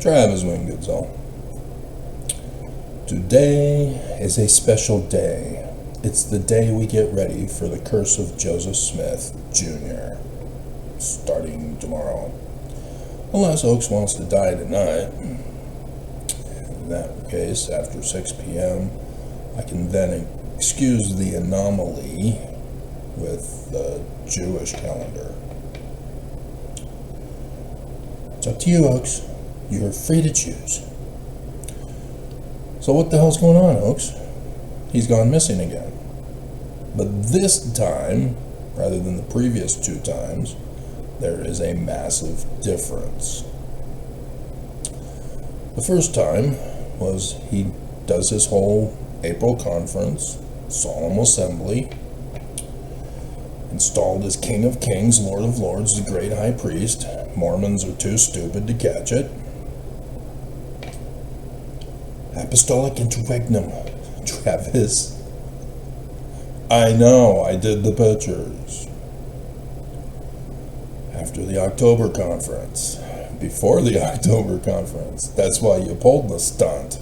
Travis Wingoodsall. Today is a special day. It's the day we get ready for the curse of Joseph Smith, Jr., starting tomorrow. Unless Oaks wants to die tonight. In that case, after 6 p.m., I can then excuse the anomaly with the Jewish calendar. It's up to you, Oaks. You're free to choose. So what the hell's going on, Oaks? He's gone missing again. But this time, rather than the previous 2 times, there is a massive difference. The first time was he does his whole April conference, solemn assembly, installed as King of Kings, Lord of Lords, the great high priest. Mormons are too stupid to catch it. Apostolic interregnum, Travis. I know, I did the pictures. After the October conference. Before the October conference. That's why you pulled the stunt.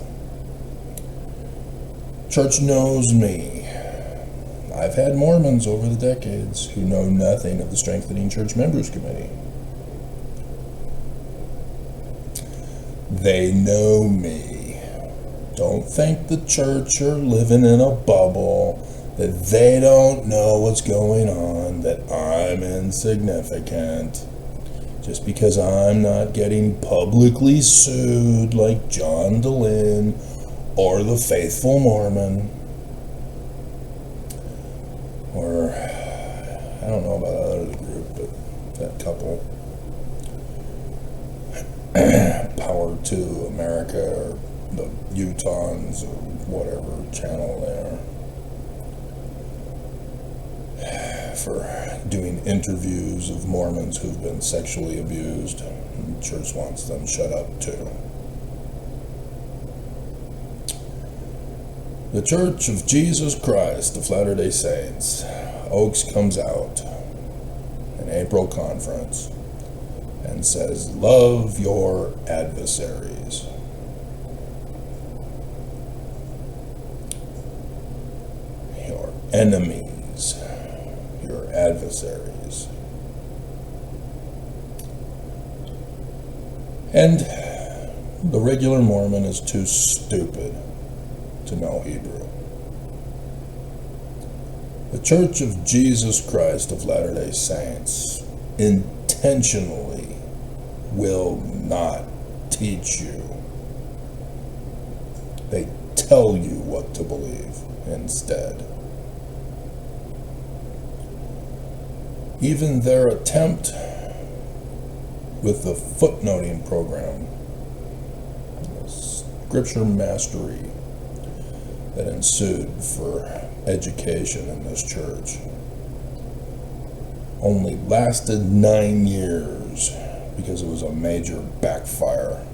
Church knows me. I've had Mormons over the decades who know nothing of the Strengthening Church Members Committee. They know me. Don't think the church are living in a bubble, that they don't know what's going on, that I'm insignificant. Just because I'm not getting publicly sued like John DeLynn or the Faithful Mormon. Or, I don't know about the other group, but that couple. Power to America, or the Utahns, or whatever channel they are, for doing interviews of Mormons who've been sexually abused. And the church wants them shut up too. The Church of Jesus Christ of Latter-day Saints. Oaks comes out, an April conference, and says, love your adversaries. Your enemies, your adversaries. And the regular Mormon is too stupid to know Hebrew. The Church of Jesus Christ of Latter-day Saints intentionally will not teach you. They tell you what to believe instead. Even their attempt with the footnoting program, the scripture mastery that ensued for education in this church, only lasted 9 years because it was a major backfire.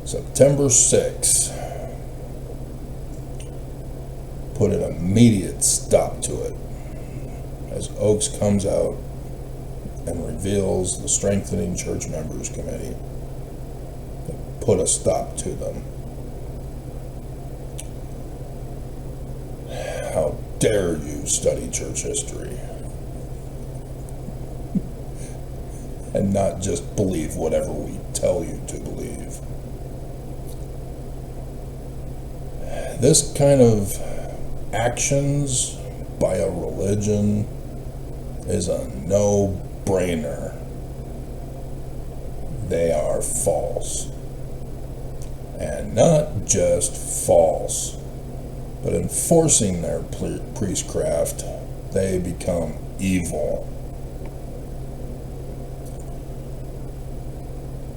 September 6th put an immediate stop to it as Oaks comes out and reveals the Strengthening Church Members Committee that put a stop to them. How dare you study church history and not just believe whatever we tell you to believe. This kind of actions by a religion is a no-brainer. They are false. And not just false, but enforcing their priestcraft, they become evil.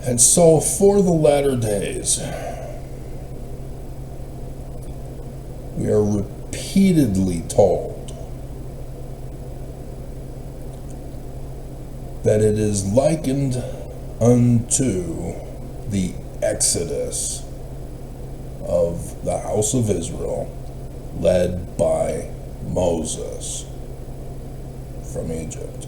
And so for the latter days, we are repeatedly told that it is likened unto the Exodus of the house of Israel, led by Moses from Egypt.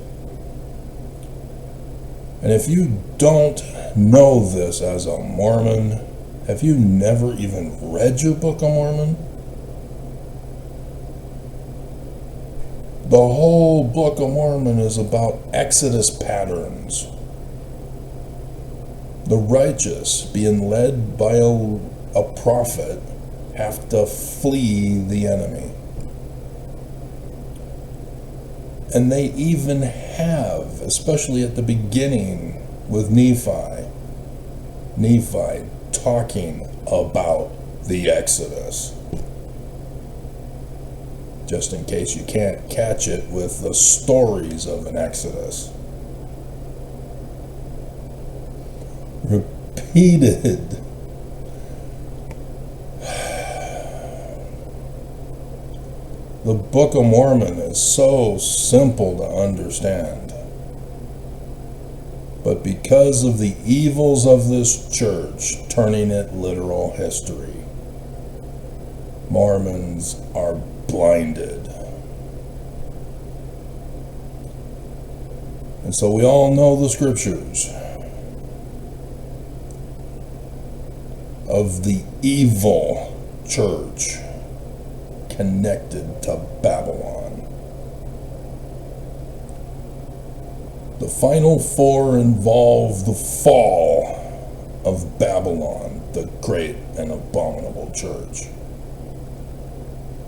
And if you don't know this as a Mormon, have you never even read your Book of Mormon? The whole Book of Mormon is about Exodus patterns. The righteous, being led by a prophet, have to flee the enemy. And they even have, especially at the beginning with Nephi talking about the Exodus. Just in case you can't catch it with the stories of an Exodus. Repeated. The Book of Mormon is so simple to understand. But because of the evils of this church turning it literal history, Mormons are blinded. And so we all know the scriptures of the evil church connected to Babylon. The final four involve the fall of Babylon, the great and abominable church.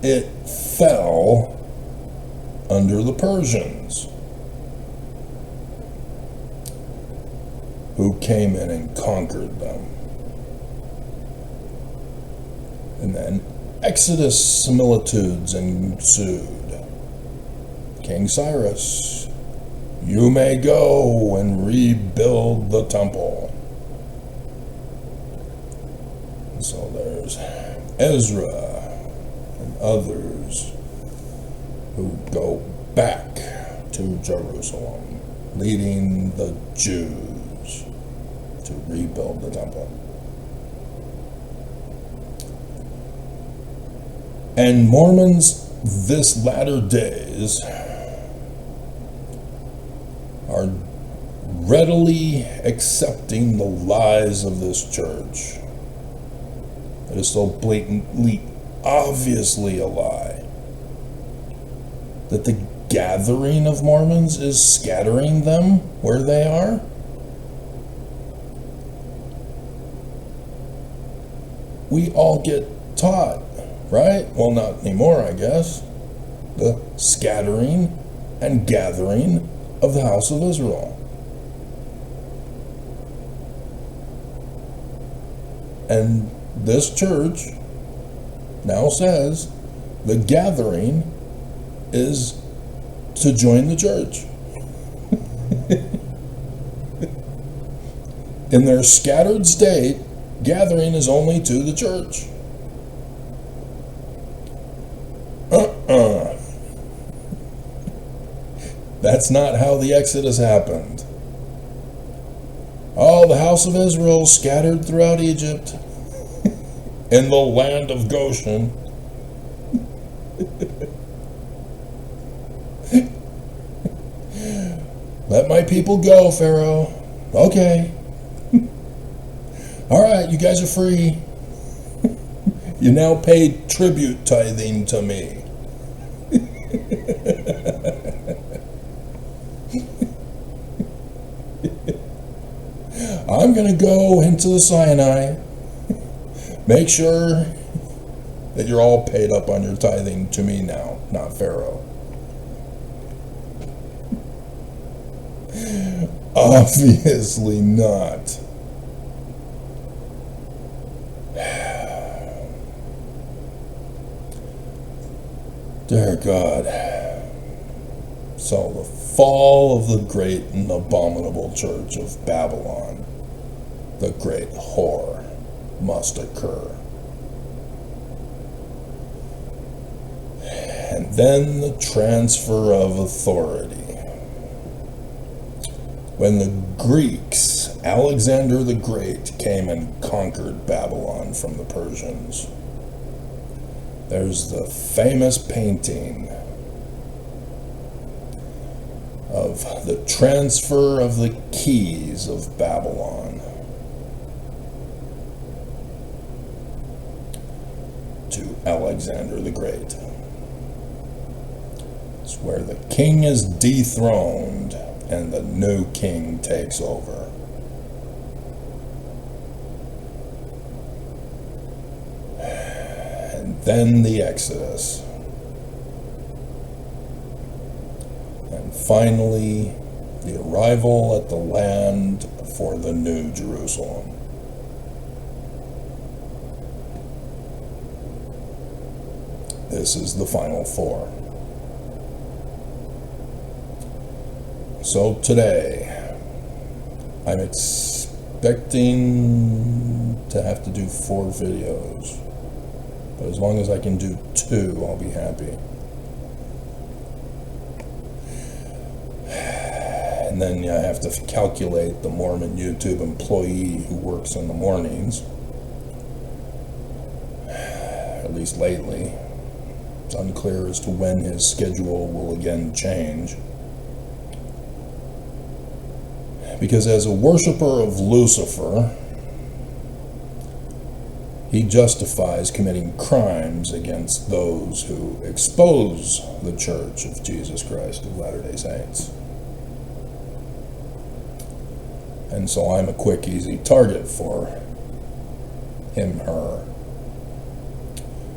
It fell under the Persians, who came in and conquered them. And then Exodus similitudes ensued. King Cyrus, you may go and rebuild the temple. And so there's Ezra and others who go back to Jerusalem, leading the Jews to rebuild the temple. And Mormons this latter days are readily accepting the lies of this church. It is so blatantly, obviously a lie that the gathering of Mormons is scattering them where they are. We all get taught, right? Well, not anymore, I guess. The scattering and gathering of the house of Israel. And this church now says the gathering is to join the church. In their scattered state, gathering is only to the church. That's not how the Exodus happened. All the house of Israel scattered throughout Egypt, in the land of Goshen. Let my people go, Pharaoh. Okay. All right, you guys are free. You now pay tribute tithing to me. I'm going to go into the Sinai, make sure that you're all paid up on your tithing to me now, not Pharaoh. Obviously not. Dear God. So the fall of the great and abominable church of Babylon, the great whore, must occur. And then the transfer of authority. When the Greeks, Alexander the Great, came and conquered Babylon from the Persians, there's the famous painting of the transfer of the keys of Babylon to Alexander the Great. It's where the king is dethroned and the new king takes over. And then the Exodus. And finally, the arrival at the land for the New Jerusalem. This is the final four. So today, I'm expecting to have to do 4 videos. But as long as I can do 2, I'll be happy. And then I have to calculate the Mormon YouTube employee who works in the mornings. At least lately. It's unclear as to when his schedule will again change. Because as a worshiper of Lucifer, he justifies committing crimes against those who expose the Church of Jesus Christ of Latter-day Saints. And so I'm a quick, easy target for him, her,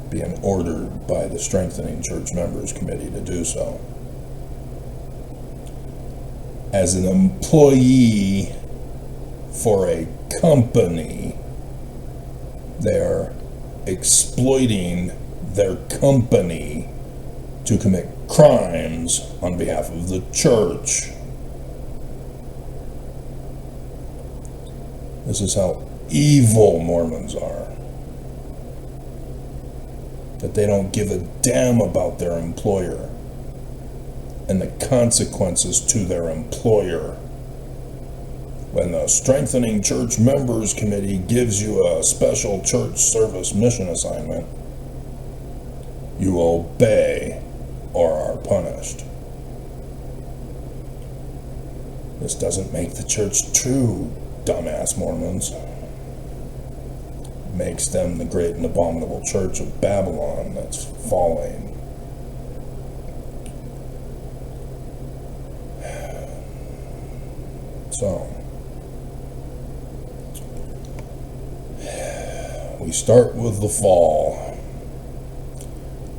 being ordered by the Strengthening Church Members Committee to do so. As an employee for a company, they are exploiting their company to commit crimes on behalf of the church. This is how evil Mormons are. That they don't give a damn about their employer and the consequences to their employer. When the Strengthening Church Members Committee gives you a special church service mission assignment, you obey or are punished. This doesn't make the church true, dumbass Mormons. It makes them the great and abominable church of Babylon that's falling. So, we start with the fall.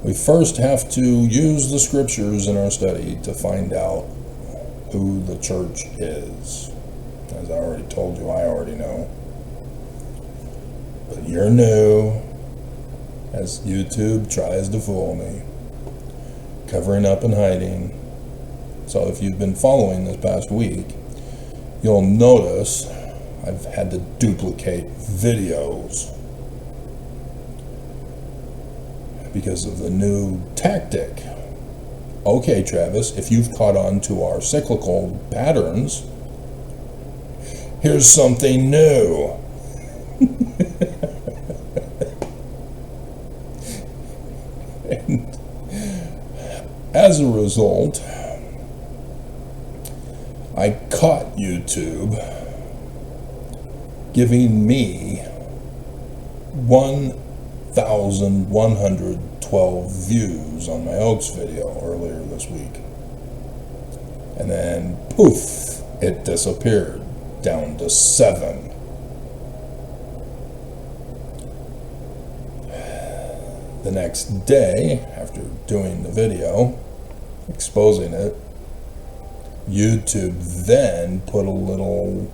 We first have to use the scriptures in our study to find out who the church is. As I already told you, I already know. But you're new, as YouTube tries to fool me, covering up and hiding. So if you've been following this past week, you'll notice I've had to duplicate videos because of the new tactic. Okay, Travis, if you've caught on to our cyclical patterns, here's something new. And as a result, I caught YouTube giving me 1,112 views on my Oaks video earlier this week. And then, poof, it disappeared down to 7. The next day, after doing the video, exposing it, YouTube then put a little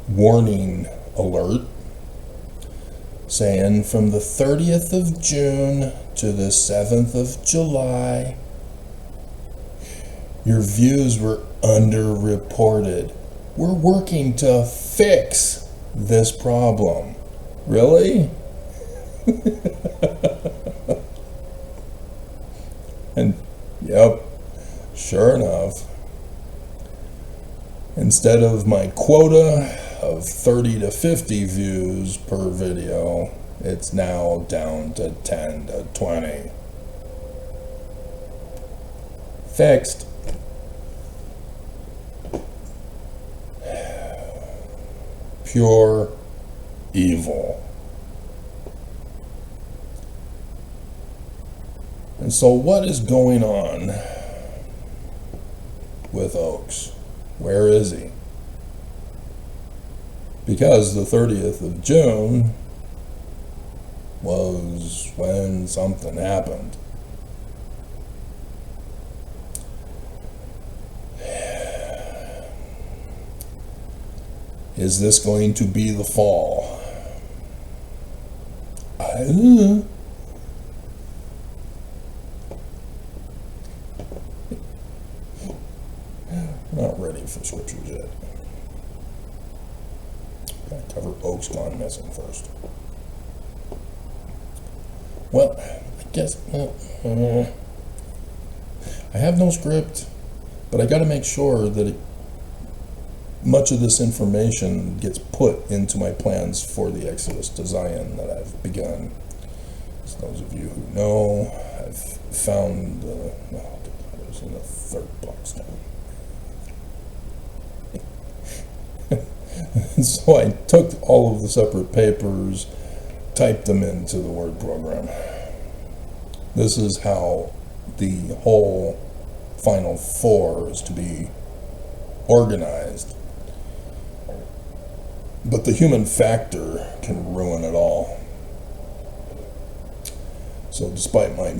warning alert saying from the 30th of June to the 7th of July, your views were underreported. We're working to fix this problem. Really? And yep, sure enough, instead of my quota of 30 to 50 views per video, it's now down to 10 to 20. Fixed. pure evil. And so what is going on with Oaks? Where is he? Because the 30th of June was when something happened. Is this going to be the fall? I don't know. Not ready for scriptures yet. Gotta cover Oaks gone missing first. Well, I guess I have no script, but I got to make sure that much of this information gets put into my plans for the Exodus to Zion that I've begun. As those of you who know, I've found it was in the third box now. So I took all of the separate papers, typed them into the Word program. This is how the whole Final Four is to be organized. But the human factor can ruin it all. So despite my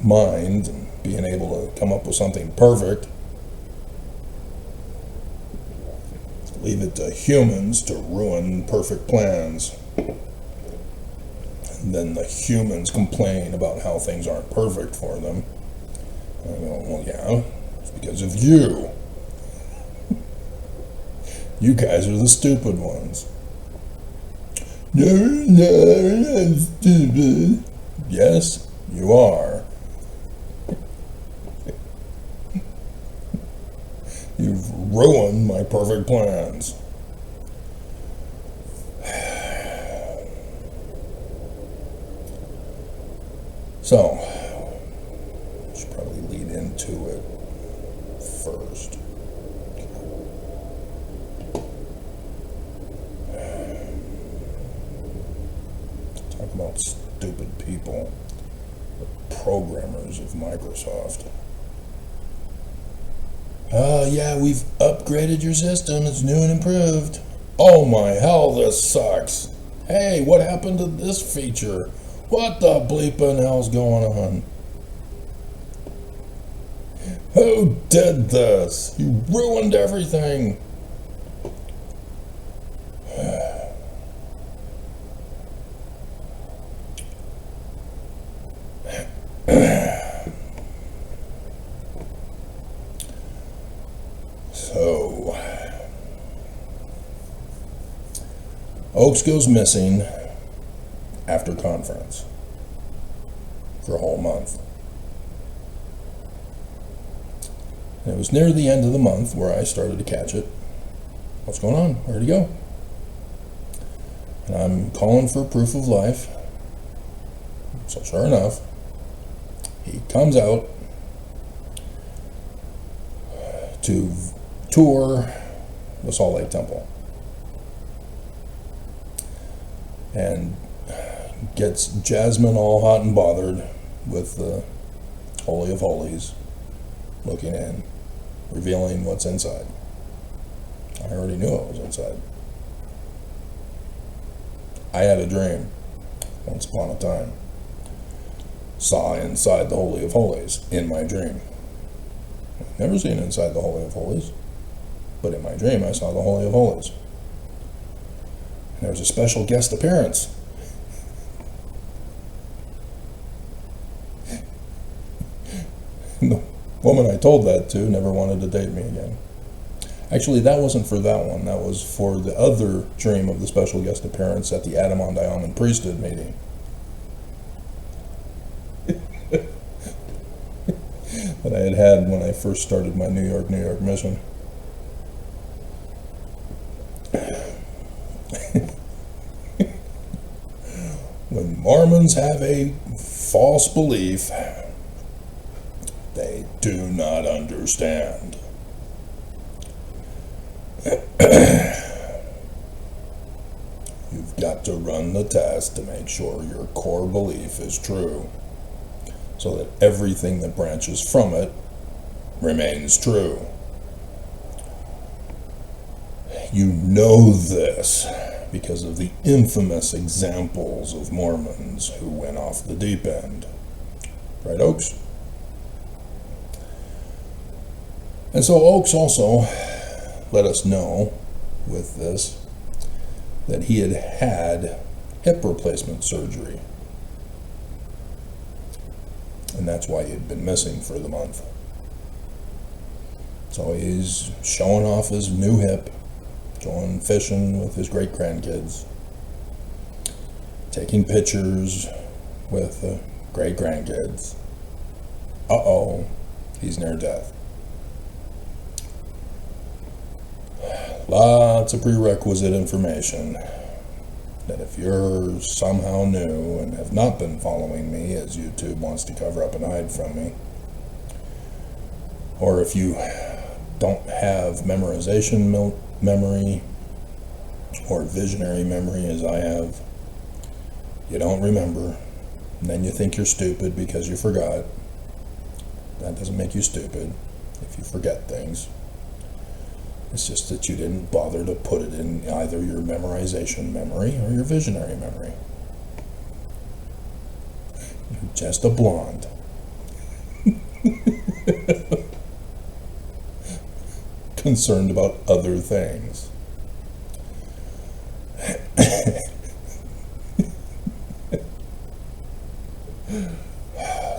mind and being able to come up with something perfect, leave it to humans to ruin perfect plans. And then the humans complain about how things aren't perfect for them. I go, well, yeah, it's because of you. You guys are the stupid ones. No, I'm not stupid. Yes, you are. You've ruined my perfect plans. So, I should probably lead into it first. Talk about stupid people, the programmers of Microsoft. Yeah, we've upgraded your system. It's new and improved. Oh my hell, this sucks. Hey, what happened to this feature? What the bleeping hell's going on? Who did this? You ruined everything. So, Oaks goes missing after conference for a whole month. And it was near the end of the month where I started to catch it. What's going on? Where'd he go? And I'm calling for proof of life. So sure enough, he comes out to tour the Salt Lake Temple and gets Jasmine all hot and bothered with the Holy of Holies looking in, revealing what's inside. I already knew what was inside. I had a dream once upon a time. Saw inside the Holy of Holies in my dream. I've never seen inside the Holy of Holies, but in my dream I saw the Holy of Holies. And there was a special guest appearance. And the woman I told that to never wanted to date me again. Actually, that wasn't for that one. That was for the other dream of the special guest appearance at the Abominable priesthood meeting. That I had when I first started my New York mission. When Mormons have a false belief, they do not understand. You've got to run the test to make sure your core belief is true, so that everything that branches from it remains true. You know this because of the infamous examples of Mormons who went off the deep end. Right, Oaks? And so Oaks also let us know with this that he had had hip replacement surgery. And that's why he'd been missing for the month. So he's showing off his new hip, going fishing with his great-grandkids, taking pictures with the great-grandkids. Uh-oh, he's near death. Lots of prerequisite information that if you're somehow new and have not been following me, as YouTube wants to cover up and hide from me, or if you don't have memorization memory or visionary memory as I have, you don't remember, and then you think you're stupid because you forgot. That doesn't make you stupid if you forget things. It's just that you didn't bother to put it in either your memorization memory or your visionary memory. You're just a blonde. Concerned about other things.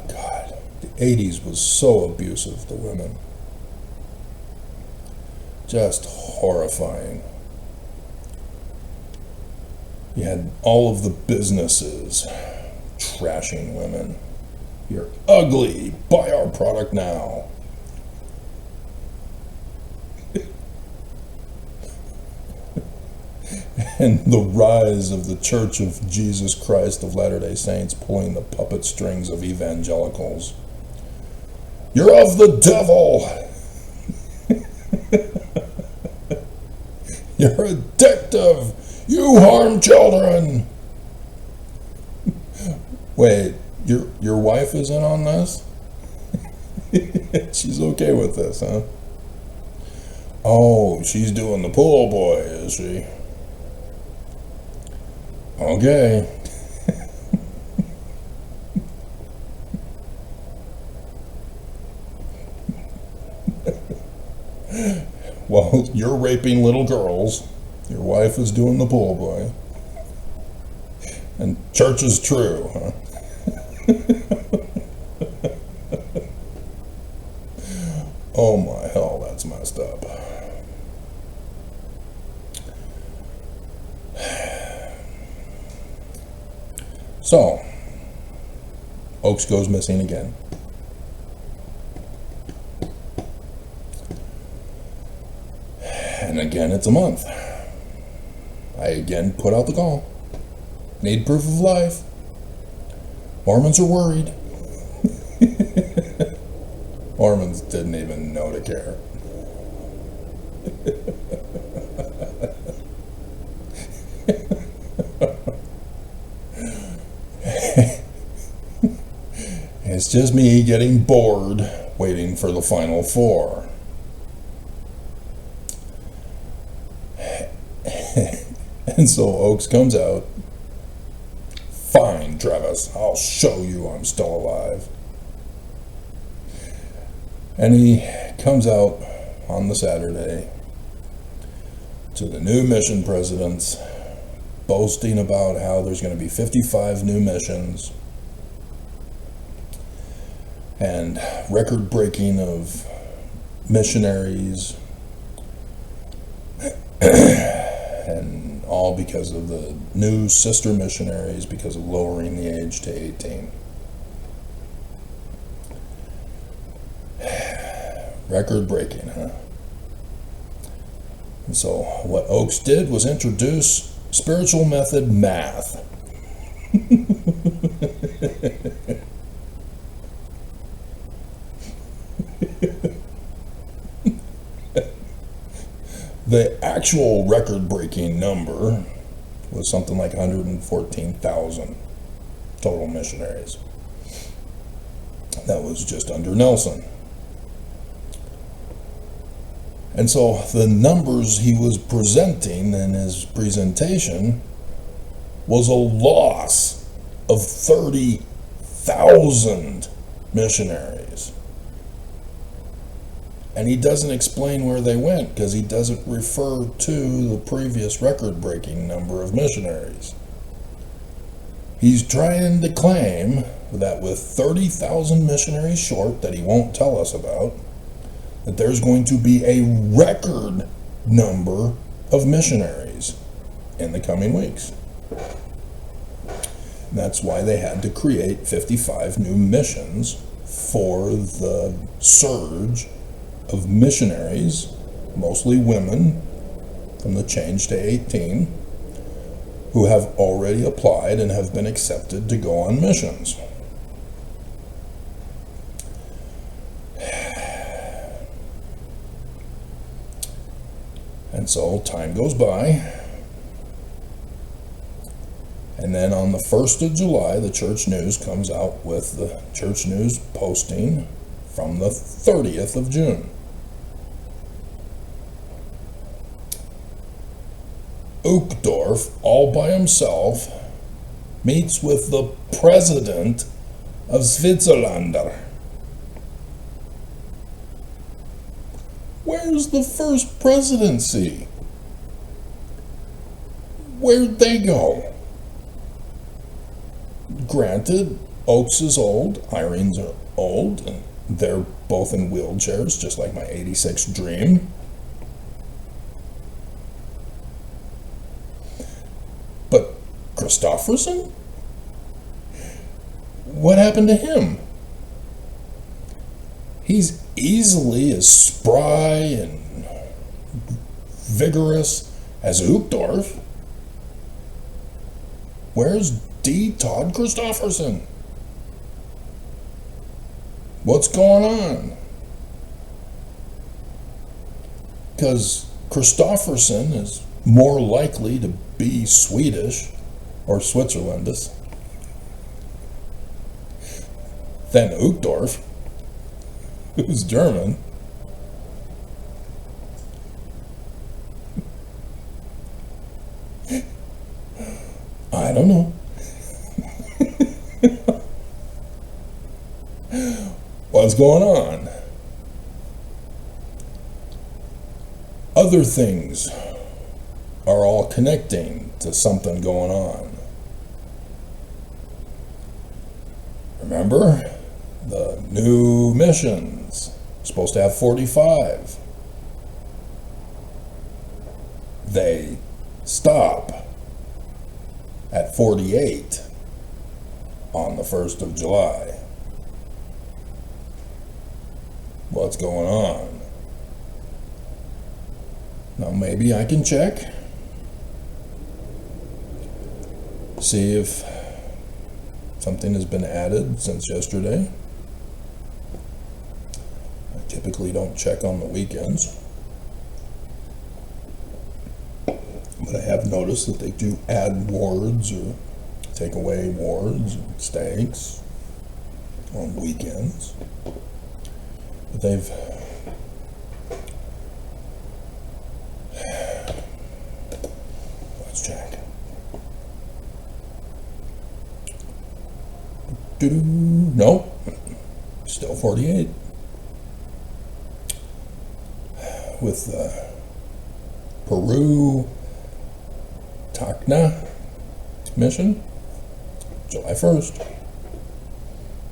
God, the 80s was so abusive to women. Just horrifying. You had all of the businesses trashing women. You're ugly, buy our product now. And the rise of the Church of Jesus Christ of Latter-day Saints pulling the puppet strings of evangelicals. You're of the devil! You're addictive! You harm children! Wait, your wife is in on this? She's okay with this, huh? Oh, she's doing the pool boy, is she? Okay. Well, you're raping little girls. Your wife is doing the pool boy. And church is true, huh? Oh my hell, that's messed up. So, Oaks goes missing again. And again, it's a month. I again put out the call. Need proof of life. Mormons are worried. Mormons didn't even know to care. It's just me getting bored waiting for the final four. And so Oaks comes out. Fine, Travis, I'll show you I'm still alive. And he comes out on the Saturday to the new mission presidents, boasting about how there's going to be 55 new missions and record-breaking of missionaries, and all because of the new sister missionaries, because of lowering the age to 18. Record-breaking, huh? And so what Oaks did was introduce spiritual method math. The actual record-breaking number was something like 114,000 total missionaries. That was just under Nelson. And so the numbers he was presenting in his presentation was a loss of 30,000 missionaries. And he doesn't explain where they went because he doesn't refer to the previous record-breaking number of missionaries. He's trying to claim that with 30,000 missionaries short that he won't tell us about, that there's going to be a record number of missionaries in the coming weeks. And that's why they had to create 55 new missions for the surge of missionaries, mostly women, from the change to 18, who have already applied and have been accepted to go on missions. And so time goes by, and then on the 1st of July, the Church News comes out with the Church News posting from the 30th of June. Uchtdorf, all by himself, meets with the president of Switzerland. Where's the first presidency? Where'd they go? Granted, Oaks is old, Irene's old, and they're both in wheelchairs, just like my 86 Dream. But Christofferson? What happened to him? He's easily as spry and vigorous as Uchtdorf. Where's D. Todd Christofferson? What's going on? Because Christofferson is more likely to be Swedish or Switzerlandist than Uchtdorf, who's German. I don't know. What's going on? Other things are all connecting to something going on. Remember? The new missions, supposed to have 45. They stop at 48 on the 1st of July. What's going on? Now maybe I can check, see if something has been added since yesterday. I typically don't check on the weekends, but I have noticed that they do add wards or take away wards and stakes on weekends. But they've let's check. Nope, still 48. With the Peru Tacna mission, July 1st.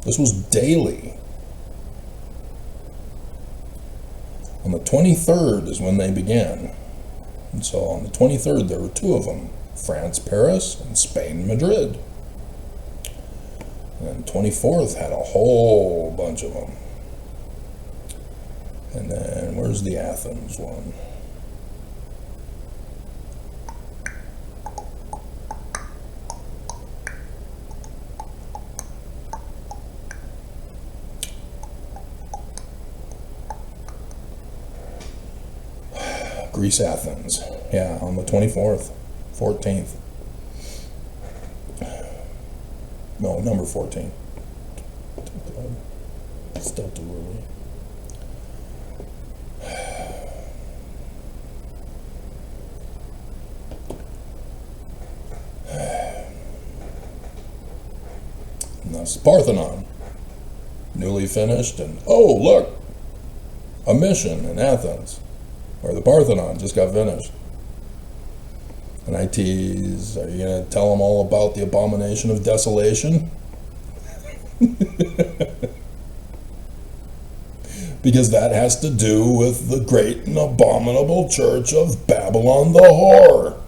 This was daily. On the 23rd is when they began. And so on the 23rd, there were two of them, France, Paris, and Spain, Madrid. And 24th had a whole bunch of them. And then where's the Athens one? Greece, Athens. Yeah, on the 24th, 14th. No, number 14. Still too early. And that's Parthenon, newly finished, and oh, look, a mission in Athens, where the Parthenon just got finished. And I tease, are you going to tell them all about the abomination of desolation? Because that has to do with the great and abominable church of Babylon the whore.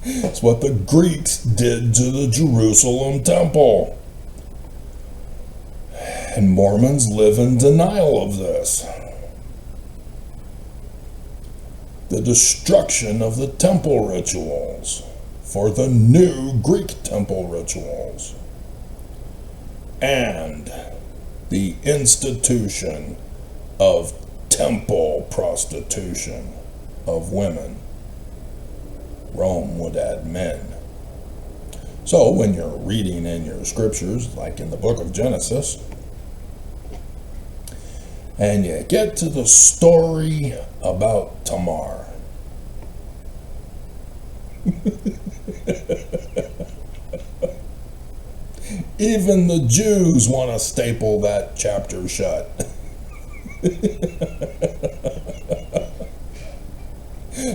It's what the Greeks did to the Jerusalem temple. And Mormons live in denial of this. The destruction of the temple rituals for the new Greek temple rituals, and the institution of temple prostitution of women. Rome would add men. So when you're reading in your scriptures, like in the book of Genesis, and you get to the story about Tamar, even the Jews want to staple that chapter shut.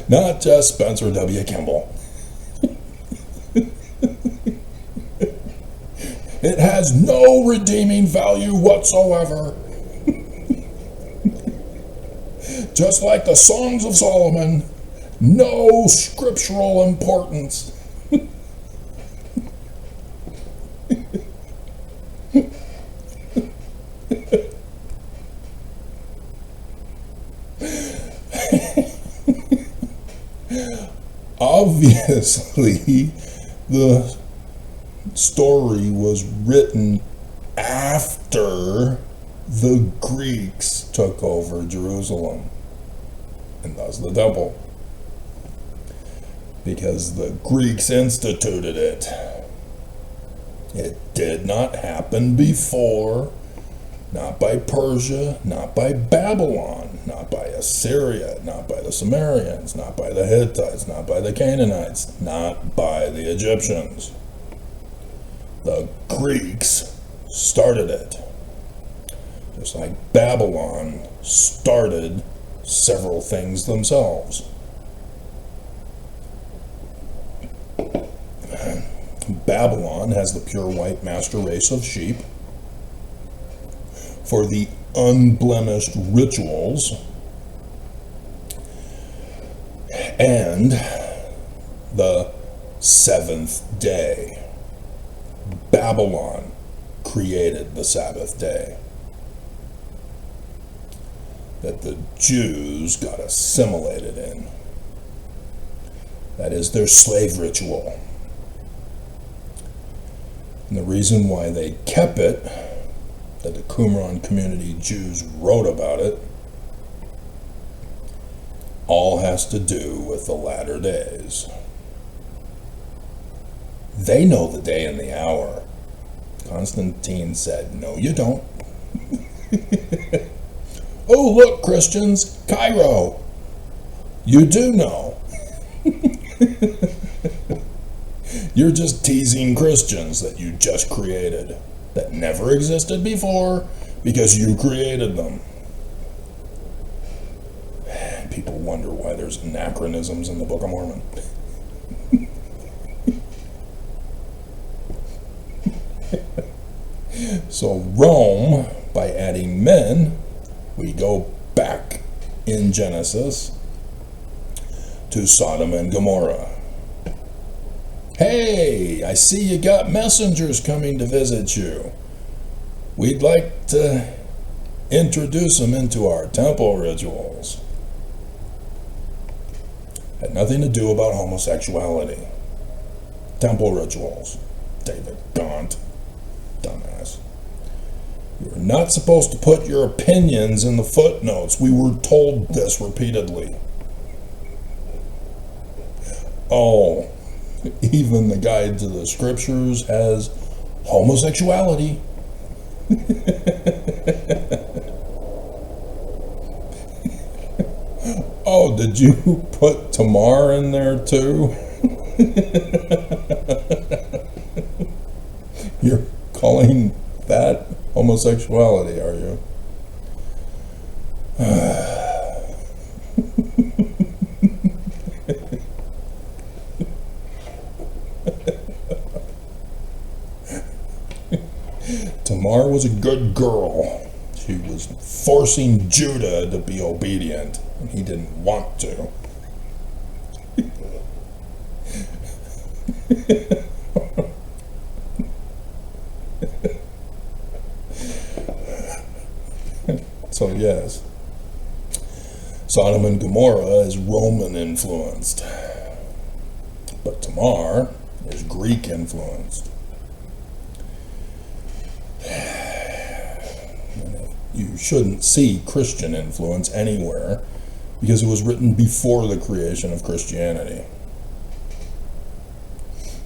Not just Spencer W. Kimball. It has no redeeming value whatsoever. Just like the Songs of Solomon, no scriptural importance. Obviously, the story was written after the Greeks took over Jerusalem, and thus the temple, because the Greeks instituted it. It did not happen before, not by Persia, not by Babylon, not by Assyria, not by the Sumerians, not by the Hittites, not by the Canaanites, not by the Egyptians. The Greeks started it, just like Babylon started several things themselves. Babylon has the pure white master race of sheep for the unblemished rituals, and the seventh day. Babylon created the Sabbath day that the Jews got assimilated in. That is their slave ritual. And the reason why they kept it, that the Qumran community Jews wrote about it, all has to do with the latter days. They know the day and the hour. Constantine said, no, you don't. Oh, look, Christians, Cairo. You do know. You're just teasing Christians that you just created, that never existed before because you created them. People wonder why there's anachronisms in the Book of Mormon. So Rome, by adding men, we go back in Genesis to Sodom and Gomorrah. Hey, I see you got messengers coming to visit you. We'd like to introduce them into our temple rituals. Had nothing to do about homosexuality. Temple rituals. David Gaunt. Dumbass. You're not supposed to put your opinions in the footnotes. We were told this repeatedly. Oh, even the guide to the scriptures has homosexuality. Oh, did you put Tamar in there too? You're calling that homosexuality, are you? Tamar was a good girl. She was forcing Judah to be obedient, and he didn't want to. So yes, Sodom and Gomorrah is Roman influenced, but Tamar is Greek influenced. You shouldn't see Christian influence anywhere because it was written before the creation of Christianity.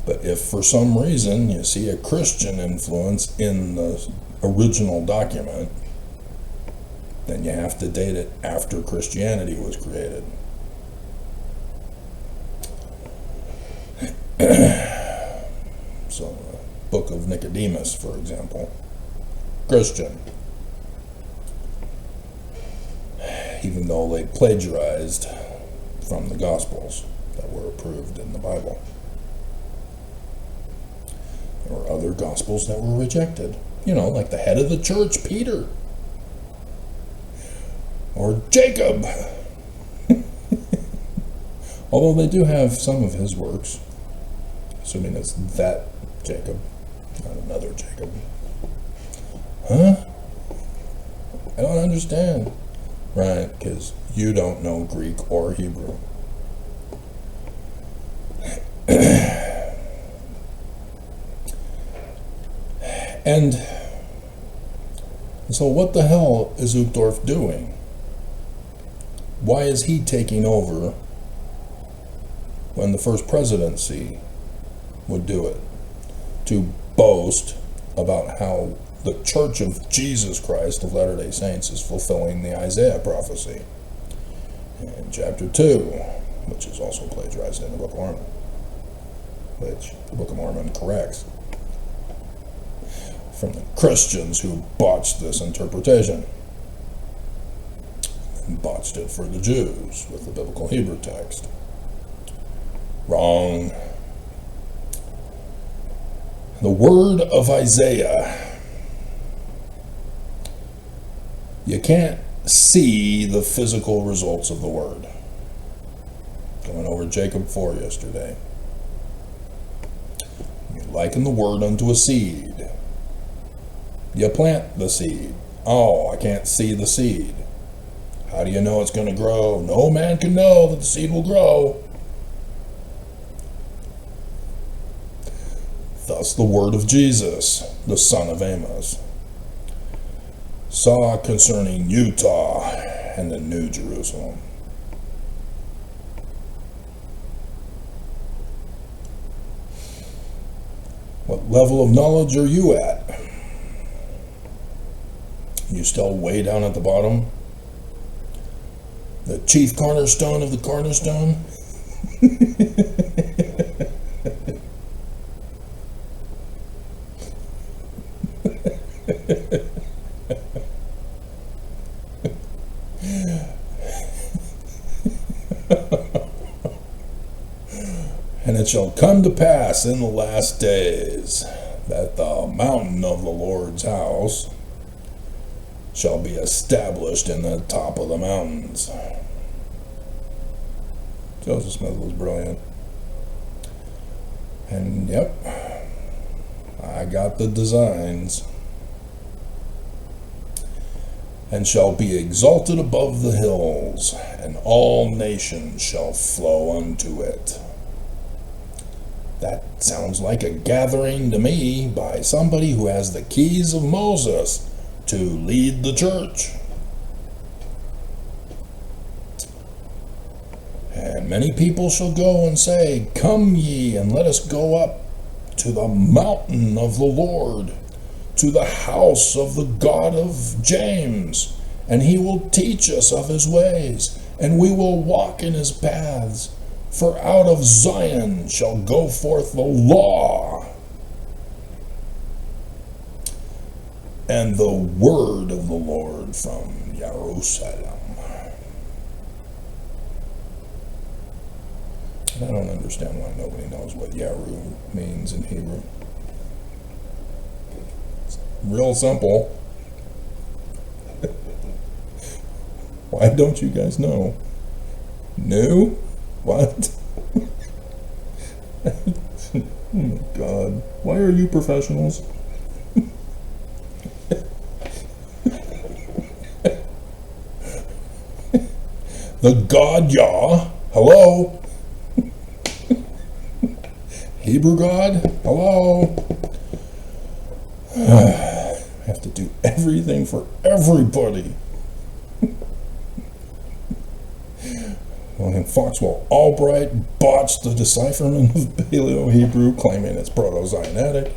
But if for some reason you see a Christian influence in the original document, then you have to date it after Christianity was created. So, the Book of Nicodemus, for example, Christian. Even though they plagiarized from the Gospels that were approved in the Bible. There were other Gospels that were rejected. You know, like the head of the church, Peter. Or Jacob. Although they do have some of his works. Assuming it's that Jacob, not another Jacob. Huh? I don't understand. Right, because you don't know Greek or Hebrew. And so what the hell is Uchtdorf doing? Why is he taking over when the first presidency would do it? To boast about how the Church of Jesus Christ of Latter-day Saints is fulfilling the Isaiah prophecy in chapter 2, which is also plagiarized in the Book of Mormon, which the Book of Mormon corrects from the Christians who botched this interpretation and botched it for the Jews with the biblical Hebrew text. Wrong. The word of Isaiah. You can't see the physical results of the word. Going over Jacob 4 yesterday. You liken the word unto a seed. You plant the seed. Oh, I can't see the seed. How do you know it's going to grow? No man can know that the seed will grow. Thus the word of Jesus, the son of Amos, saw concerning Utah and the New Jerusalem. What level of knowledge are you at? You still way down at the bottom? The chief cornerstone of the cornerstone? And it shall come to pass in the last days that the mountain of the Lord's house shall be established in the top of the mountains. Joseph Smith was brilliant. And yep, I got the designs. And shall be exalted above the hills, and all nations shall flow unto it. That sounds like a gathering to me by somebody who has the keys of Moses to lead the church. And And many people shall go and say, Come ye, and let us go up to the mountain of the Lord, to the house of the God of James, and he will teach us of his ways, and we will walk in his paths. For out of Zion shall go forth the law and the word of the Lord from Jerusalem. I don't understand why nobody knows what Yaru means in Hebrew. It's real simple. Why don't you guys know? No? What? Oh my God. Why are you professionals? The God Yah. Hello? Hebrew God? Hello? I have to do everything for everybody. William Foxwell Albright botched the decipherment of Paleo-Hebrew, claiming it's Proto-Sinaitic,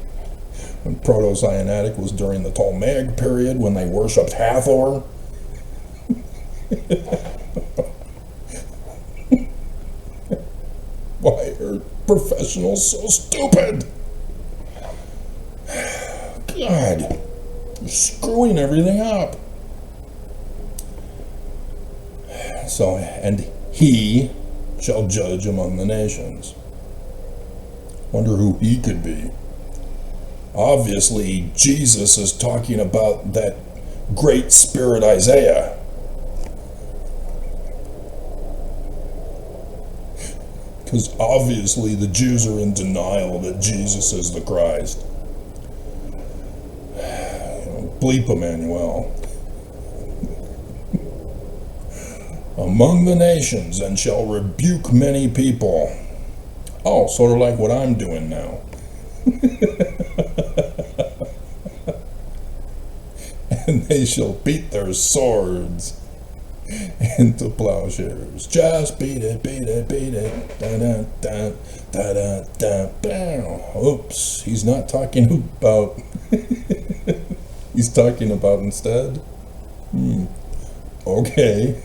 when Proto-Sinaitic was during the Ptolemaic period when they worshipped Hathor. Why are professionals so stupid? God, you're screwing everything up. So, and he shall judge among the nations. Wonder who he could be. Obviously, Jesus is talking about that great spirit Isaiah. Because obviously the Jews are in denial that Jesus is the Christ. Bleep Emmanuel. Among the nations, and shall rebuke many people. Oh, sort of like what I'm doing now. And they shall beat their swords into plowshares. Just beat it, beat it, beat it. Da da da da da da. Bam. Oops, he's not talking about. He's talking about instead. Okay.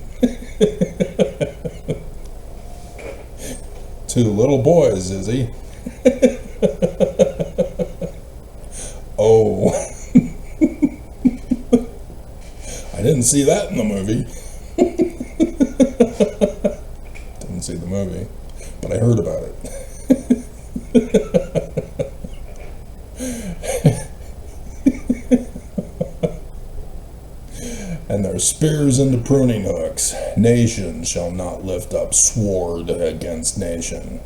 Two little boys, is he? Oh. I didn't see that in the movie. Didn't see the movie, but I heard about it. And their spears into pruning hooks. Nation shall not lift up sword against nation.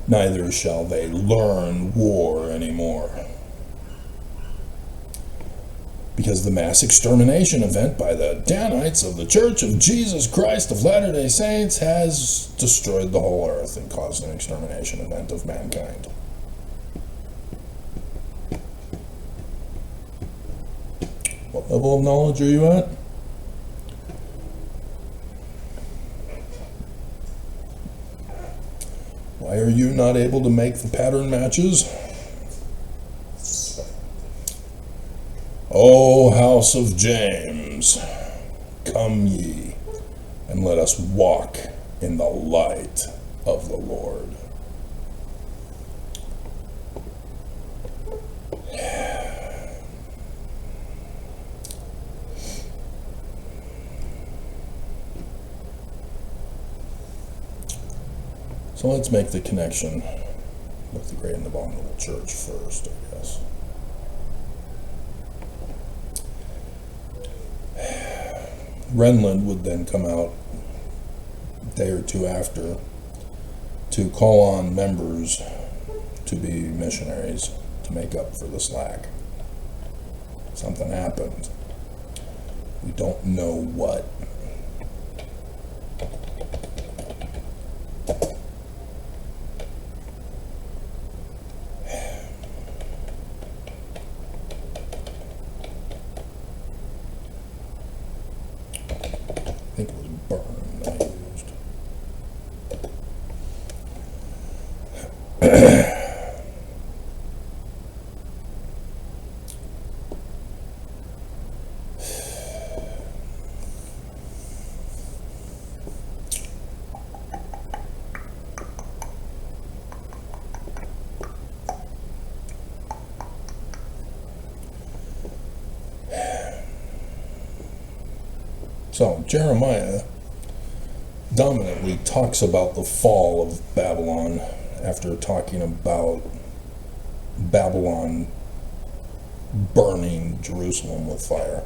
Neither shall they learn war anymore. Because the mass extermination event by the Danites of the Church of Jesus Christ of Latter-day Saints has destroyed the whole earth and caused an extermination event of mankind. What level of knowledge are you at? Why are you not able to make the pattern matches? O house of James, come ye, and let us walk in the light of the Lord. So let's make the connection with the Great and Abominable Church first, I guess. Renland would then come out a day or two after to call on members to be missionaries to make up for the slack. Something happened. We don't know what. I think it was burn I used. So, Jeremiah dominantly talks about the fall of Babylon after talking about Babylon burning Jerusalem with fire.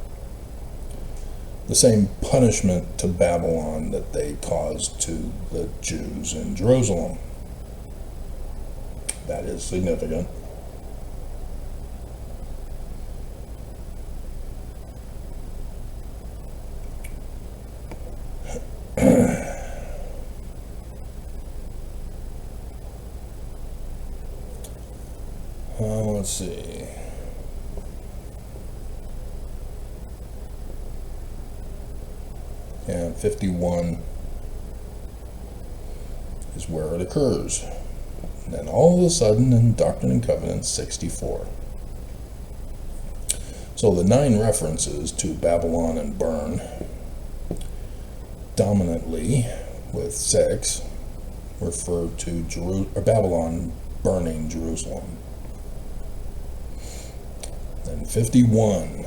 The same punishment to Babylon that they caused to the Jews in Jerusalem. That is significant. Let's see. And 51 is where it occurs. And then all of a sudden in Doctrine and Covenants 64. So the 9 references to Babylon and burn, dominantly with 6, refer to Babylon burning Jerusalem. Then 51.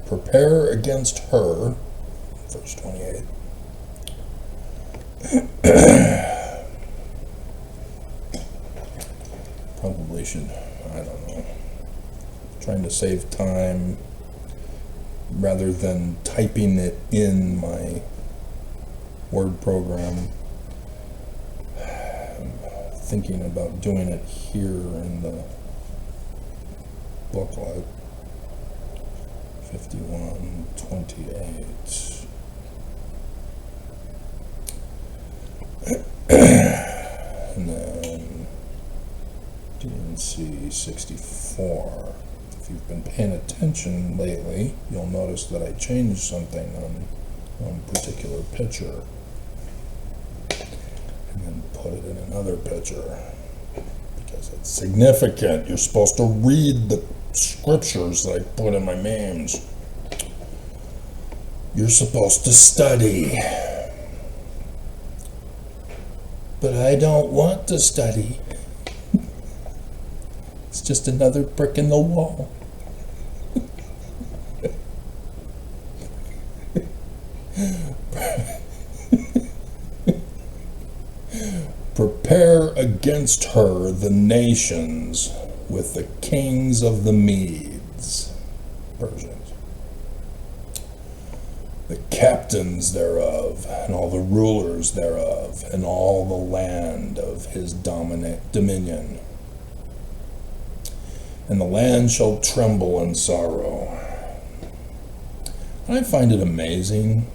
Prepare against her, verse 28. Probably should, I don't know, trying to save time rather than typing it in my Word program. I'm thinking about doing it here in the booklet. 51:28. And then DNC 64. If you've been paying attention lately, you'll notice that I changed something on one particular picture and then put it in another picture because it's significant. You're supposed to read the scriptures that I put in my memes. You're supposed to study. But I don't want to study. It's just another brick in the wall. Prepare against her the nations with the kings of the Medes, Persians, the captains thereof, and all the rulers thereof, and all the land of his dominion. And the land shall tremble in sorrow. I find it amazing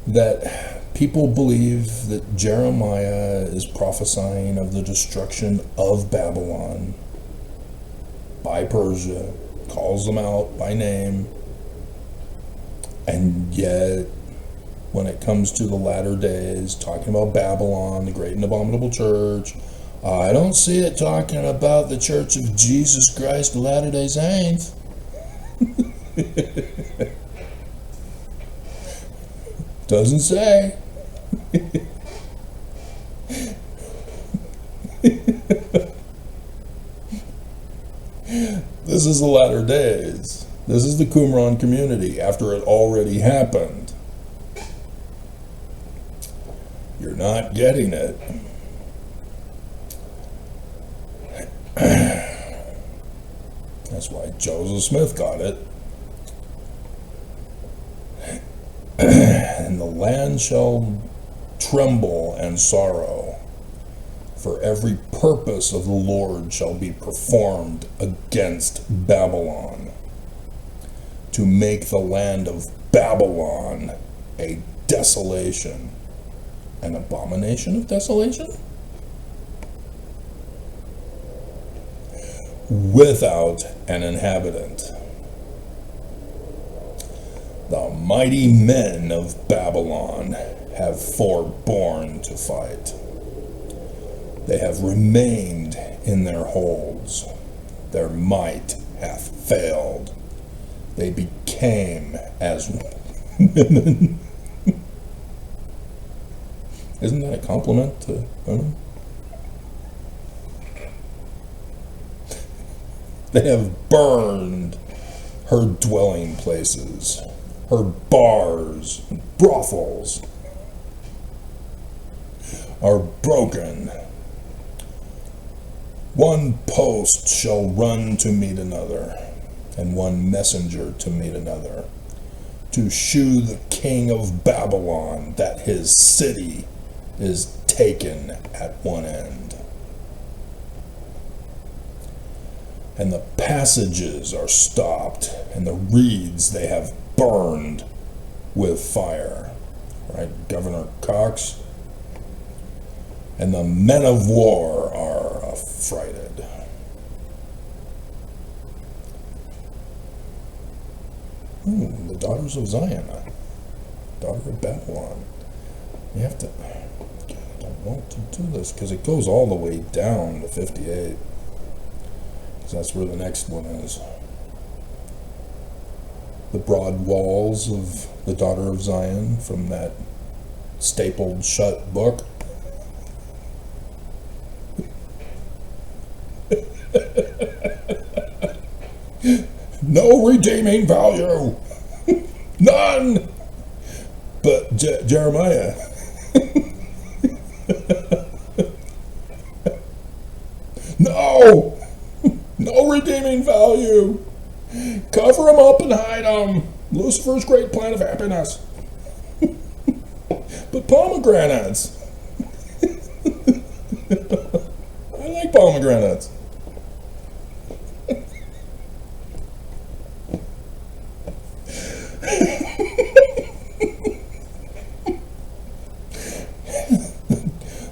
that people believe that Jeremiah is prophesying of the destruction of Babylon by Persia, calls them out by name, and yet when it comes to the latter days, talking about Babylon, the great and abominable church, I don't see it talking about the Church of Jesus Christ of Latter-day Saints. Doesn't say. This is the latter days. This is the Qumran community after it already happened. You're not getting it. That's why Joseph Smith got it. And the land shall tremble and sorrow, for every purpose of the Lord shall be performed against Babylon, to make the land of Babylon a desolation, an abomination of desolation, without an inhabitant. The mighty men of Babylon have forborne to fight. They have remained in their holds. Their might hath failed. They became as women. Isn't that a compliment to women? They have burned her dwelling places, her bars, brothels are broken. One post shall run to meet another, and one messenger to meet another, to shew the king of Babylon that his city is taken at one end. And the passages are stopped, and the reeds they have burned with fire. Right, Governor Cox? And the men of war are affrighted. The daughters of Zion, daughter of Babylon. You have to, God, I don't want to do this, because it goes all the way down to 58. Because that's where the next one is. The broad walls of the daughter of Zion from that stapled shut book. No redeeming value. None. But Jeremiah. No. No redeeming value. Cover them up and hide them. Lucifer's great plan of happiness. But pomegranates. I like pomegranates.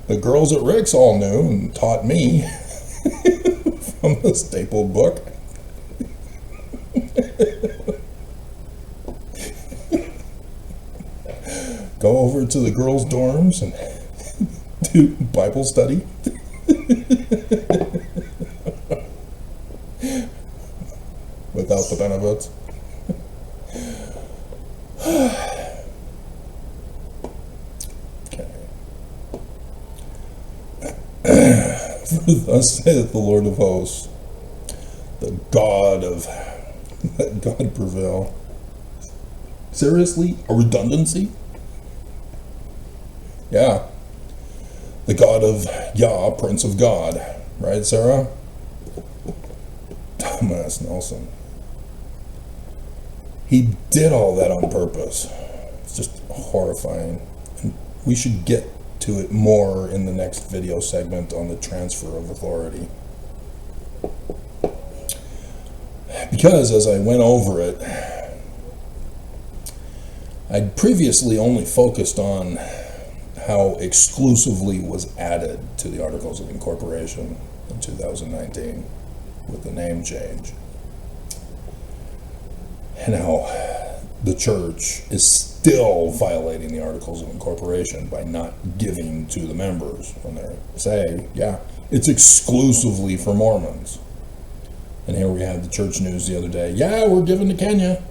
The girls at Rick's all knew and taught me from the stapled book. Go over to the girls' dorms and do Bible study. Without the benefits. Thus saith the Lord of hosts, the God of, let God prevail. Seriously? A redundancy? Yeah. The God of Yah, Prince of God. Right, Sarah? Thomas Nelson. He did all that on purpose. It's just horrifying. And we should get to it more in the next video segment on the transfer of authority. Because as I went over it, I'd previously only focused on how exclusively was added to the Articles of Incorporation in 2019 with the name change. And how the church is still violating the Articles of Incorporation by not giving to the members when they say, yeah, it's exclusively for Mormons. And here we had the church news the other day, yeah, we're giving to Kenya.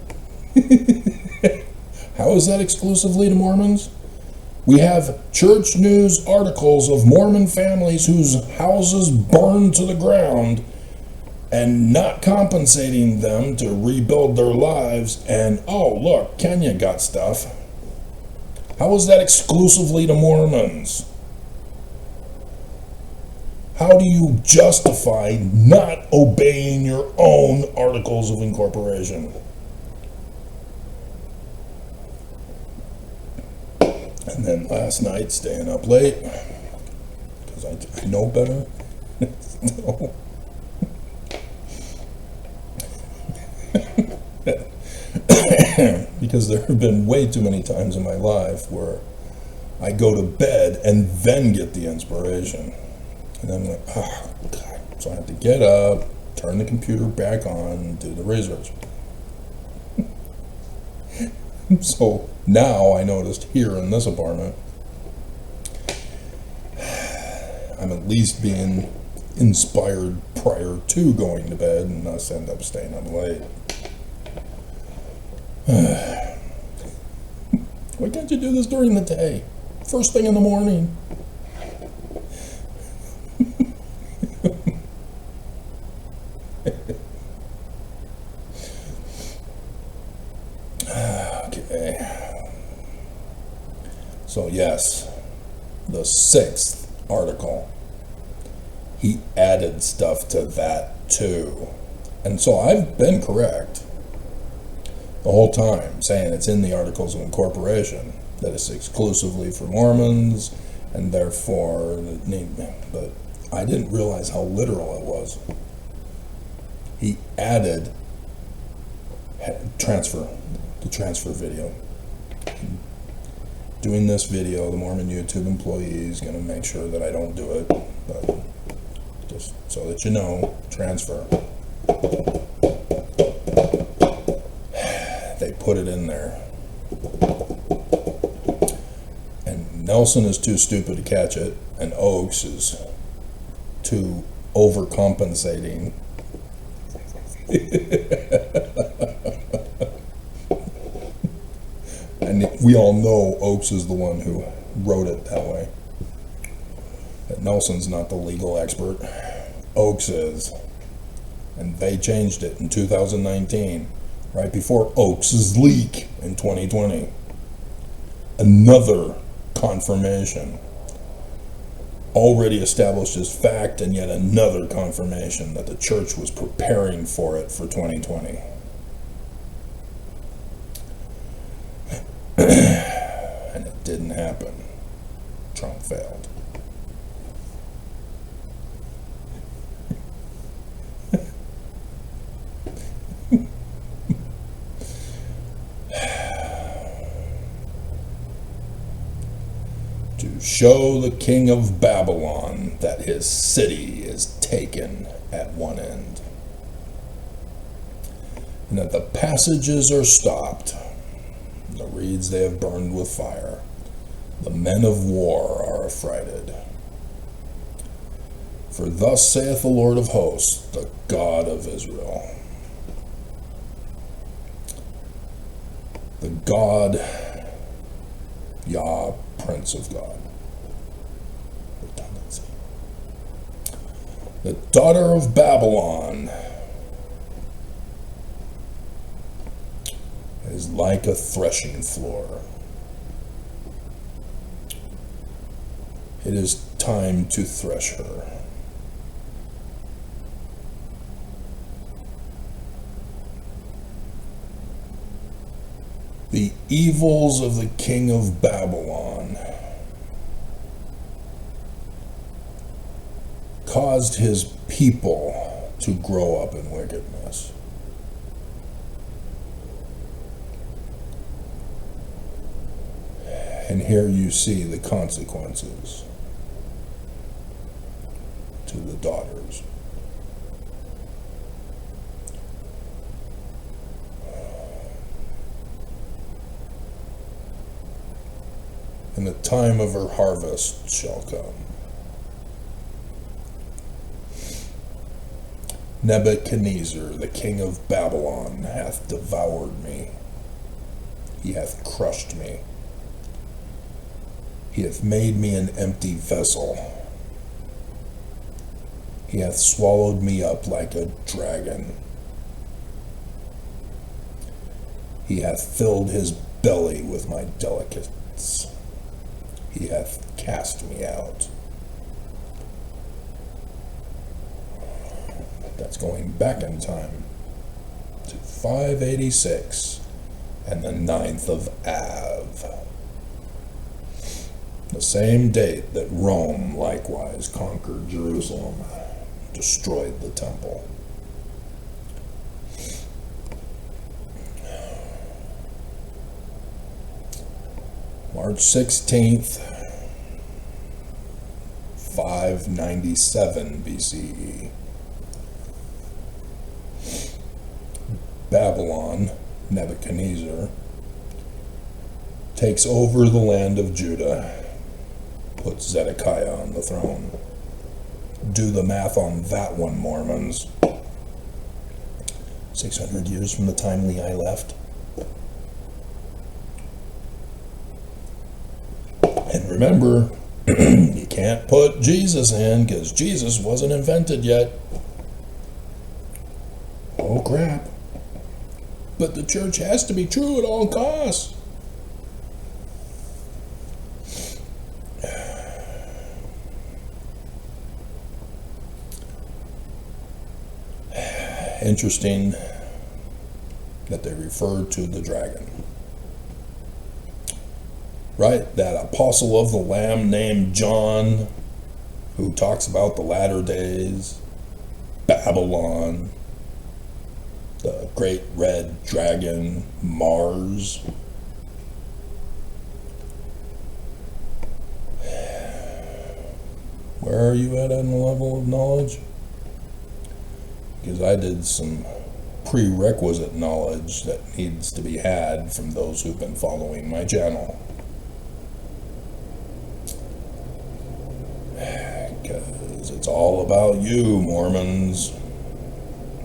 How is that exclusively to Mormons? We have church news articles of Mormon families whose houses burned to the ground and not compensating them to rebuild their lives, and oh look, Kenya got stuff. How is that exclusively to Mormons? How do you justify not obeying your own Articles of Incorporation? And then last night, staying up late, because I know better. No. Because there have been way too many times in my life where I go to bed and then get the inspiration. And then I'm like, oh, God. So I have to get up, turn the computer back on, and do the research. So now I noticed here in this apartment, I'm at least being inspired prior to going to bed and thus end up staying up late. Why can't you do this during the day? First thing in the morning. Okay. So yes, the 6th article, he added stuff to that too. And so I've been correct the whole time, saying it's in the Articles of Incorporation, that it's exclusively for Mormons, and therefore, but I didn't realize how literal it was. He added the transfer video. Doing this video, the Mormon YouTube employee is going to make sure that I don't do it, but just so that you know, transfer. They put it in there. And Nelson is too stupid to catch it, and Oakes is too overcompensating. And we all know Oakes is the one who wrote it that way. That Nelson's not the legal expert. Oakes is. And they changed it in 2019, right before Oakes' leak in 2020. Another confirmation. Already established as fact, and yet another confirmation that the church was preparing for it for 2020. And it didn't happen. Trump failed. To show the king of Babylon that his city is taken at one end, and that the passages are stopped, the reeds they have burned with fire, the men of war are affrighted. For thus saith the Lord of hosts, the God of Israel, the God, Yah, Prince of God. Redundancy. The daughter of Babylon is like a threshing floor. It is time to thresh her. The evils of the king of Babylon caused his people to grow up in wickedness. And here you see the consequences to the daughters. And the time of her harvest shall come. Nebuchadnezzar, the king of Babylon, hath devoured me. He hath crushed me. He hath made me an empty vessel. He hath swallowed me up like a dragon. He hath filled his belly with my delicates. He hath cast me out. That's going back in time to 586 and the 9th of Av. The same date that Rome likewise conquered Jerusalem, destroyed the temple. March 16th, 597 BCE. Babylon, Nebuchadnezzar, takes over the land of Judah, puts Zedekiah on the throne. Do the math on that one, Mormons. 600 years from the time Lehi left. And remember, you can't put Jesus in because Jesus wasn't invented yet. Oh crap. But the church has to be true at all costs. Interesting that they refer to the dragon. Right? That apostle of the Lamb named John, who talks about the latter days, Babylon, the great red dragon, Mars. Where are you at on the level of knowledge? Because I did some prerequisite knowledge that needs to be had from those who've been following my channel. Because it's all about you, Mormons.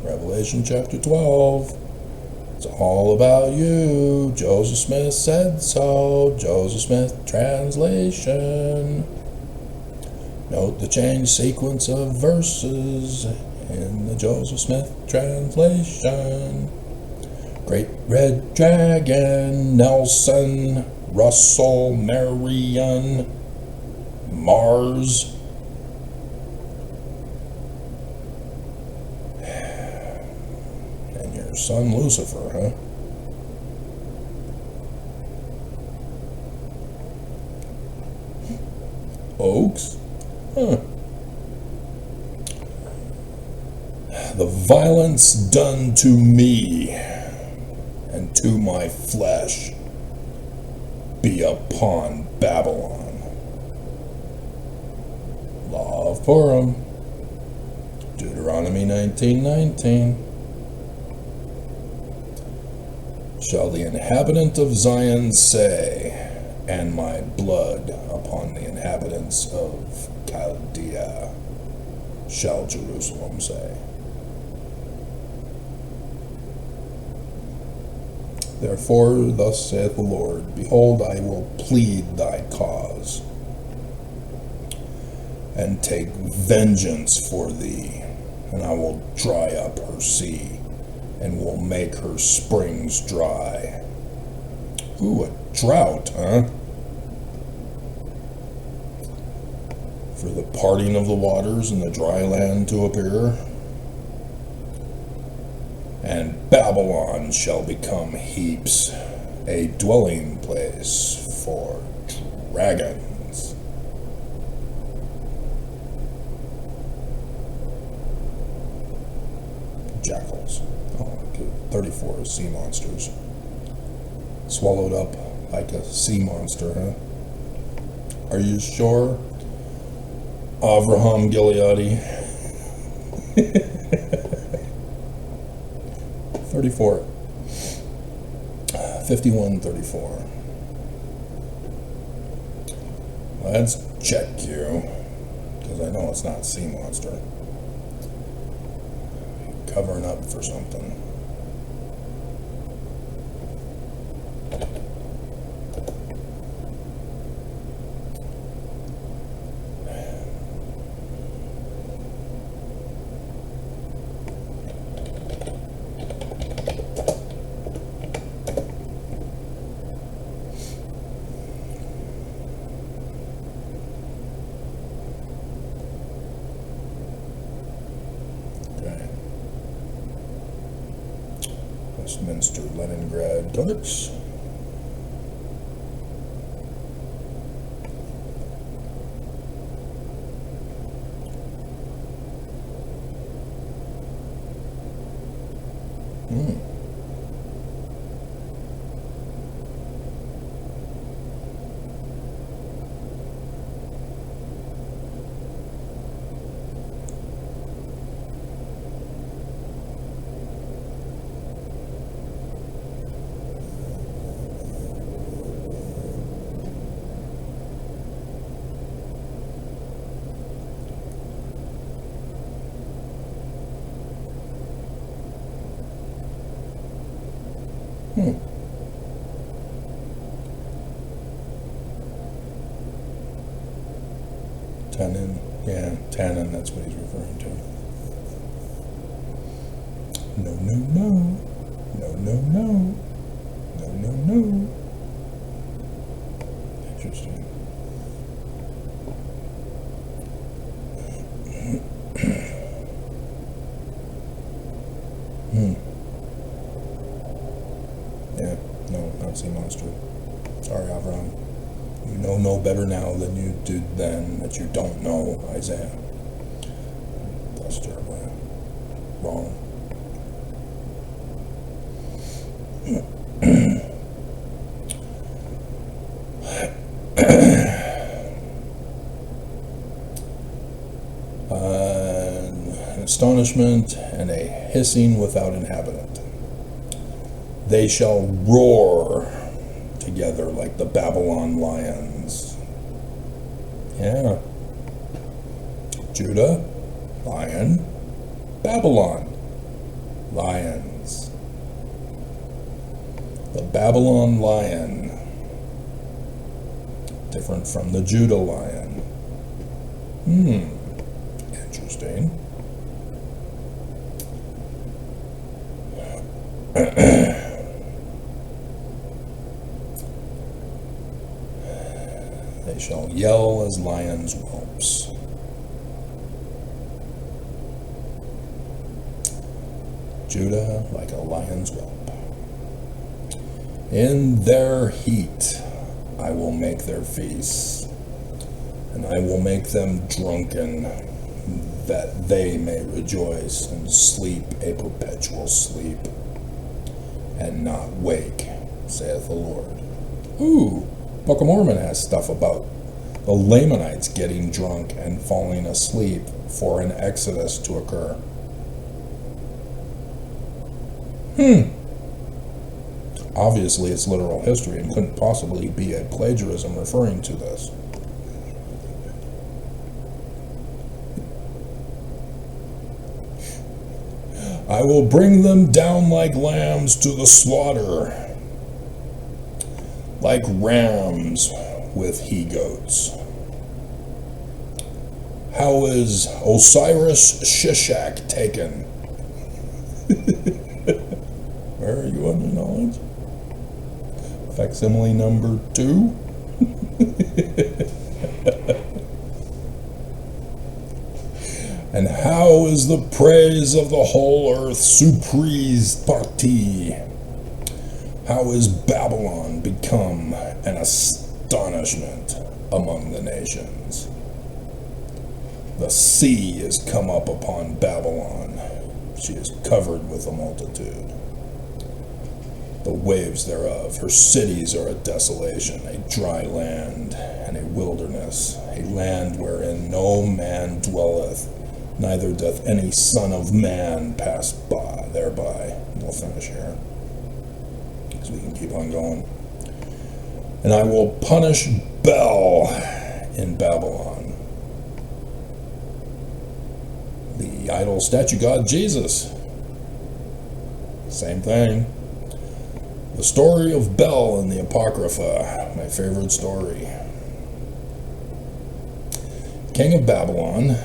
Revelation chapter 12. It's all about you. Joseph Smith said so. Joseph Smith translation. Note the change sequence of verses in the Joseph Smith translation. Great Red Dragon, Nelson, Russell, Marion, Mars. And your son Lucifer, huh? Oaks? Huh. The violence done to me and to my flesh be upon Babylon. Law of Purim, Deuteronomy 19:19. Shall the inhabitant of Zion say, and my blood upon the inhabitants of Chaldea, shall Jerusalem say. Therefore, thus saith the Lord, behold, I will plead thy cause, and take vengeance for thee, and I will dry up her sea, and will make her springs dry. Ooh, a drought, huh? For the parting of the waters and the dry land to appear. And Babylon shall become heaps, a dwelling place for dragons. Jackals. Oh, okay. 34 sea monsters. Swallowed up like a sea monster, huh? Are you sure? Avraham Gileadi. 34. 51:34. Let's check you, because I know it's not sea monster. Covering up for something. Westminster, Leningrad, Turks. Tannin, yeah, Tannin, that's what he's referring to. No, no, no. No, no, no. No, no, no. Interesting. Yeah, no, not sea monster. Sorry, Avram. You know no better now than you did then that you don't know, Isaiah. That's terribly wrong. An astonishment and a hissing without inhabitant. They shall roar together like the Babylon lions. Yeah. Judah, lion. Babylon, lions. The Babylon lion, different from the Judah lion. Interesting. They shall yell as lions' whelps. Judah like a lion's whelp. In their heat I will make their feasts, and I will make them drunken, that they may rejoice and sleep a perpetual sleep, and not wake, saith the Lord. Ooh, Book of Mormon has stuff about the Lamanites getting drunk and falling asleep for an exodus to occur. Obviously, it's literal history and couldn't possibly be a plagiarism referring to this. I will bring them down like lambs to the slaughter, like rams with he-goats. How is Osiris Shishak taken? Where are you on your knowledge? Facsimile number 2. And how is the praise of the whole earth surprise partie? How is Babylon become an astonishment among the nations? The sea is come up upon Babylon. She is covered with a multitude. The waves thereof, her cities are a desolation, a dry land, and a wilderness, a land wherein no man dwelleth, neither doth any son of man pass by thereby. We'll finish here, because we can keep on going. And I will punish Bel in Babylon, the idol statue god Jesus. Same thing. The story of Bel in the Apocrypha, my favorite story. King of Babylon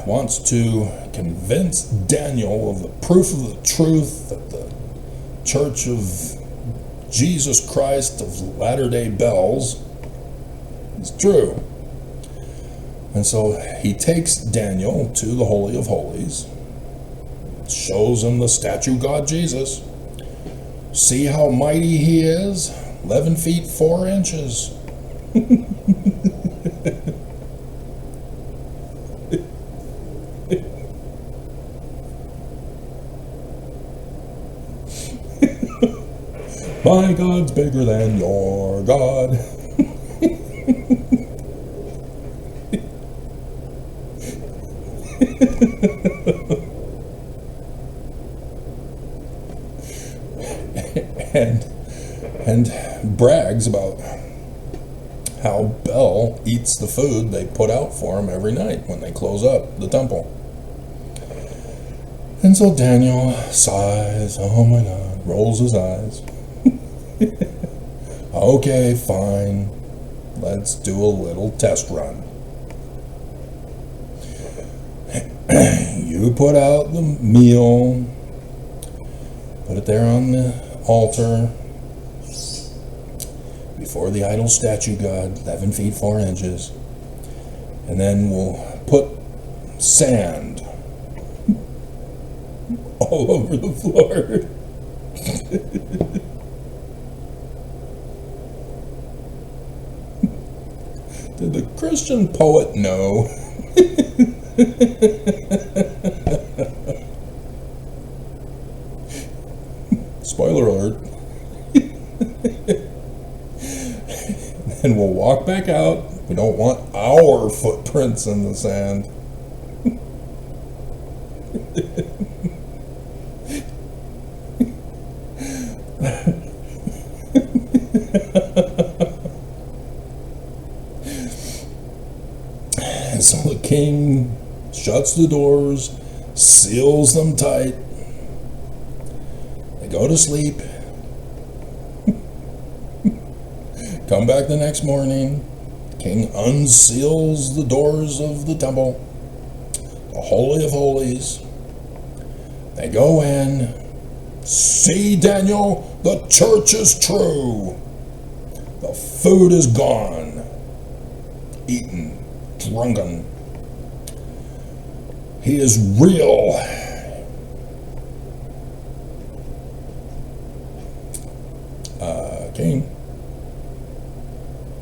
wants to convince Daniel of the proof of the truth that the Church of Jesus Christ of Latter-day Bells is true. And so he takes Daniel to the Holy of Holies, shows him the statue god Jesus. See how mighty he is? 11 feet 4 inches. My God's bigger than your God. and brags about how Bel eats the food they put out for him every night when they close up the temple. And so Daniel sighs, oh my God, rolls his eyes. Okay, fine, let's do a little test run. You put out the meal, put it there on the altar before the idol statue god, 11 feet 4 inches, and then we'll put sand all over the floor. Did the Christian poet know? Spoiler alert. And we'll walk back out. We don't want our footprints in the sand. And so the king shuts the doors, seals them tight. They go to sleep. Come back the next morning. The king unseals the doors of the temple, the Holy of Holies. They go in. See, Daniel, the church is true. The food is gone. Eaten. Drunken. He is real. King.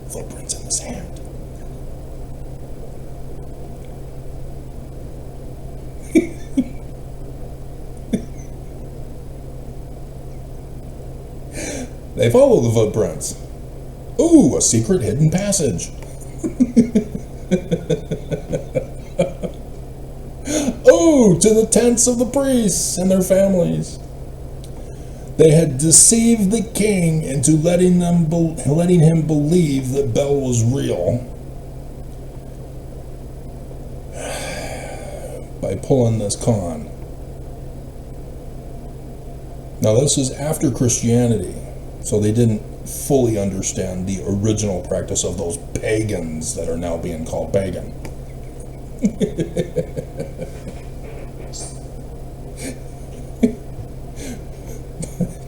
Footprints in the sand. They follow the footprints. Ooh, a secret hidden passage. Oh, to the tents of the priests and their families. They had deceived the king into letting him believe that Bel was real by pulling this con. Now, this is after Christianity, so they didn't fully understand the original practice of those pagans that are now being called pagan.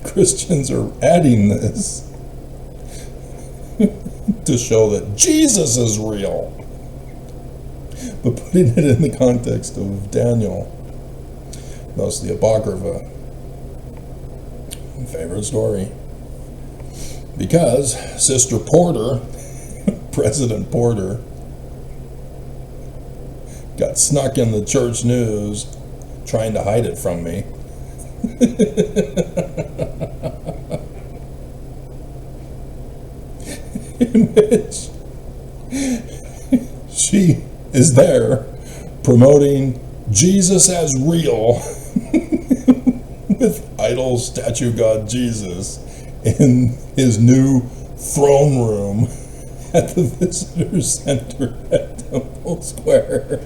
Christians are adding this to show that Jesus is real, but putting it in the context of Daniel. Thus the Apocrypha. Favorite story. Because Sister Porter, President Porter, got snuck in the church news trying to hide it from me. In which she is there promoting Jesus as real with idol statue god Jesus in his new throne room at the visitor center at Temple Square.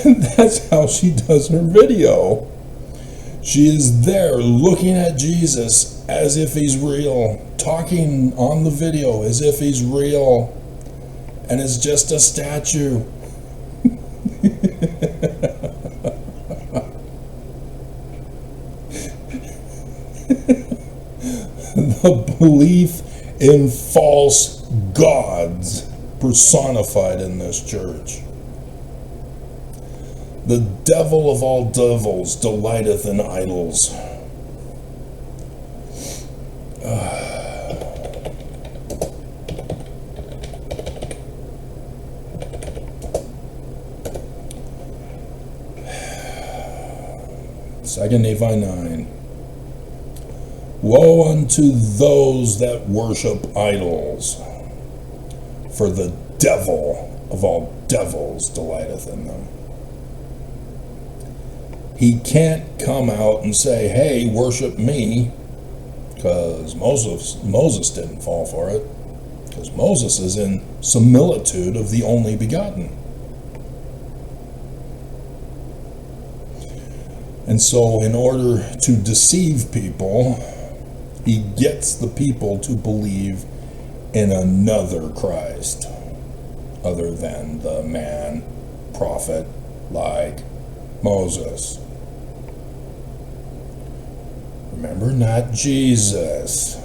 And that's how she does her video. She is there looking at Jesus as if he's real, talking on the video as if he's real, and it's just a statue. The belief in false gods personified in this church. The devil of all devils delighteth in idols. Second Nephi 9. Woe unto those that worship idols, for the devil of all devils delighteth in them. He can't come out and say, hey, worship me, because Moses didn't fall for it, because Moses is in similitude of the only begotten. And so in order to deceive people, he gets the people to believe in another Christ, other than the man, prophet, like Moses. Remember, not Jesus.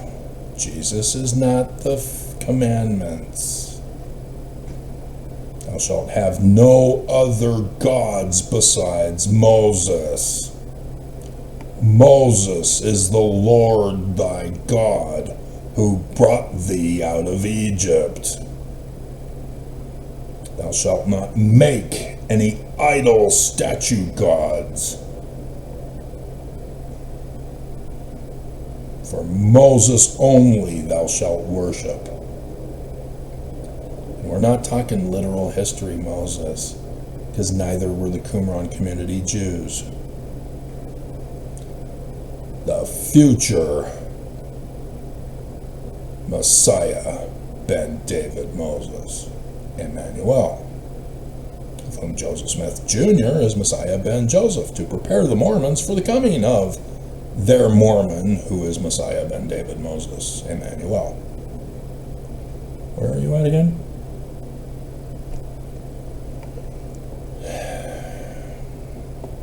Jesus is not the commandments. Thou shalt have no other gods besides Moses. Moses is the Lord thy God, who brought thee out of Egypt. Thou shalt not make any idol statue gods. For Moses only thou shalt worship. And we're not talking literal history Moses, because neither were the Qumran community Jews. The future Messiah ben David Moses, Emmanuel, of whom Joseph Smith Jr. is Messiah ben Joseph, to prepare the Mormons for the coming of their Mormon, who is Messiah ben David Moses, Emmanuel. Where are you at again?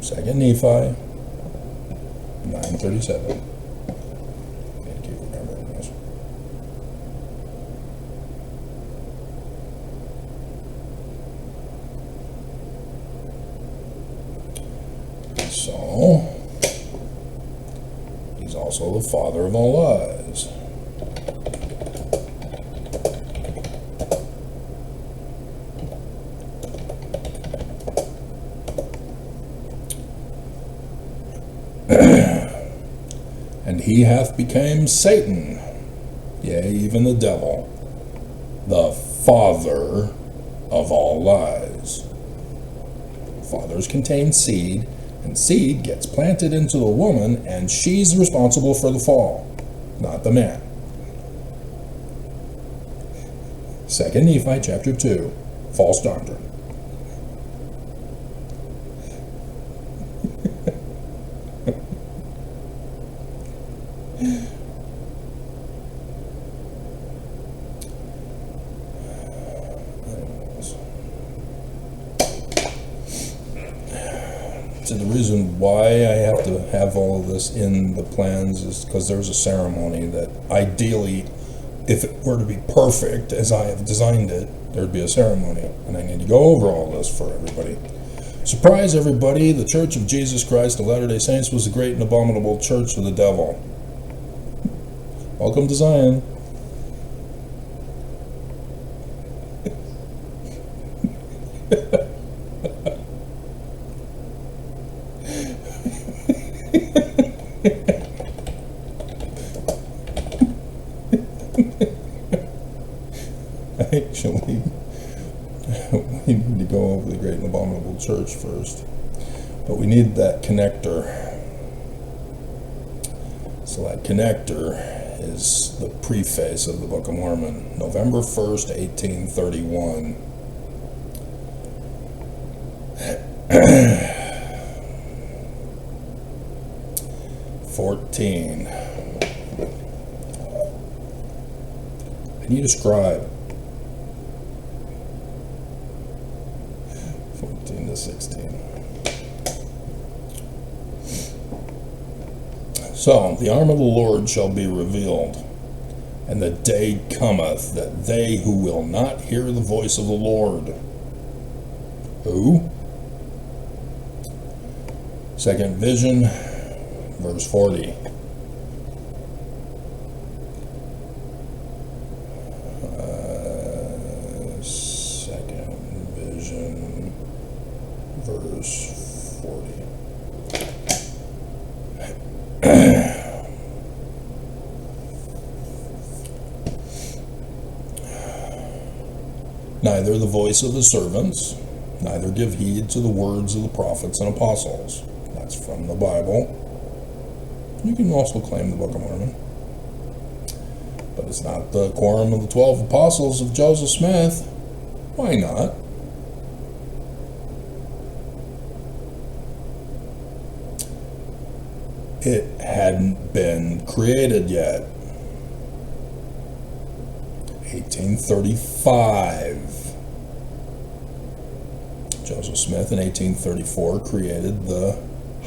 Second Nephi 9:37. Gotta keep remembering this. So, he's also the father of all lies. And he hath become Satan, yea, even the devil, the father of all lies. Fathers contain seed, and seed gets planted into the woman, and she's responsible for the fall, not the man. 2 Nephi chapter 2, false doctrine. So the reason why I have to have all of this in the plans is because there's a ceremony that ideally, if it were to be perfect as I have designed it, there'd be a ceremony, and I need to go over all this for everybody. Surprise everybody, the Church of Jesus Christ of Latter-day Saints was the great and abominable church of the devil. Welcome to Zion. Actually, we need to go over the great and abominable church first, but we need that connector. So that connector is the preface of the Book of Mormon, November 1st, 1831. I need a scribe. 14 to 16. So, the arm of the Lord shall be revealed, and the day cometh that they who will not hear the voice of the Lord. Who? Second vision, verse 40. Second vision, verse 40. Neither the voice of the servants, neither give heed to the words of the prophets and apostles. That's from the Bible. You can also claim the Book of Mormon. But it's not the quorum of the 12 apostles of Joseph Smith. Why not? It hadn't been created yet. 1835. Joseph Smith in 1834 created the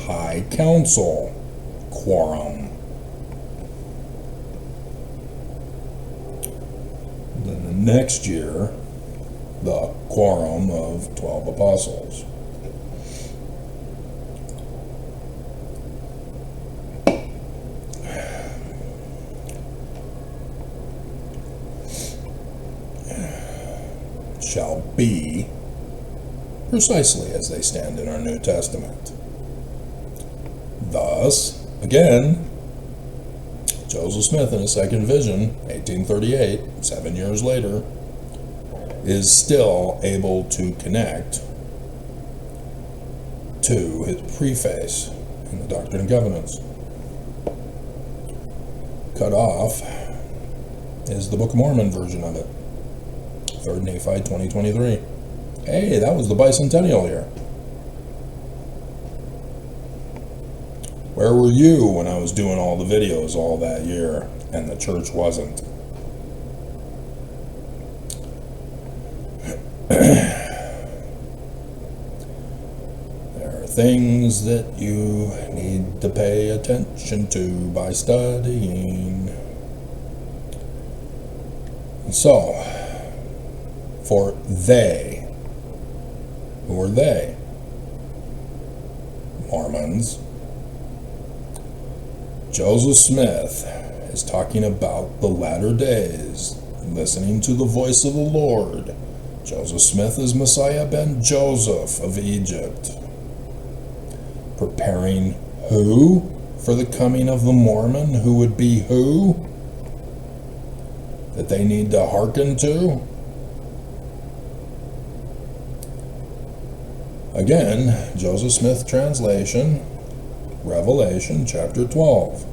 High Council quorum. Then the next year, the quorum of 12 apostles. Shall be precisely as they stand in our New Testament. Thus, again, Joseph Smith in his second vision, 1838, 7 years later, is still able to connect to his preface in the Doctrine and Covenants. Cut off is the Book of Mormon version of it. 3rd Nephi 2023. Hey, that was the bicentennial year. Where were you when I was doing all the videos all that year and the church wasn't? There are things that you need to pay attention to by studying. So, for they, who are they? Mormons. Joseph Smith is talking about the latter days, listening to the voice of the Lord. Joseph Smith is Messiah ben Joseph of Egypt. Preparing who for the coming of the Mormon, who would be who? That they need to hearken to? Again, Joseph Smith translation, Revelation chapter 12.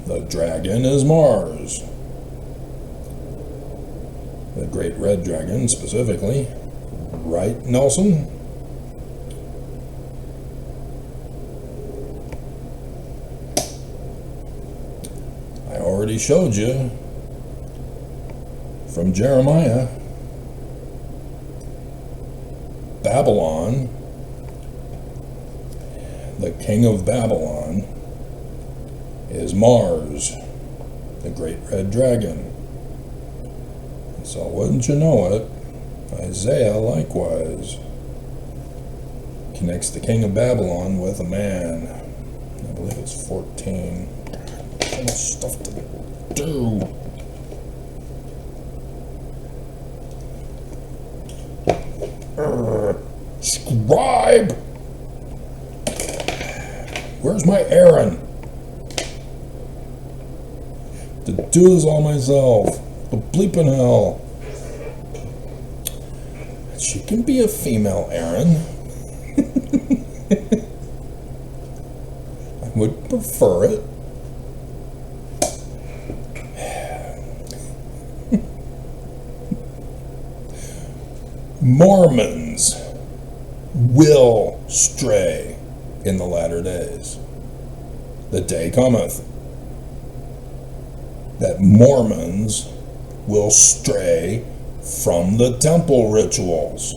The dragon is Mars. The great red dragon specifically. Right, Nelson? I already showed you from Jeremiah. Babylon, the king of Babylon, is Mars, the great red dragon. So wouldn't you know it, Isaiah likewise connects the king of Babylon with a man. I believe it's 14. So much stuff to do. Scribe! Where's my Aaron? To do this all myself. The bleeping hell. She can be a female Aaron. I would prefer it. Mormons will stray in the latter days. The day cometh that Mormons will stray from the temple rituals.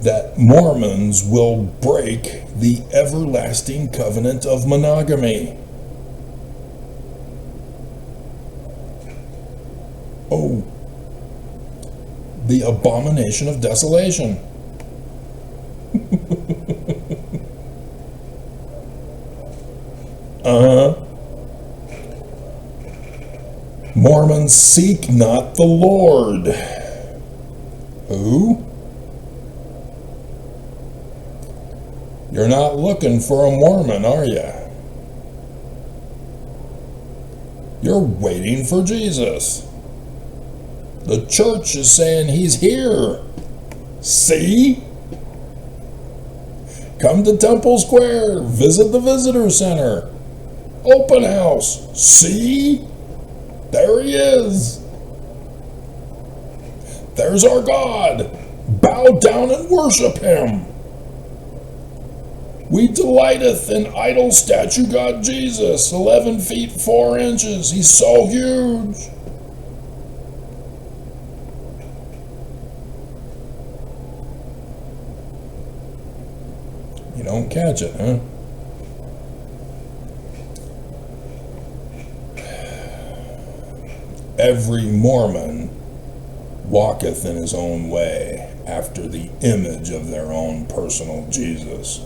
That Mormons will break the everlasting covenant of monogamy. Oh, the abomination of desolation. Mormons seek not the Lord. Who? You're not looking for a Mormon, are you? You're waiting for Jesus. The church is saying he's here. See? Come to Temple Square. Visit the visitor center. Open house. See? There he is. There's our God. Bow down and worship him. We delighteth in idol statue God Jesus, 11 feet 4 inches. He's so huge. You don't catch it, huh? every Mormon walketh in his own way, after the image of their own personal Jesus.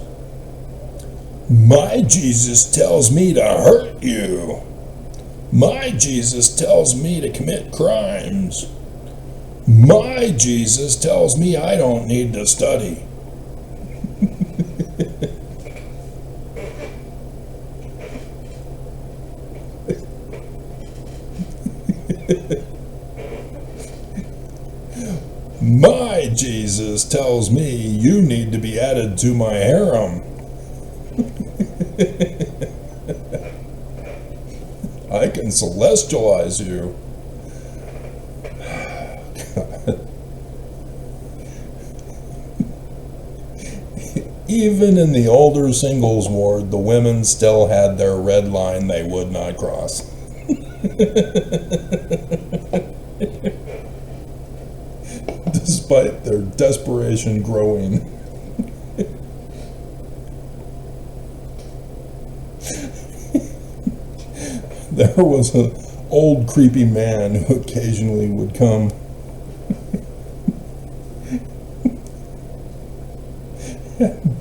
My Jesus tells me to hurt you. My Jesus tells me to commit crimes. My Jesus tells me I don't need to study. My Jesus tells me you need to be added to my harem. I can celestialize you. Even in the older singles ward, the women still had their red line they would not cross. Despite their desperation growing. There was an old creepy man who occasionally would come.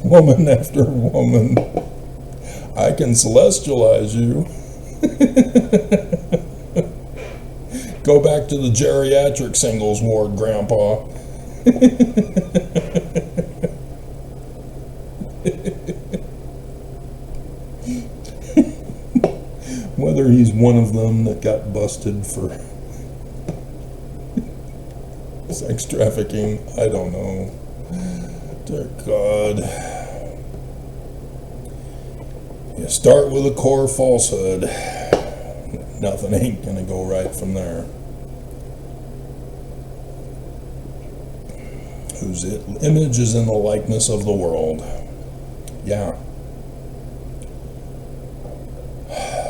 Woman after woman, I can celestialize you. Go back to the geriatric singles ward, Grandpa. Whether he's one of them that got busted for sex trafficking, I don't know. Dear God. You start with a core falsehood. Nothing ain't gonna go right from there. Whose image is in the likeness of the world. Yeah.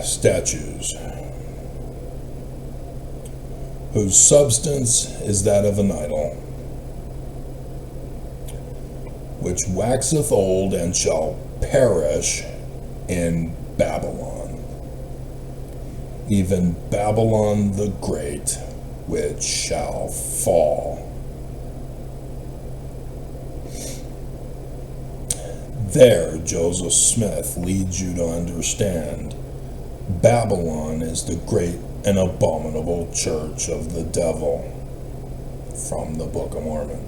Statues. Whose substance is that of an idol, which waxeth old and shall perish in Babylon, even Babylon the Great, which shall fall. There, Joseph Smith leads you to understand Babylon is the great and abominable church of the devil from the Book of Mormon.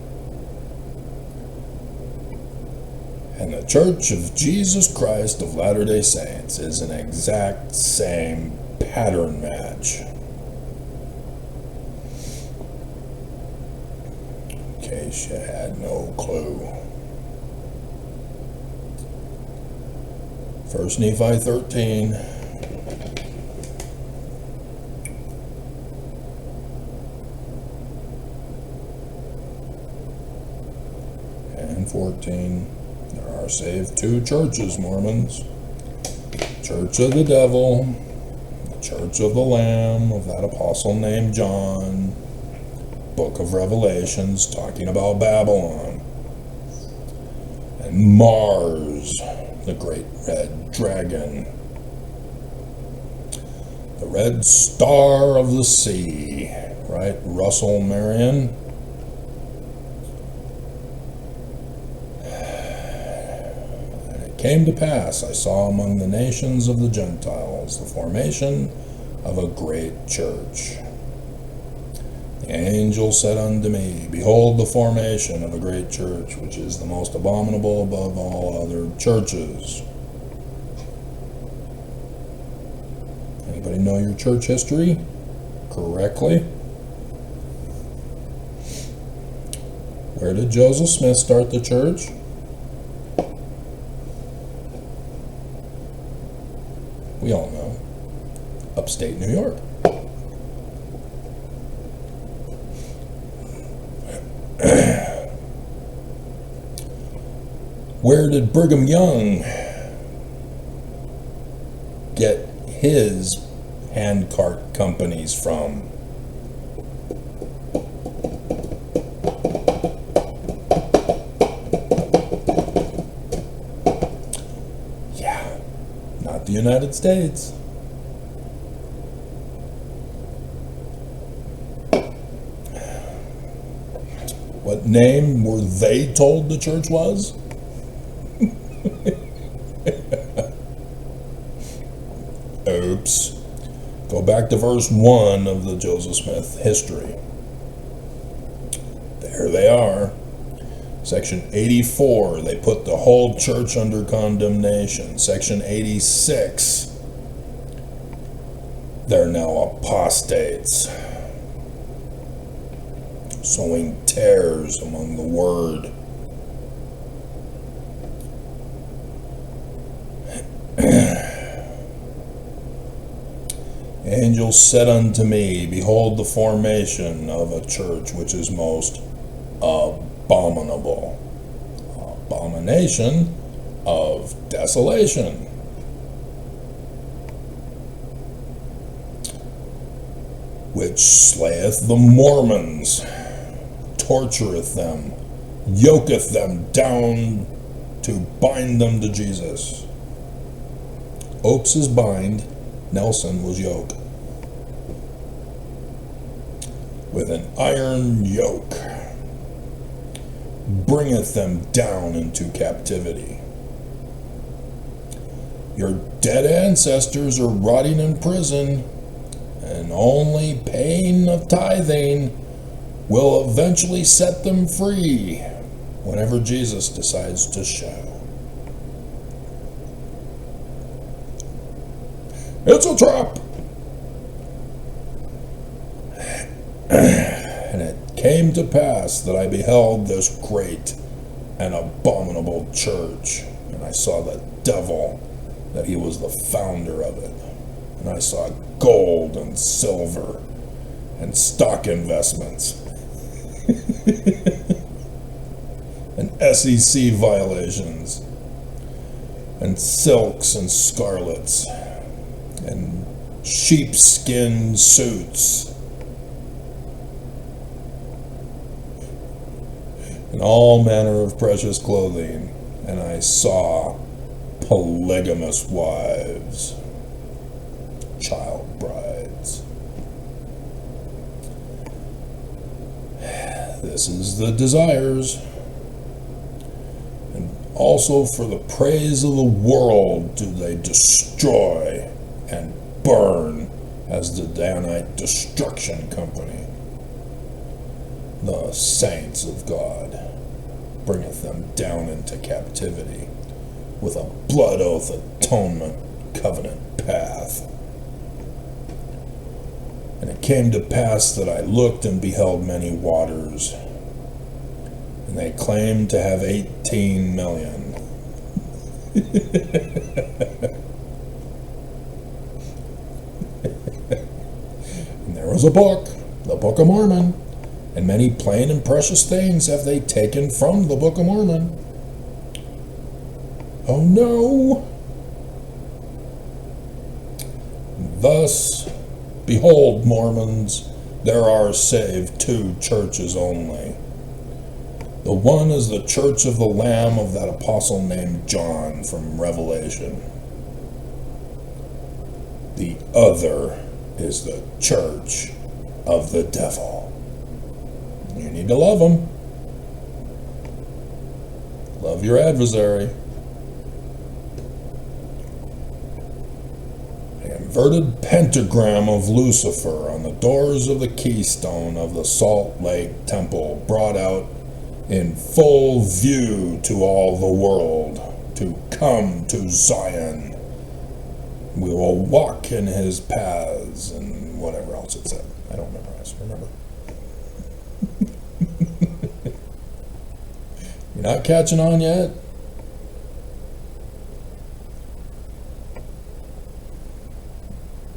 And the Church of Jesus Christ of Latter-day Saints is an exact same pattern match. In case you had no clue. 1 Nephi 13. And 14. There are saved two churches, Mormons. Church of the devil, the Church of the Lamb, of that apostle named John. Book of Revelations, talking about Babylon. And Mars, the great red dragon. The red star of the sea, right, Russell Marion? Came to pass, I saw among the nations of the Gentiles the formation of a great church. The angel said unto me, Behold the formation of a great church, which is the most abominable above all other churches. Anybody know your church history correctly? Where did Joseph Smith start the church? We all know. Upstate New York. Where did Brigham Young get his handcart companies from? The United States. What name were they told the church was? Oops. Go back to verse 1 of the Joseph Smith history. There they are. Section 84, they put the whole church under condemnation. Section 86, they're now apostates, sowing tares among the word. Angel said unto me, behold the formation of a church which is most abominable, abomination of desolation, which slayeth the Mormons, tortureth them, yoketh them down to bind them to Jesus. Oakes is bind, Nelson was yoke. With an iron yoke bringeth them down into captivity. Your dead ancestors are rotting in prison, and only paying of tithing will eventually set them free whenever Jesus decides to show. It's a trap! And it came to pass that I beheld this great and abominable church, and I saw the devil, that he was the founder of it. And I saw gold and silver and stock investments and SEC violations and silks and scarlets and sheepskin suits and all manner of precious clothing, and I saw polygamous wives, child brides. This is the desires, and also for the praise of the world do they destroy and burn as the Danite Destruction Company. The saints of God bringeth them down into captivity with a blood oath atonement covenant path. And it came to pass that I looked and beheld many waters, and they claimed to have 18 million. And there was a book, the Book of Mormon, and many plain and precious things have they taken from the Book of Mormon. Oh no! Thus, behold, Mormons, there are saved 2 churches only. The one is the church of the Lamb of that apostle named John from Revelation. The other is the church of the devil. You need to love him. Love your adversary. The inverted pentagram of Lucifer on the doors of the keystone of the Salt Lake Temple, brought out in full view to all the world, to come to Zion. We will walk in his paths, and whatever else it said. I don't remember. I just remember. You're not catching on yet?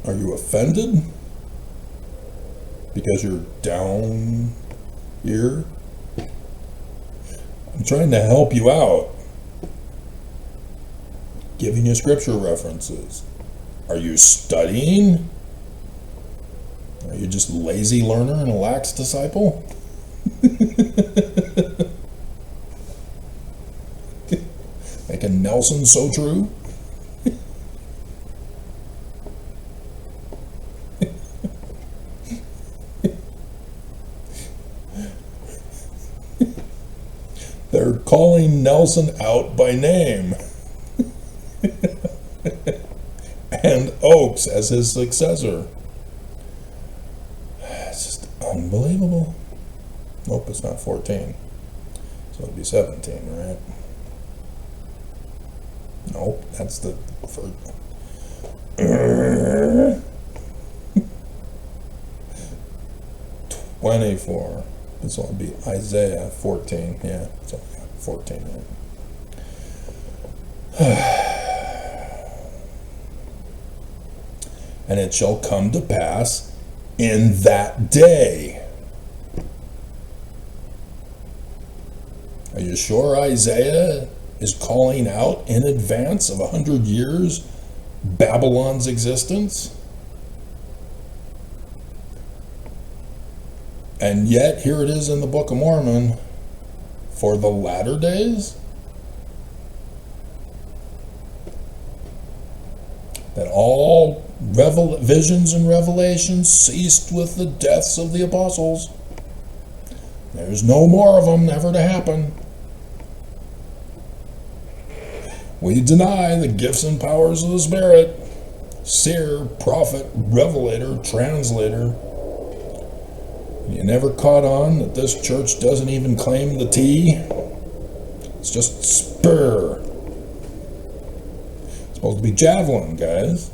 Are you offended? Because you're down here? I'm trying to help you out. Giving you scripture references. Are you studying? Are you just a lazy learner and a lax disciple? Making Nelson so true? calling Nelson out by name. And Oakes as his successor. It's just unbelievable. Nope, it's not 14. So it'd be 17, right? Nope, that's the first. 24. This will be Isaiah 14. Yeah, it's 14, right? And it shall come to pass in that day. Are you sure Isaiah is calling out in advance of 100 years Babylon's existence? And yet, here it is in the Book of Mormon, for the latter days, that all visions and revelations ceased with the deaths of the apostles. There's no more of them ever to happen. We deny the gifts and powers of the Spirit, seer, prophet, revelator, translator. You never caught on that this church doesn't even claim the T? It's just spur. It's supposed to be javelin, guys.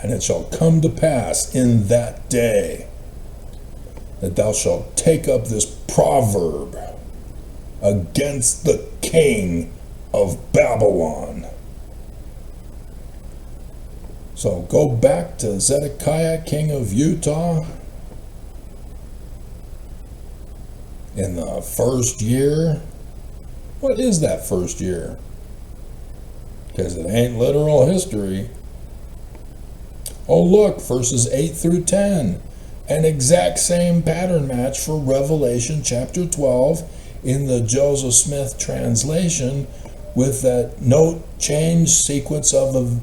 And it shall come to pass in that day that thou shalt take up this proverb against the king of Babylon. So go back to Zedekiah, king of Utah, in the first year. What is that first year? Because it ain't literal history. Oh look, verses 8 through 10. An exact same pattern match for Revelation chapter 12 in the Joseph Smith translation, with that note change sequence of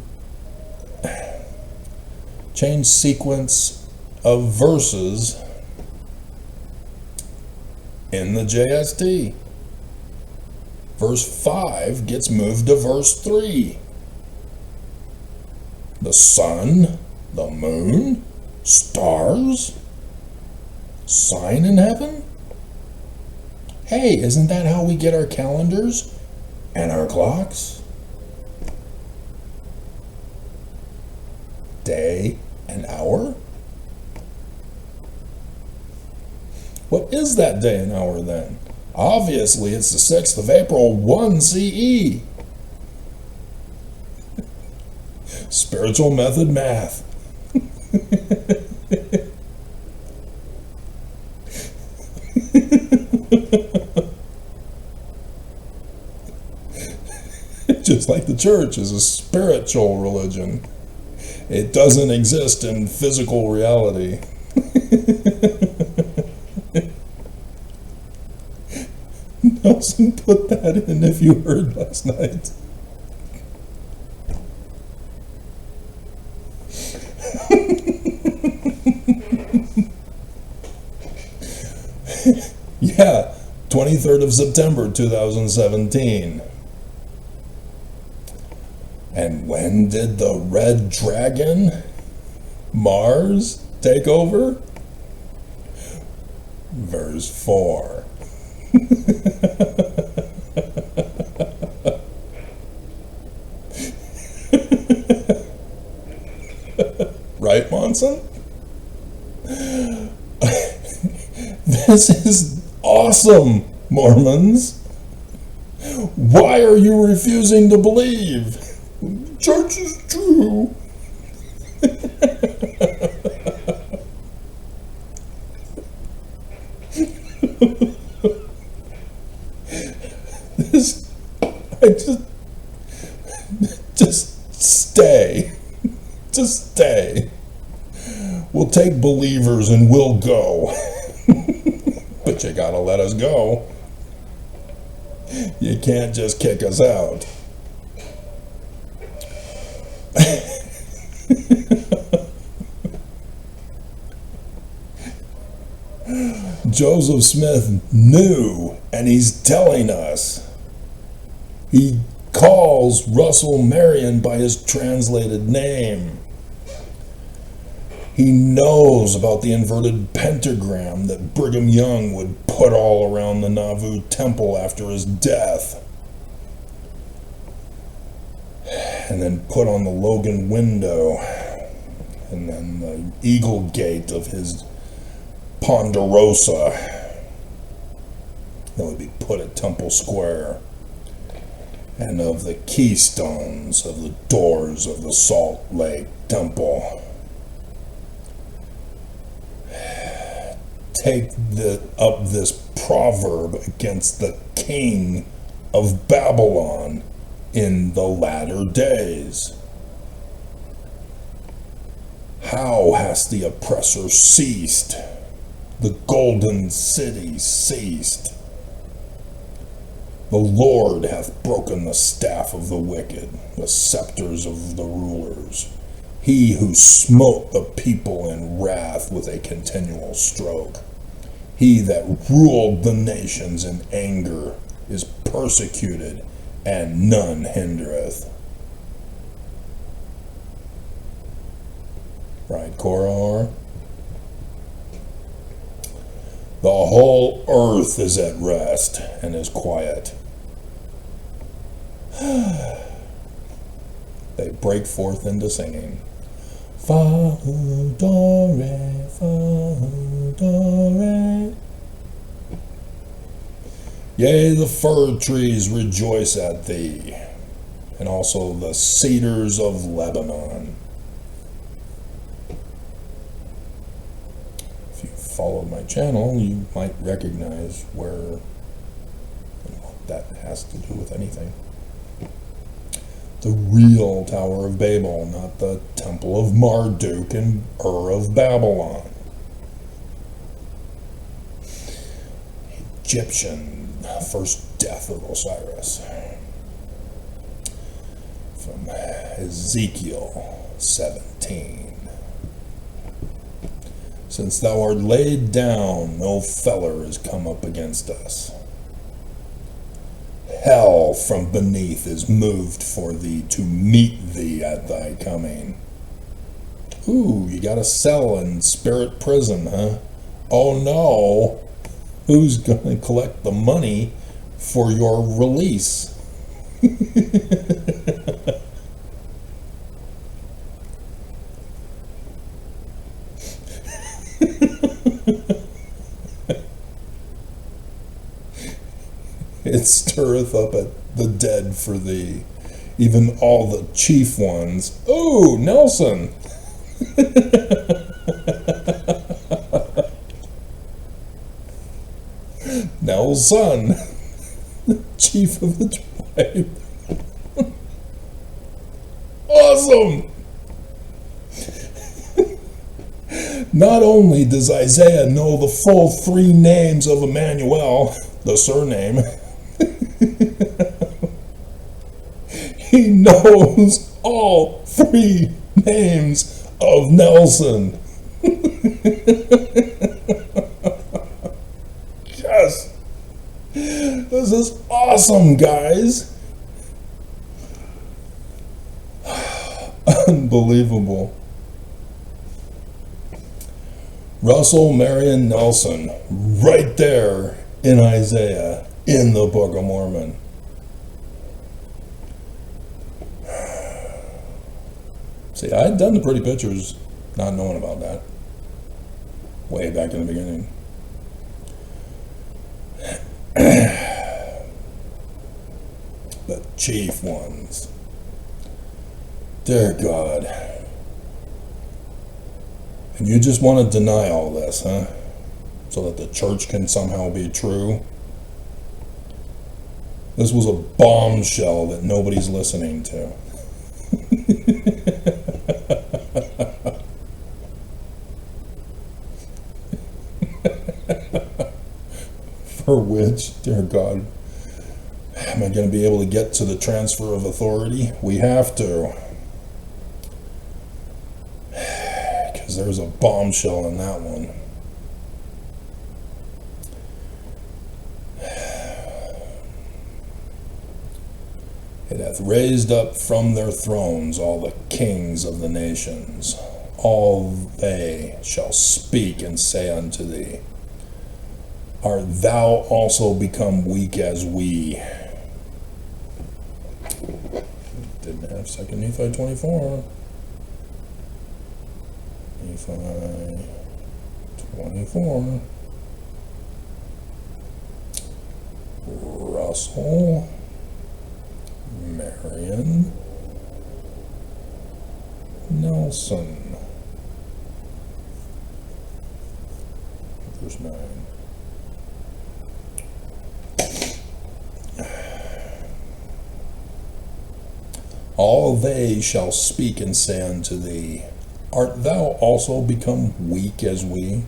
verses in the JST. Verse 5 gets moved to verse 3. The sun, the moon, stars, sign in heaven? Hey, isn't that how we get our calendars and our clocks? Day and hour? What is that day and hour then? Obviously, it's the 6th of April, 1 CE. Spiritual method math. Just like the church is a spiritual religion. It doesn't exist in physical reality. Nelson put that in if you heard last night. Yeah, 23rd of September 2017. And when did the red dragon, Mars, take over? Verse 4. Right, Monson? This is awesome, Mormons. Why are you refusing to believe? Church is true. Just stay. Just stay. We'll take believers and we'll go. But you gotta let us go. You can't just kick us out. Joseph Smith knew, and he's telling us. He calls Russell Marion by his translated name. He knows about the inverted pentagram that Brigham Young would put all around the Nauvoo temple after his death, and then put on the Logan window, and then the eagle gate of his Ponderosa that would be put at Temple Square, and of the keystones of the doors of the Salt Lake Temple. Take up this proverb against the king of Babylon in the latter days. How has the oppressor ceased? The golden city ceased. The Lord hath broken the staff of the wicked, the scepters of the rulers. He who smote the people in wrath with a continual stroke. He that ruled the nations in anger is persecuted, and none hindereth. Right, Korahor? The whole earth is at rest and is quiet. They break forth into singing. Fa, do, re, fa, do, re. Yea, the fir trees rejoice at thee, and also the cedars of Lebanon. If you follow my channel, you might recognize where that has to do with anything. The real Tower of Babel, not the Temple of Marduk and Ur of Babylon. Egyptian, first death of Osiris. From Ezekiel 17. Since thou art laid down, no feller is come up against us. Hell from beneath is moved for thee to meet thee at thy coming. Ooh, you got a cell in spirit prison, huh? Oh no! Who's gonna collect the money for your release? It stirreth up at the dead for thee, even all the chief ones. Oh, Nelson! Nelson, chief of the tribe. Awesome! Not only does Isaiah know the full 3 names of Emmanuel, the surname, he knows all 3 names of Nelson. Yes! This is awesome, guys! Unbelievable. Russell Marion Nelson, right there in Isaiah, in the Book of Mormon. See, I had done the pretty pictures, not knowing about that, way back in the beginning. But chief ones, dear God. And you just want to deny all this, huh? So that the church can somehow be true? This was a bombshell that nobody's listening to. For which, dear God, am I going to be able to get to the transfer of authority? We have to. because there's a bombshell in that one. It hath raised up from their thrones all the kings of the nations. All they shall speak and say unto thee, art thou also become weak as we? Didn't have 2 Nephi 24. Nephi 24. Russell Marion Nelson. Verse 9. All they shall speak and say unto thee, art thou also become weak as we?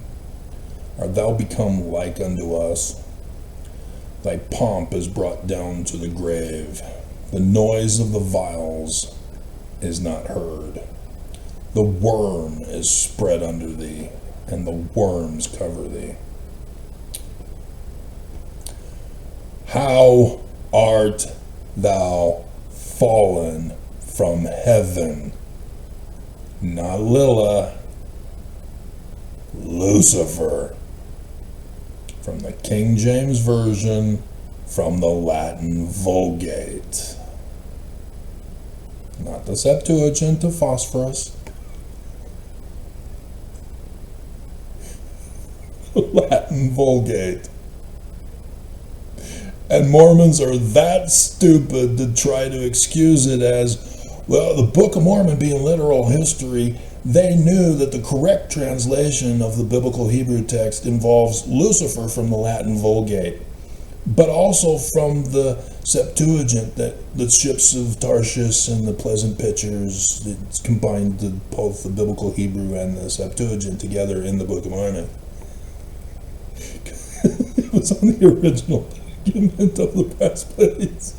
Art thou become like unto us? Thy pomp is brought down to the grave. The noise of the vials is not heard. The worm is spread under thee, and the worms cover thee. How art thou fallen from heaven? Not Lilith, Lucifer. From the King James Version, from the Latin Vulgate. Not the Septuagint of Phosphorus. Latin Vulgate. And Mormons are that stupid to try to excuse it as, well, the Book of Mormon being literal history, they knew that the correct translation of the biblical Hebrew text involves Lucifer from the Latin Vulgate, but also from the Septuagint, that the ships of Tarshish and the pleasant pictures, it's combined both the biblical Hebrew and the Septuagint together in the Book of Mormon. It was on the original document of the past plates.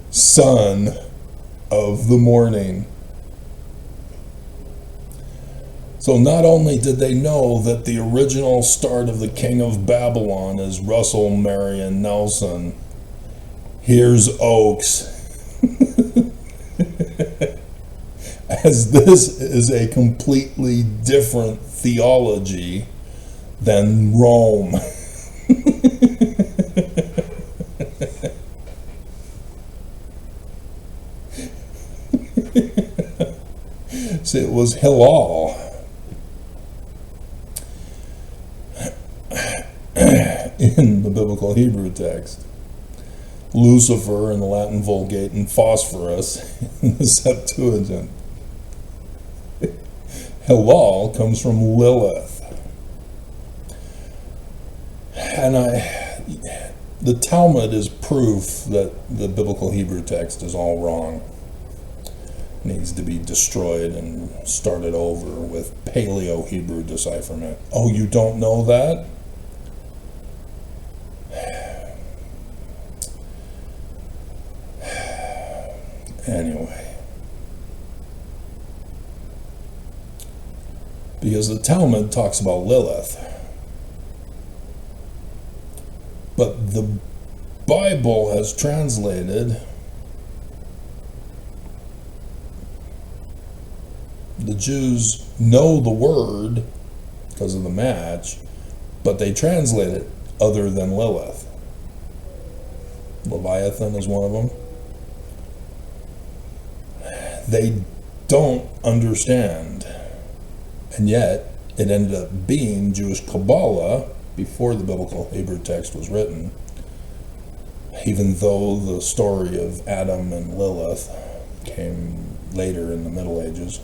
Son of the morning. So not only did they know that the original start of the King of Babylon is Russell Marion Nelson, here's Oaks. As this is a completely different theology than Rome. So it was Hillel in the biblical Hebrew text, Lucifer in the Latin Vulgate, and Phosphorus in the Septuagint. Hillel comes from Lilith. And the Talmud is proof that the biblical Hebrew text is all wrong. Needs to be destroyed and started over with Paleo-Hebrew decipherment. Oh, you don't know that? Anyway. Because the Talmud talks about Lilith. But the Bible has translated the Jews know the word because of the match, but they translate it other than Lilith. Leviathan is one of them. They don't understand. And yet, it ended up being Jewish Kabbalah before the biblical Hebrew text was written, even though the story of Adam and Lilith came later in the Middle Ages.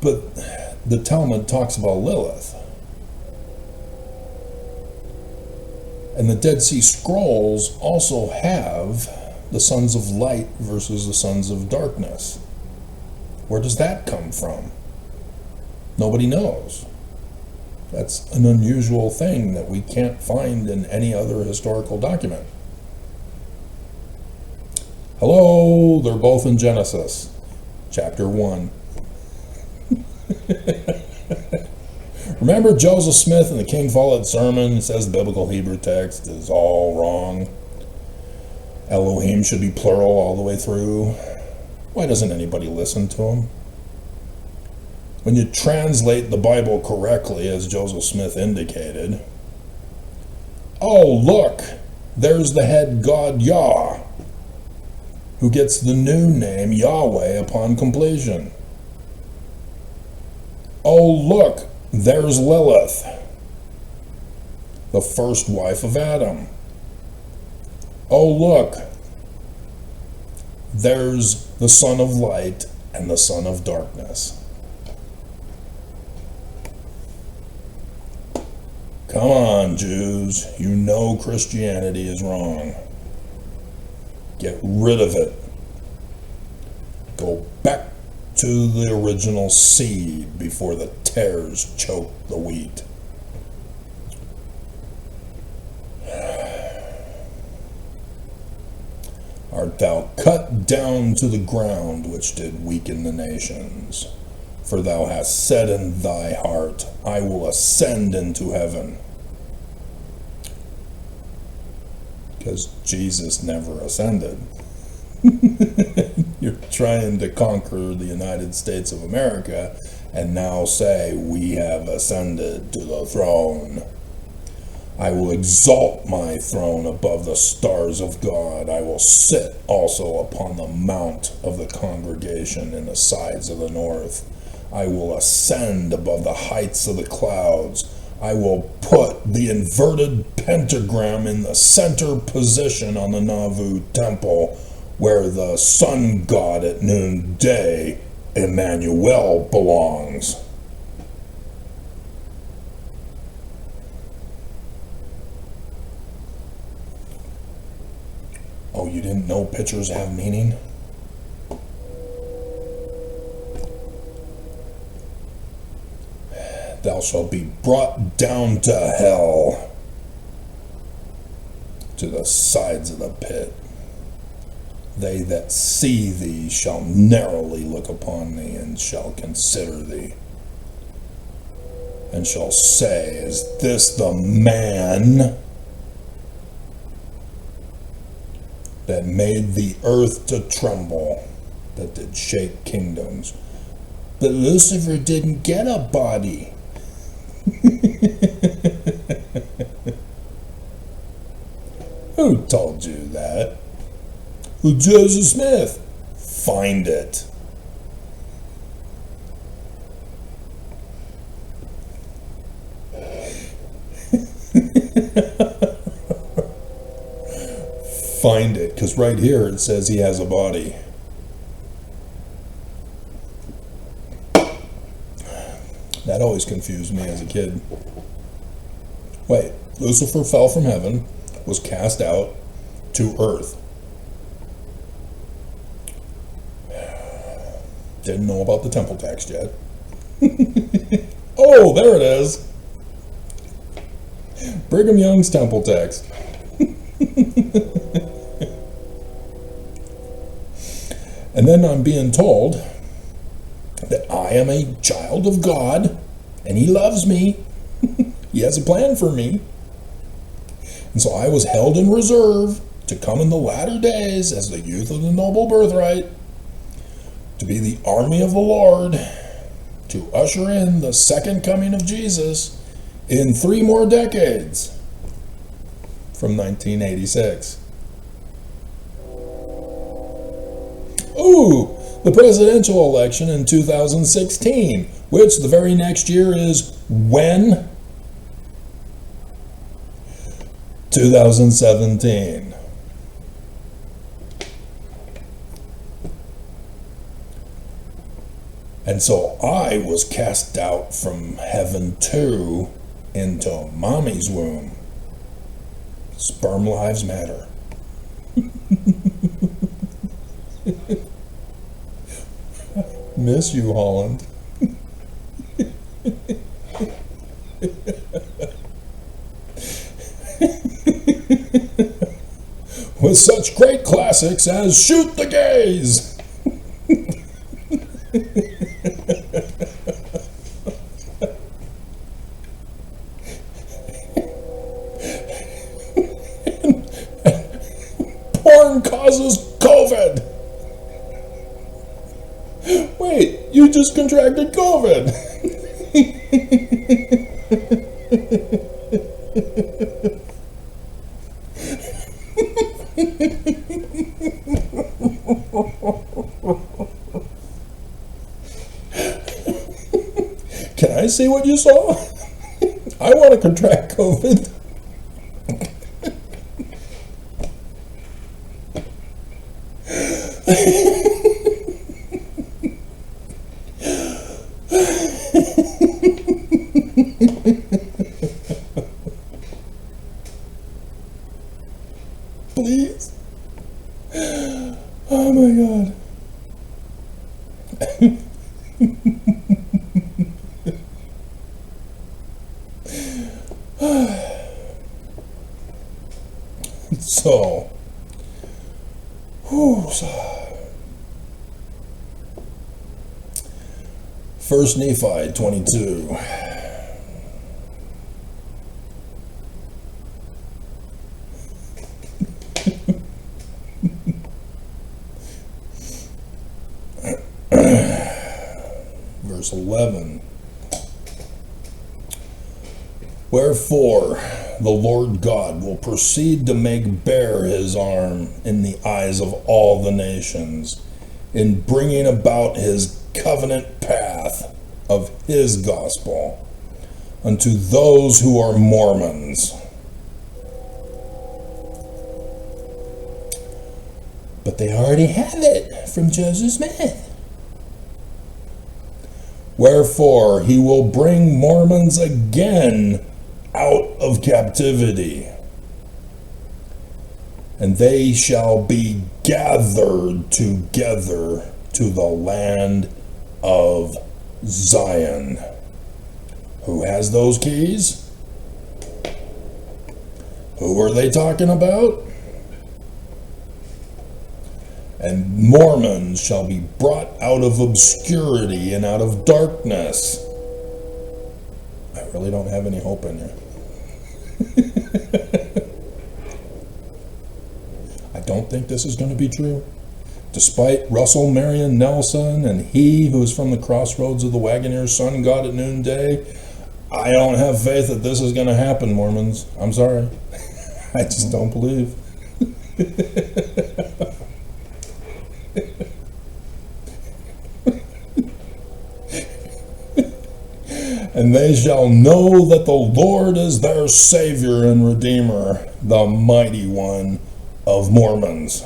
But the Talmud talks about Lilith. And the Dead Sea Scrolls also have the sons of light versus the sons of darkness. Where does that come from? Nobody knows. That's an unusual thing that we can't find in any other historical document. Hello, they're both in Genesis, chapter 1. Remember Joseph Smith in the King Follett sermon says the biblical Hebrew text is all wrong. Elohim should be plural all the way through. Why doesn't anybody listen to him? When you translate the Bible correctly, as Joseph Smith indicated, oh look, there's the head god Yah, who gets the new name Yahweh upon completion. Oh look, there's Lilith, the first wife of Adam. Oh look, there's the son of light and the son of darkness. Come on, Jews, you know Christianity is wrong. Get rid of it. Go back to the original seed before the tares choke the wheat. Art thou cut down to the ground, which did weaken the nations? For thou hast said in thy heart, I will ascend into heaven. Because Jesus never ascended. You're trying to conquer the United States of America and now say, we have ascended to the throne. I will exalt my throne above the stars of God. I will sit also upon the mount of the congregation in the sides of the north. I will ascend above the heights of the clouds. I will put the inverted pentagram in the center position on the Nauvoo temple, where the sun god at noonday, Emmanuel, belongs. Oh, you didn't know pictures have meaning? Thou shalt be brought down to hell, to the sides of the pit. They that see thee shall narrowly look upon thee, and shall consider thee, and shall say, is this the man that made the earth to tremble, that did shake kingdoms? But Lucifer didn't get a body. Who told you that? Well, Joseph Smith. Find it. Find it, because right here it says he has a body. That always confused me as a kid. Wait, Lucifer fell from heaven, was cast out to earth. Didn't know about the temple text yet. Oh, there it is. Brigham Young's temple text. And then I'm being told that I am a child of God, and he loves me. He has a plan for me. And so I was held in reserve to come in the latter days as the youth of the noble birthright, to be the army of the Lord, to usher in the second coming of Jesus in 3 more decades from 1986. Ooh, the presidential election in 2016, which the very next year is when? 2017. And so I was cast out from heaven too into mommy's womb. Sperm lives matter. Miss you, Holland. with such great classics as Shoot the Gays. Porn causes COVID. Wait, you just contracted COVID. Can I see what you saw? I want to contract COVID. Please. Oh my God. So, First Nephi 22. Verse 11. Wherefore the Lord God will proceed to make bare his arm in the eyes of all the nations, in bringing about his covenant path of his gospel unto those who are Mormons. But they already have it from Joseph Smith. Wherefore he will bring Mormons again out of captivity, and they shall be gathered together to the land of Zion. Who has those keys? Who are they talking about? And Mormons shall be brought out of obscurity and out of darkness. I really don't have any hope in you. I don't think this is going to be true. Despite Russell Marion Nelson and he who is from the crossroads of the Wagoneer's sun god at noonday, I don't have faith that this is going to happen, Mormons. I'm sorry. I just don't believe. And they shall know that the Lord is their Savior and Redeemer, the Mighty One of Mormons.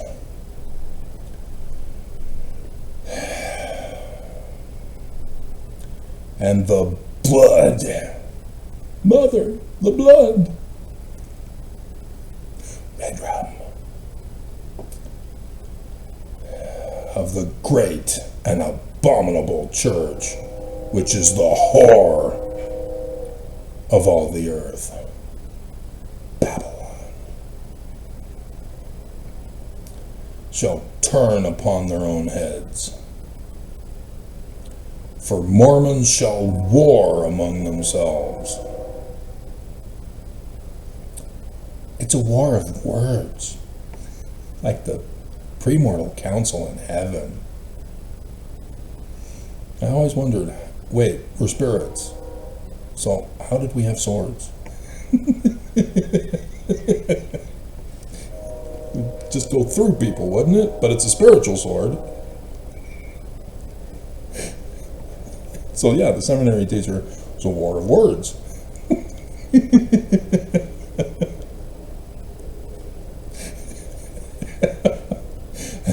And the blood, mother, the blood, red rum, of the great and abominable church, which is the whore of all the earth, Babylon, shall turn upon their own heads. For Mormons shall war among themselves. It's a war of words, like the premortal council in heaven. I always wondered, wait, we're spirits, so how did we have swords? Just go through people, wouldn't it? But it's a spiritual sword. So yeah, the seminary teacher was a war of words.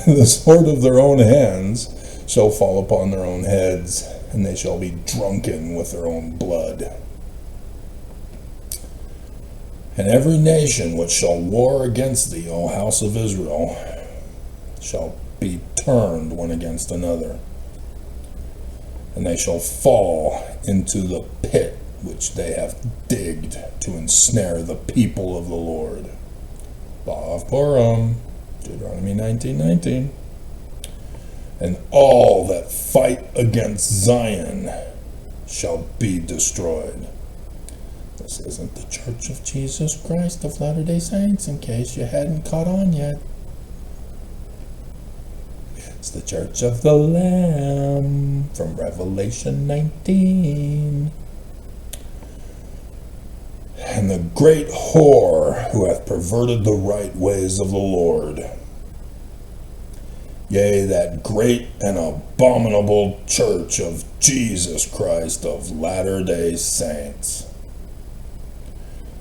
The sword of their own hands shall fall upon their own heads, and they shall be drunken with their own blood. And every nation which shall war against thee, O house of Israel, shall be turned one against another. And they shall fall into the pit which they have digged to ensnare the people of the Lord. Law of Purim. Deuteronomy 19:19. And all that fight against Zion shall be destroyed. This isn't the Church of Jesus Christ of Latter-day Saints, in case you hadn't caught on yet. It's the Church of the Lamb from Revelation 19. And the great whore who hath perverted the right ways of the Lord. Yea, that great and abominable Church of Jesus Christ of Latter-day Saints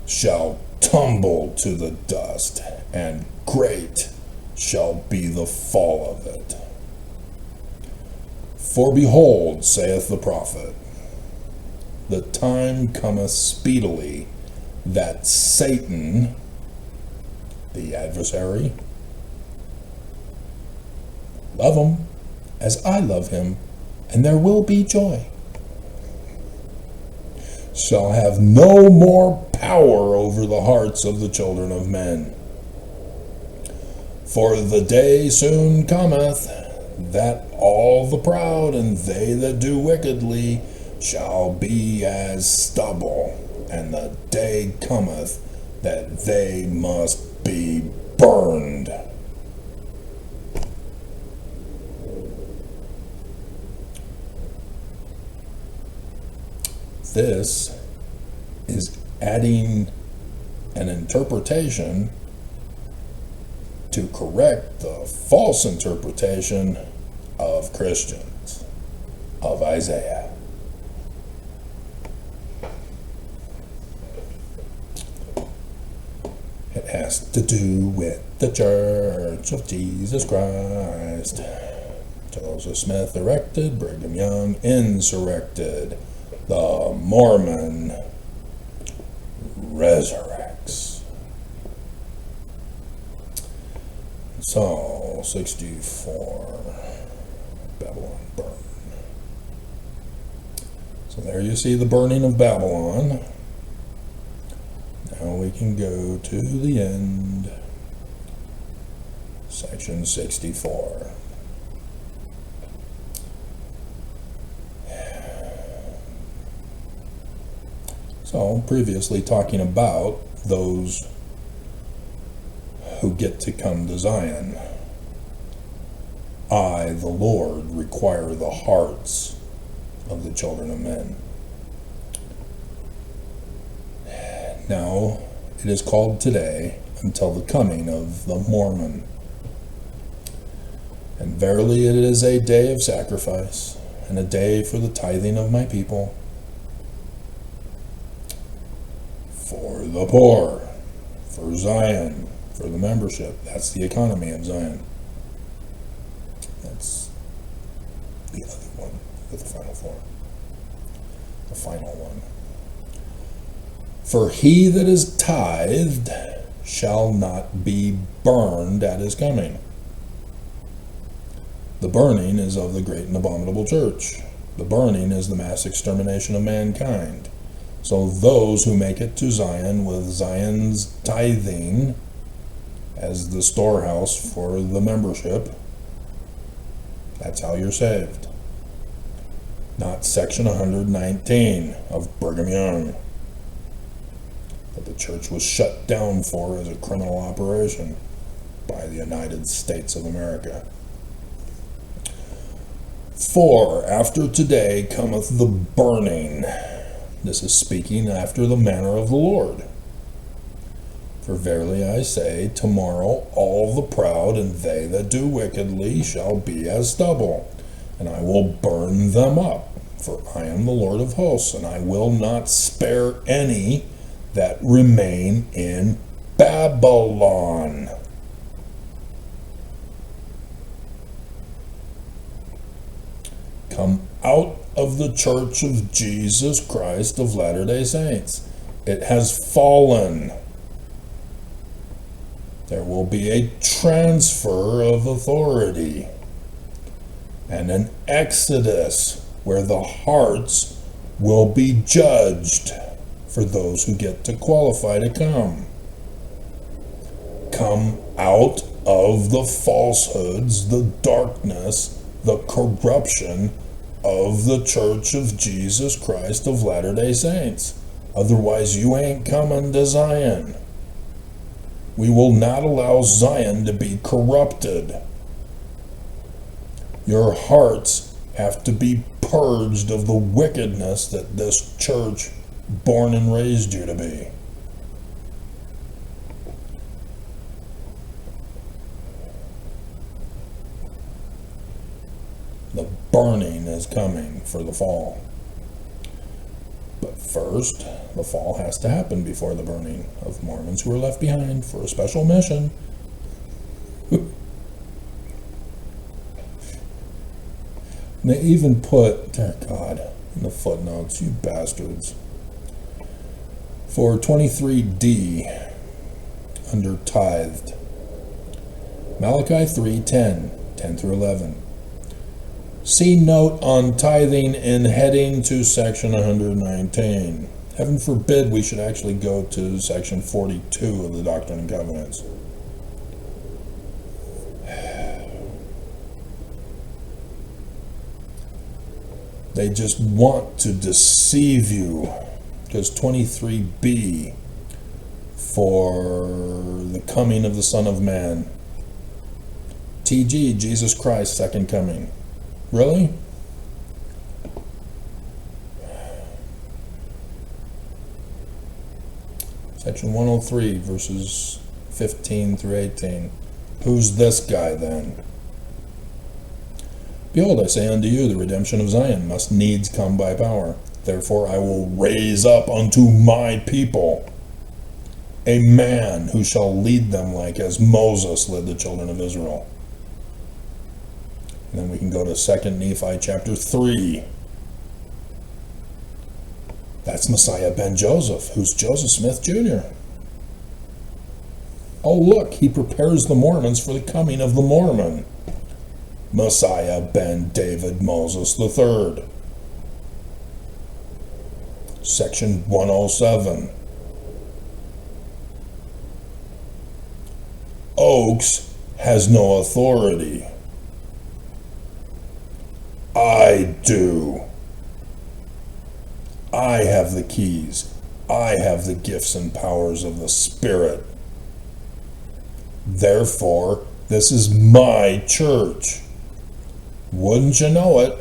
shall tumble to the dust, and great shall be the fall of it. For behold, saith the prophet, the time cometh speedily that Satan, the adversary, love him as I love him, and there will be joy, shall have no more power over the hearts of the children of men. For the day soon cometh that all the proud and they that do wickedly shall be as stubble, and the day cometh that they must be burned. This is adding an interpretation to correct the false interpretation of Christians of Isaiah. It has to do with the Church of Jesus Christ. Joseph Smith erected, Brigham Young insurrected, the Mormon resurrects. Psalm 64, Babylon burn. So there you see the burning of Babylon. Now we can go to the end, section 64. So, previously talking about those who get to come to Zion. I, the Lord, require the hearts of the children of men. Now, it is called today until the coming of the Mormon. And verily it is a day of sacrifice, and a day for the tithing of my people. For the poor, for Zion, for the membership. That's the economy of Zion. That's the other one with the final form. The final one. For he that is tithed shall not be burned at his coming. The burning is of the great and abominable church. The burning is the mass extermination of mankind. So those who make it to Zion with Zion's tithing as the storehouse for the membership, that's how you're saved. Not section 119 of Brigham Young, that the church was shut down for as a criminal operation by the United States of America. For after today cometh the burning. This is speaking after the manner of the Lord. For verily I say, tomorrow all the proud and they that do wickedly shall be as stubble, and I will burn them up. For I am the Lord of hosts, and I will not spare any that remain in Babylon. Come out of the Church of Jesus Christ of Latter-day Saints. It has fallen. There will be a transfer of authority and an exodus where the hearts will be judged for those who get to qualify to come. Come out of the falsehoods, the darkness, the corruption of the Church of Jesus Christ of Latter-day Saints. Otherwise, you ain't coming to Zion. We will not allow Zion to be corrupted. Your hearts have to be purged of the wickedness that this church born and raised you to be. The burning is coming for the fall. But first, the fall has to happen before the burning of Mormons who are left behind for a special mission. They even put, dear God, in the footnotes, you bastards, for 23D under tithed, Malachi 3:10, 10 through 11. See note on tithing in heading to section 119. Heaven forbid we should actually go to section 42 of the Doctrine and Covenants. They just want to deceive you, because 23B for the coming of the Son of Man. TG, Jesus Christ, second coming. Really? Section 103, verses 15 through 18. Who's this guy then? Behold, I say unto you, the redemption of Zion must needs come by power. Therefore I will raise up unto my people a man who shall lead them like as Moses led the children of Israel. And then we can go to 2 Nephi chapter 3. That's Messiah ben Joseph, who's Joseph Smith Jr. Oh look, he prepares the Mormons for the coming of the Mormon. Messiah ben David Moses III. Section 107. Oaks has no authority. I do. I have the keys. I have the gifts and powers of the Spirit. Therefore, this is my church. Wouldn't you know it?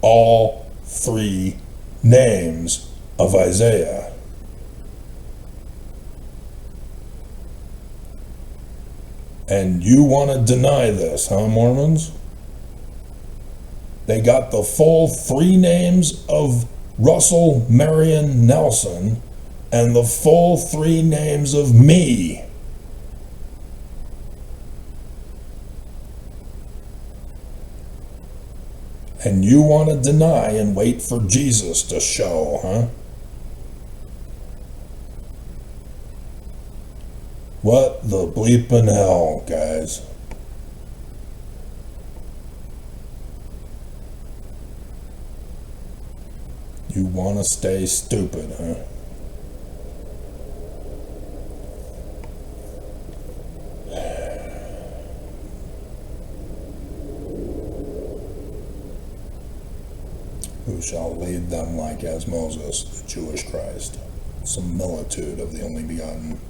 All three names of Isaiah. And you want to deny this, huh, Mormons? They got the full three names of Russell Marion Nelson and the full three names of me. And you want to deny and wait for Jesus to show, huh? What the bleeping hell, guys? You want to stay stupid, huh? Who shall lead them like as Moses, the Jewish Christ, similitude of the only begotten.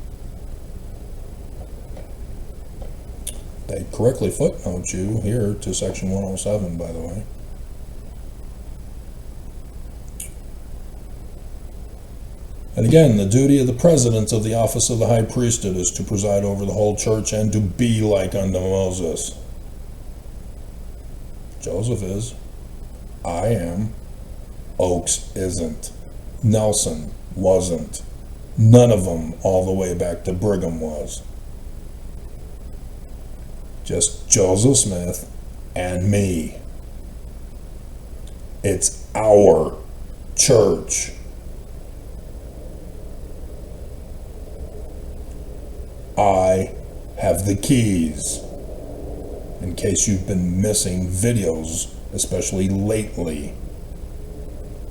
They correctly footnote you here to section 107, by the way. And again, the duty of the president of the office of the high priesthood is to preside over the whole church and to be like unto Moses. Joseph is. I am. Oaks isn't. Nelson wasn't. None of them all the way back to Brigham was. Just Joseph Smith and me. It's our church. I have the keys. In case you've been missing videos, especially lately,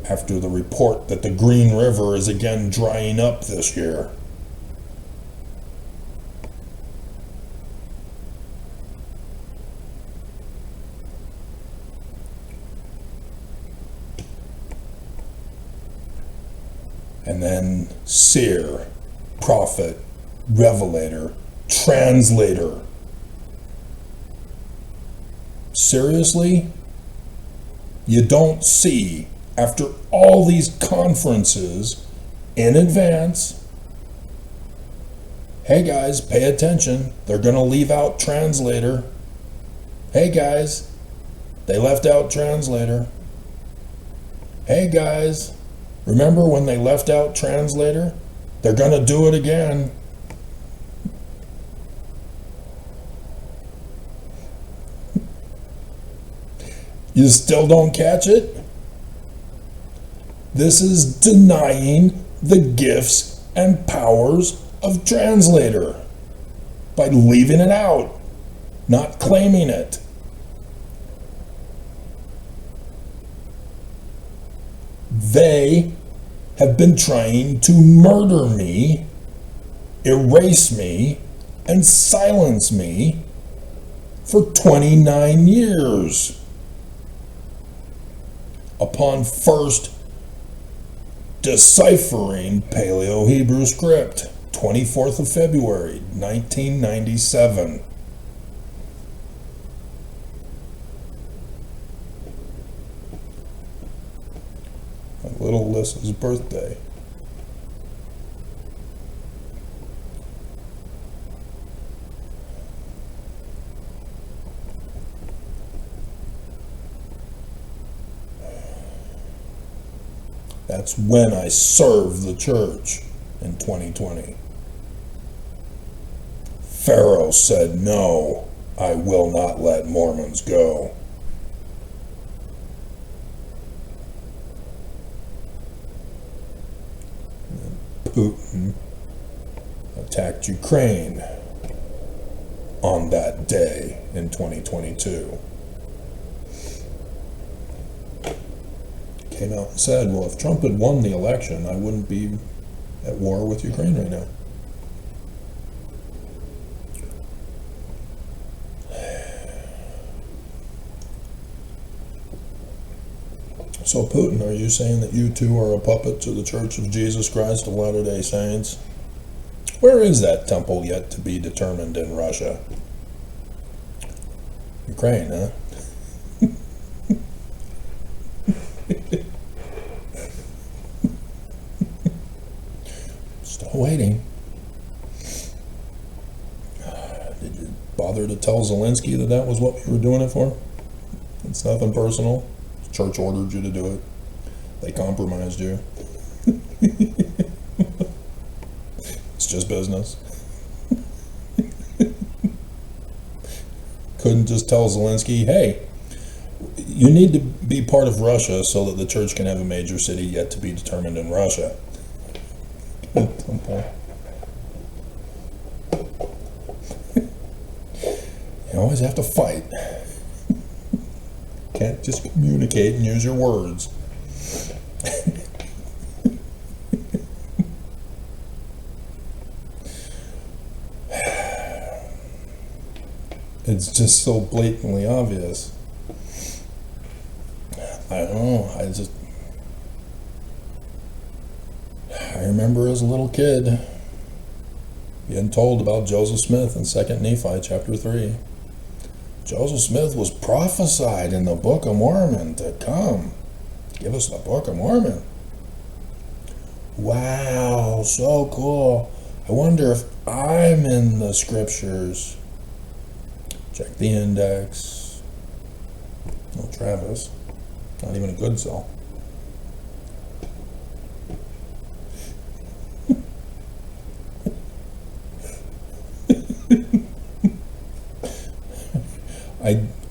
after the report that the Green River is again drying up this year. and then seer, prophet, revelator, translator. Seriously? You don't see, after all these conferences in advance, hey guys, pay attention, they're going to leave out translator. Hey guys, they left out translator. Hey guys, remember when they left out translator? They're going to do it again. You still don't catch it? This is denying the gifts and powers of translator by leaving it out, not claiming it. They have been trying to murder me, erase me, and silence me for 29 years. Upon first deciphering Paleo-Hebrew script, 24th of February, 1997. Little Lissa's birthday. That's when I served the church in 2020. Pharaoh said, "No, I will not let Mormons go." Putin attacked Ukraine on that day in 2022. Came out and said, well, if Trump had won the election, I wouldn't be at war with Ukraine right now. So Putin, are you saying that you too are a puppet to the Church of Jesus Christ of Latter-day Saints? Where is that temple yet to be determined in Russia? Ukraine, huh? Still waiting. Did you bother to tell Zelensky that that was what we were doing it for? It's nothing personal. The church ordered you to do it. They compromised you. It's just business. Couldn't just tell Zelensky, hey, you need to be part of Russia so that the church can have a major city yet to be determined in Russia. You always have to fight. Can't just communicate and use your words. It's just so blatantly obvious. I don't know, I remember as a little kid being told about Joseph Smith in 2 Nephi chapter 3. Joseph Smith was prophesied in the Book of Mormon to come. Give us the Book of Mormon. Wow, so cool. I wonder if I'm in the scriptures. Check the index. No Travis. Not even a good cell.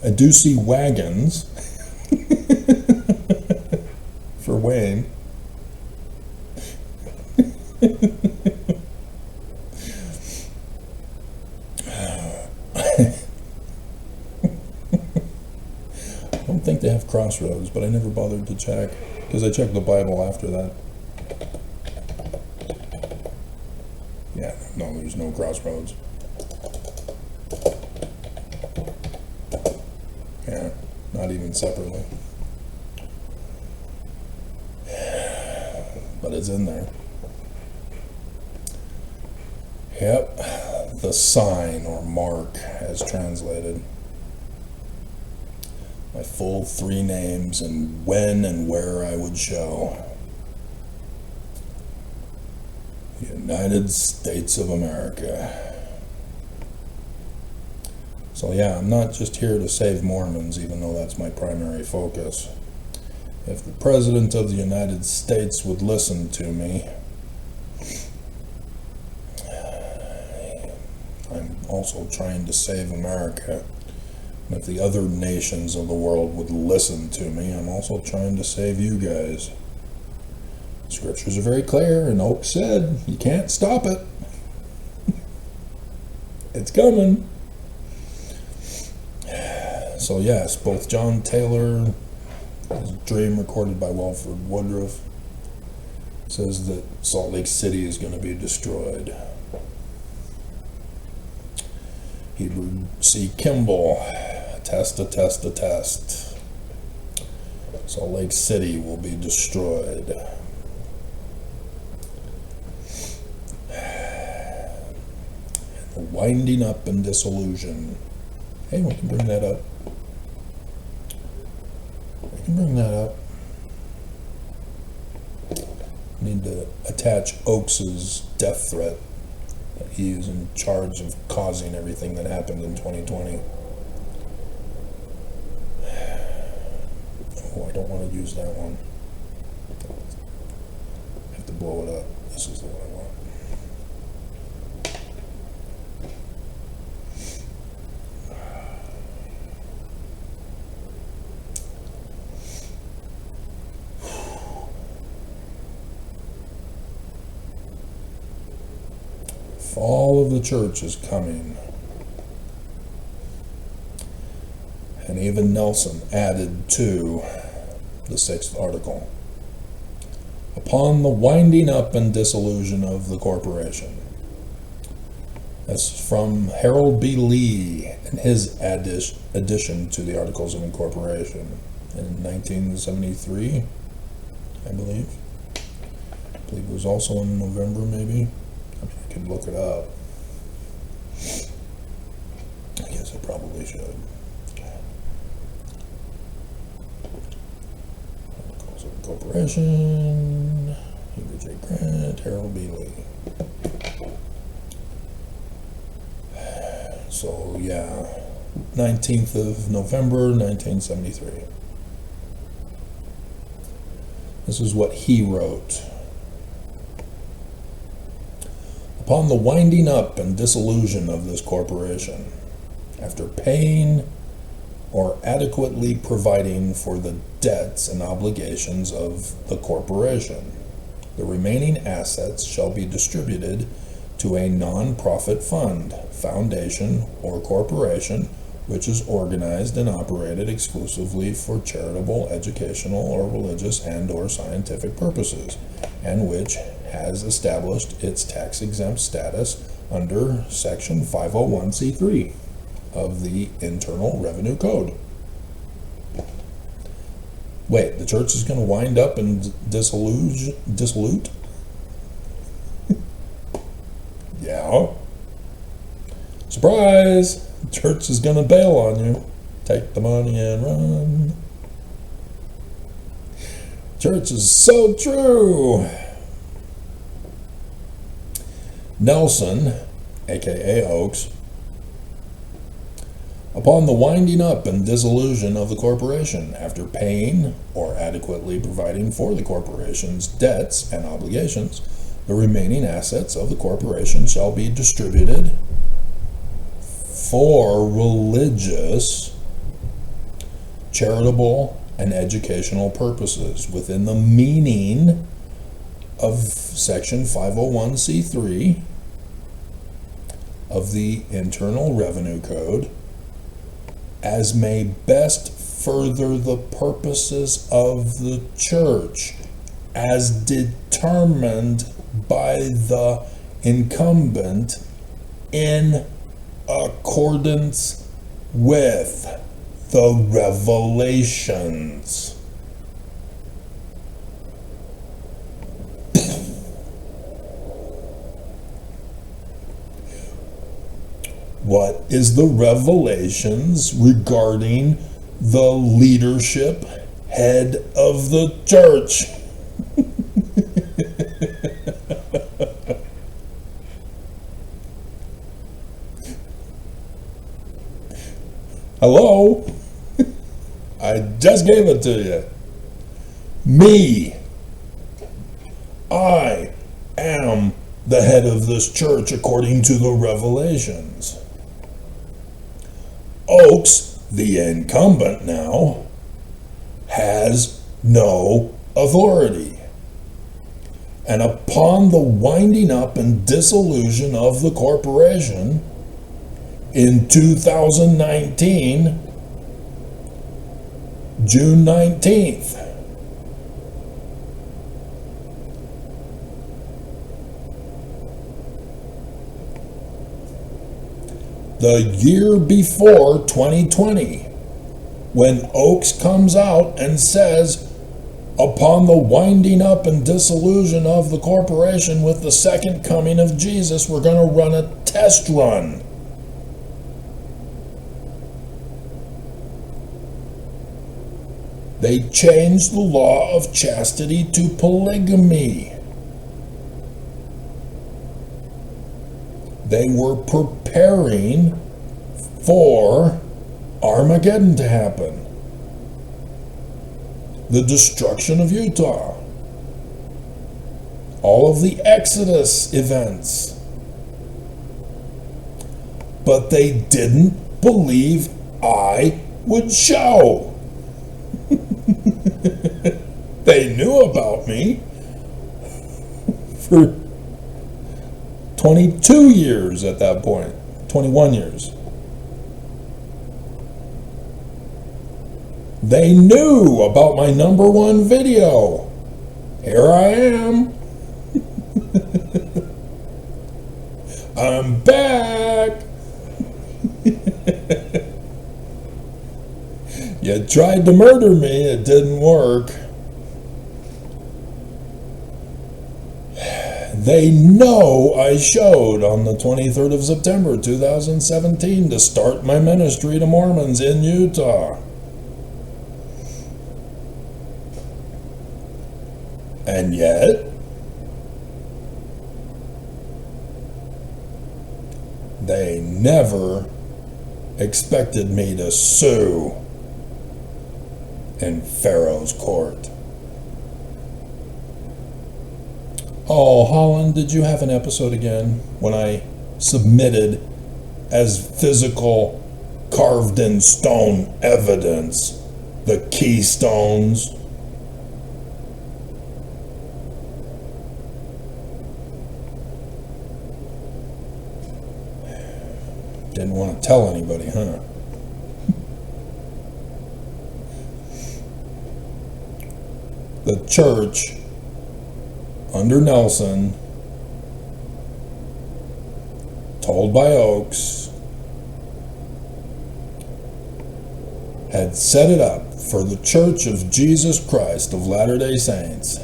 I do see wagons for Wayne. I don't think they have crossroads, but I never bothered to check because I checked the Bible after that. Yeah, no, there's no crossroads. Yeah, not even separately. But it's in there. Yep, the sign or mark as translated. My full 3 names and when and where I would show. United States of America. So yeah, I'm not just here to save Mormons, even though that's my primary focus. If the President of the United States would listen to me, I'm also trying to save America. And if the other nations of the world would listen to me, I'm also trying to save you guys. Scriptures are very clear, and Oak said, you can't stop it. It's coming. So yes, both John Taylor, his dream recorded by Walford Woodruff, says that Salt Lake City is going to be destroyed. Edward C. Kimball, attest. Salt Lake City will be destroyed. The winding up and dissolution. Hey, we can bring that up. Need to attach Oakes's death threat. He is in charge of causing everything that happened in 2020. Oh, I don't want to use that one. I have to blow it up. This is the one I want. Fall of the church is coming. And even Nelson added to the 6th article. Upon the winding up and dissolution of the corporation. That's from Harold B. Lee and his addition to the Articles of Incorporation in 1973, I believe. I believe it was also in November, maybe. I could look it up. I guess I probably should. Articles of Incorporation, Hubert J. Grant, Harold B. Lee. So yeah, 19th of November, 1973. This is what he wrote. Upon the winding up and dissolution of this corporation, after paying or adequately providing for the debts and obligations of the corporation, the remaining assets shall be distributed to a non-profit fund, foundation, or corporation which is organized and operated exclusively for charitable, educational, or religious and/or scientific purposes, and which has established its tax-exempt status under Section 501c3 of the Internal Revenue Code. Wait, the church is going to wind up and dissolute? Yeah. Surprise! The church is going to bail on you. Take the money and run. Church is so true. Nelson, aka Oakes, upon the winding up and dissolution of the corporation, after paying or adequately providing for the corporation's debts and obligations, the remaining assets of the corporation shall be distributed for religious, charitable, and educational purposes within the meaning of Section 501c3 of the Internal Revenue Code, as may best further the purposes of the church as determined by the incumbent in accordance with the revelations. What is the revelations regarding the leadership head of the church? Hello? I just gave it to you. Me. I am the head of this church according to the revelations. Oaks, the incumbent now, has no authority. And upon the winding up and dissolution of the corporation in 2019, June 19th, the year before 2020, when Oaks comes out and says, upon the winding up and dissolution of the corporation with the second coming of Jesus, we're going to run a test run. They changed the law of chastity to polygamy. They were preparing for Armageddon to happen. The destruction of Utah. All of the Exodus events. But they didn't believe I would show. They knew about me for 22 years at that point, 21 years. They knew about my #1 video. Here I am. I'm back. You tried to murder me, it didn't work. They know I showed on the 23rd of September 2017 to start my ministry to Mormons in Utah. And yet, they never expected me to sue in Pharaoh's court. Oh, Holland, did you have an episode again when I submitted as physical carved in stone evidence the keystones? Didn't want to tell anybody, huh? The church under Nelson, told by Oaks, had set it up for the Church of Jesus Christ of Latter-day Saints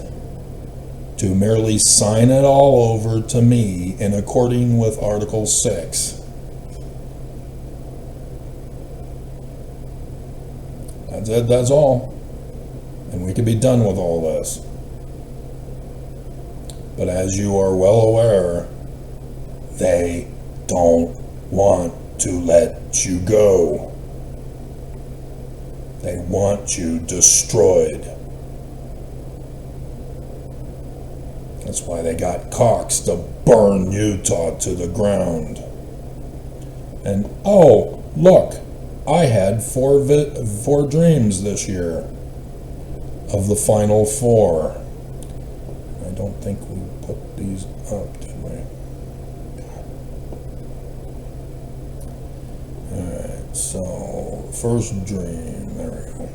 to merely sign it all over to me in according with Article 6. That's it, that's all. And we could be done with all this. But as you are well aware, they don't want to let you go. They want you destroyed. That's why they got Cox to burn Utah to the ground. And oh, look, I had four dreams this year of the final 4. I don't think we put these up, did we? Alright, so first dream, there we go.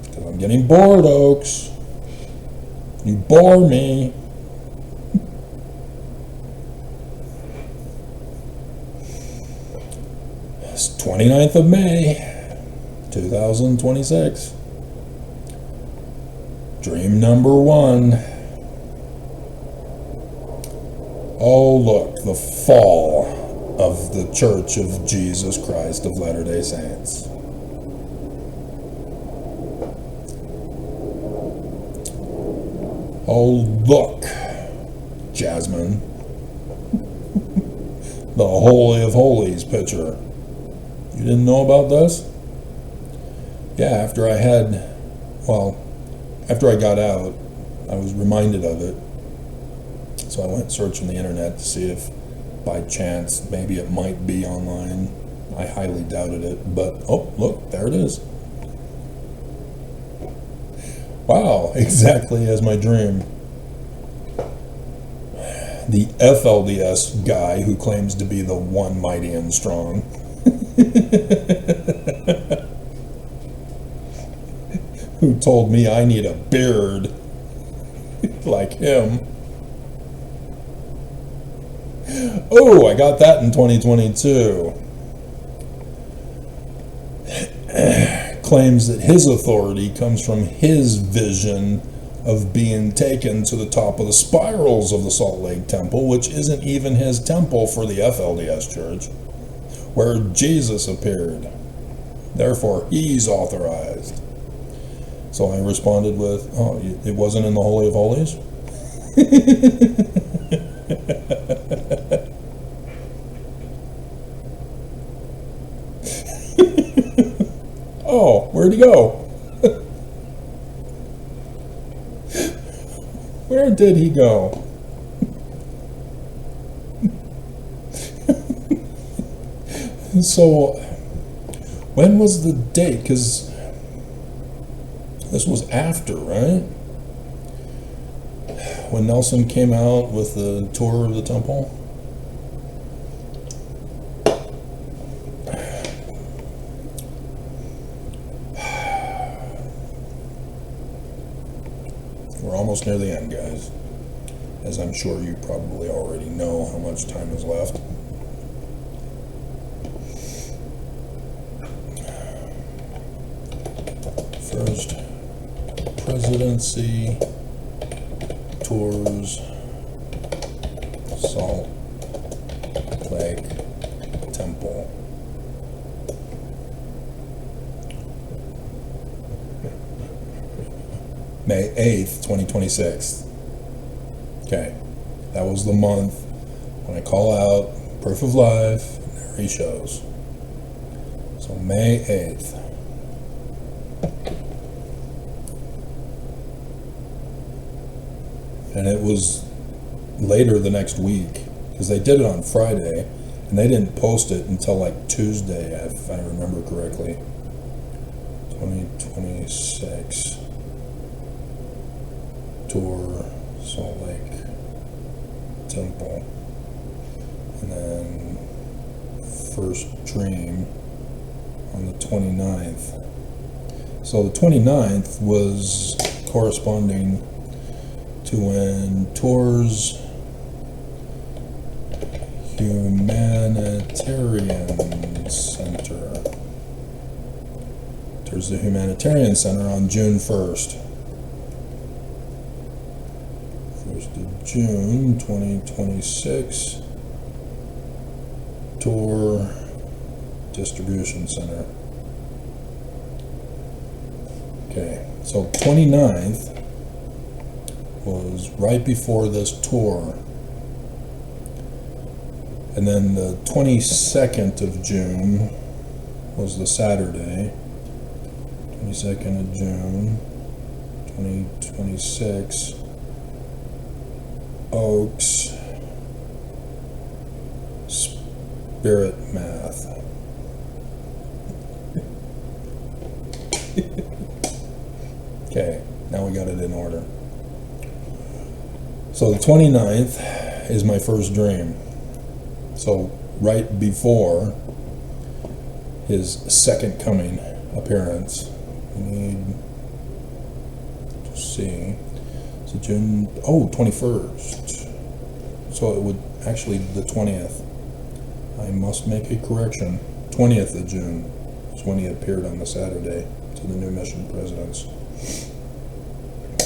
Because I'm getting bored, Oaks. You bore me. It's 29th of May, 2026. Dream number 1. Oh, look, the fall of the Church of Jesus Christ of Latter-day Saints. Oh, look, Jasmine. The Holy of Holies picture. You didn't know about this? Yeah, after I got out, I was reminded of it. So I went searching the internet to see if by chance maybe it might be online. I highly doubted it, but oh, look, there it is. Wow, exactly as my dream. The FLDS guy who claims to be the one mighty and strong. Who told me I need a beard like him. Oh, I got that in 2022. Claims that his authority comes from his vision of being taken to the top of the spirals of the Salt Lake Temple, which isn't even his temple for the FLDS Church, where Jesus appeared. Therefore, he's authorized. So I responded with, oh, it wasn't in the Holy of Holies? Oh, where'd he go? Where did he go? So, when was the date? Because this was after, right? When Nelson came out with the tour of the temple? We're almost near the end, guys. As I'm sure you probably already know how much time is left. First presidency tours Salt Lake Temple. May 8th, 2026. Okay, that was the month when I call out Proof of Life, and there he shows. So May 8th. And it was later the next week, because they did it on Friday, and they didn't post it until like Tuesday, if I remember correctly. 2026 tour Salt Lake Temple, and then first dream on the 29th. So the 29th was corresponding to when Tours Humanitarian Center. There's the Humanitarian Center on June 1st. 1st of June 2026. Tour Distribution Center. Okay, so 29th was right before this tour. And then the 22nd of June was the Saturday. 22nd of June, 2026. Oaks. Spirit Math. Okay, now we got it in order. So the 29th is my first dream. So right before his second coming appearance. We need to see. So June, 21st. So it would actually the 20th. I must make a correction. 20th of June is when he appeared on the Saturday to the new mission presidents.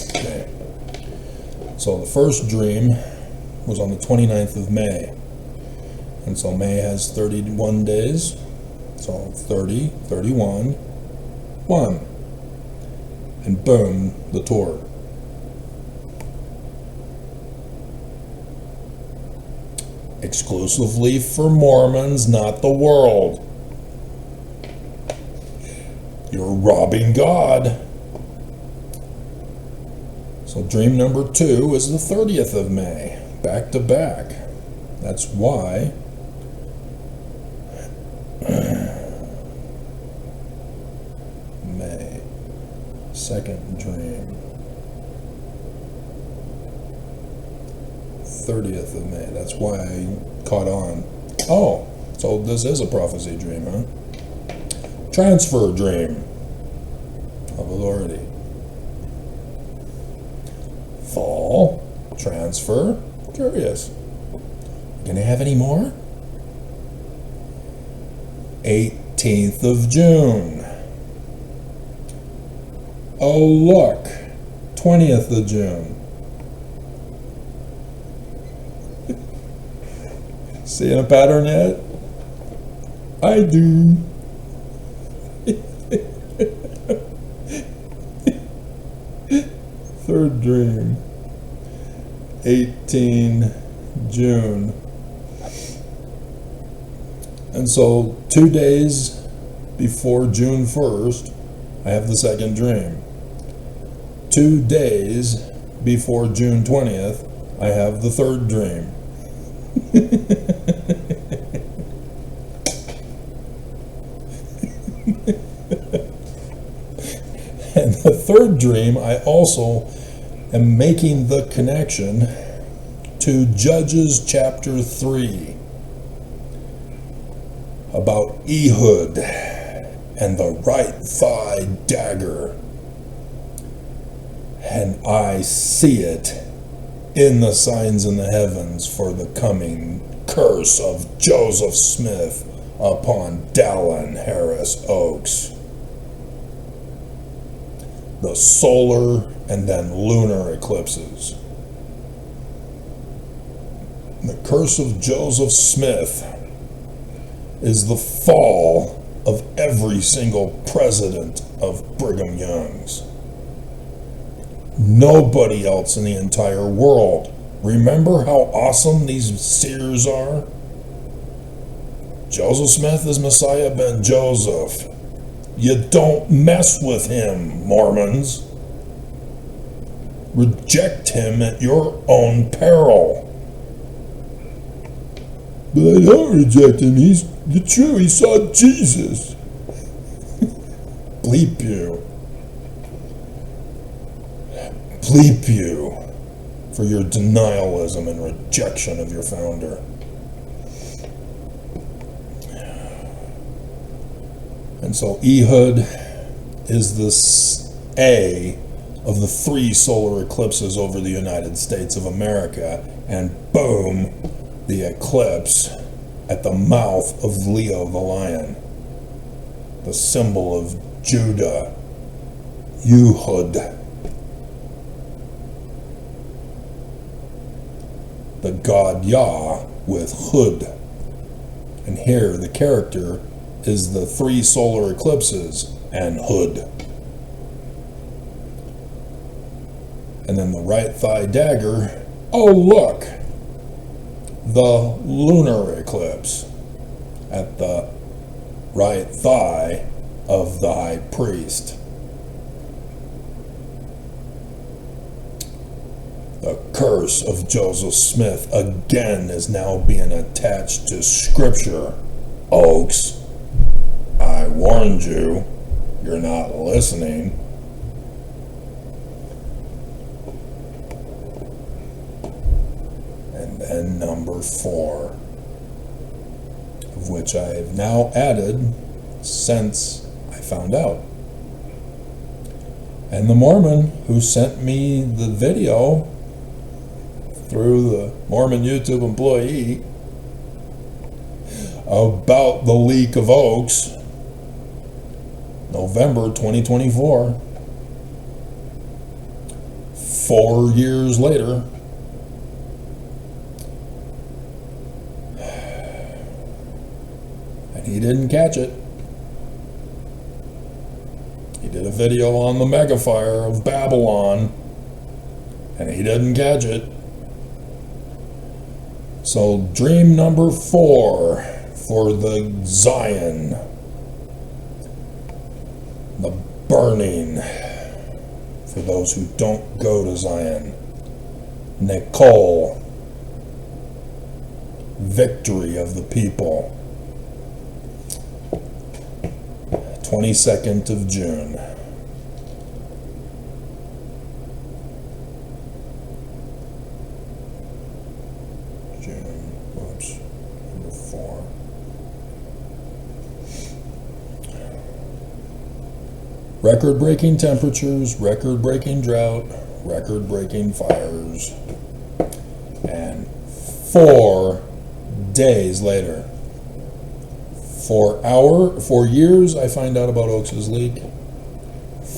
Okay. So the first dream was on the 29th of May. And so May has 31 days. So 30, 31, 1. And boom, the tour. Exclusively for Mormons, not the world. You're robbing God. So dream number 2 is the 30th of May, back to back. That's why May, second dream, 30th of May. That's why I caught on. Oh, so this is a prophecy dream, huh? Transfer dream of authority. Fall, transfer, curious. Gonna have any more? 18th of June. Oh look, 20th of June. Seeing a pattern yet? I do. Third dream, 18 June. And so 2 days before June 1st, I have the second dream. 2 days before June 20th, I have the third dream. And the third dream, I also am making the connection to Judges chapter 3 about Ehud and the right thigh dagger. And I see it in the signs in the heavens for the coming curse of Joseph Smith upon Dallin Harris Oaks. The solar and then lunar eclipses. The curse of Joseph Smith is the fall of every single president of Brigham Young's. Nobody else in the entire world. Remember how awesome these seers are? Joseph Smith is Messiah ben Joseph. You don't mess with him, Mormons. Reject him at your own peril. But I don't reject him. He's the true. He saw Jesus. Bleep you. Bleep you for your denialism and rejection of your founder. And so Ehud is the A of the 3 solar eclipses over the United States of America, and boom, the eclipse at the mouth of Leo the lion, the symbol of Judah, Ehud. The god Yah with Hud. And here the character is the 3 solar eclipses and Hud. And then the right thigh dagger, oh look, the lunar eclipse at the right thigh of the high priest. The curse of Joseph Smith again is now being attached to Scripture. Oaks, I warned you, you're not listening. And then number 4, of which I have now added since I found out. And the Mormon who sent me the video through the Mormon YouTube employee about the leak of Oaks, November 2024, 4 years later, he didn't catch it. He did a video on the megafire of Babylon, and he didn't catch it. So dream number 4 for the Zion, the burning, for those who don't go to Zion. Nicole, victory of the people. 22nd of June. Number 4. Record-breaking temperatures, record-breaking drought, record-breaking fires. And 4 days later, 4 years, I find out about Oaks' leak.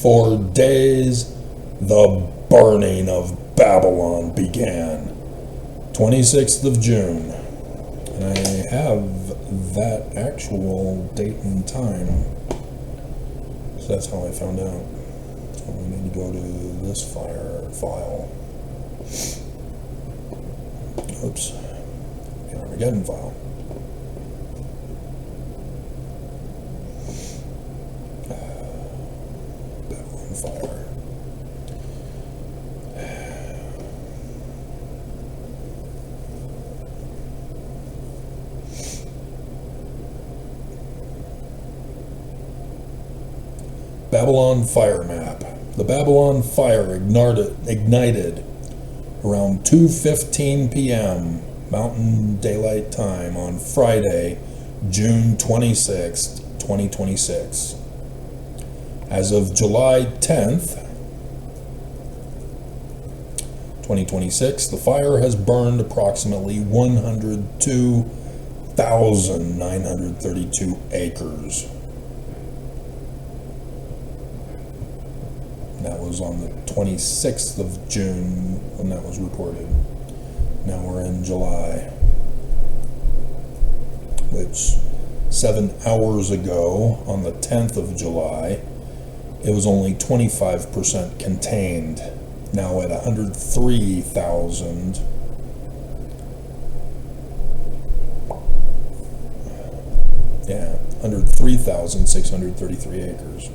4 days, the burning of Babylon began. 26th of June. And I have that actual date and time. So that's how I found out. So we need to go to this file. Oops. The Armageddon file. Babylon fire. Babylon fire map. The Babylon fire ignited around 2:15 p.m. Mountain Daylight Time on Friday, June 26, 2026. As of July 10th, 2026, the fire has burned approximately 102,932 acres. That was on the 26th of June when that was reported. Now we're in July, which 7 hours ago, on the 10th of July, it was only 25% contained. Now at 103,000. Yeah, 103,633 acres.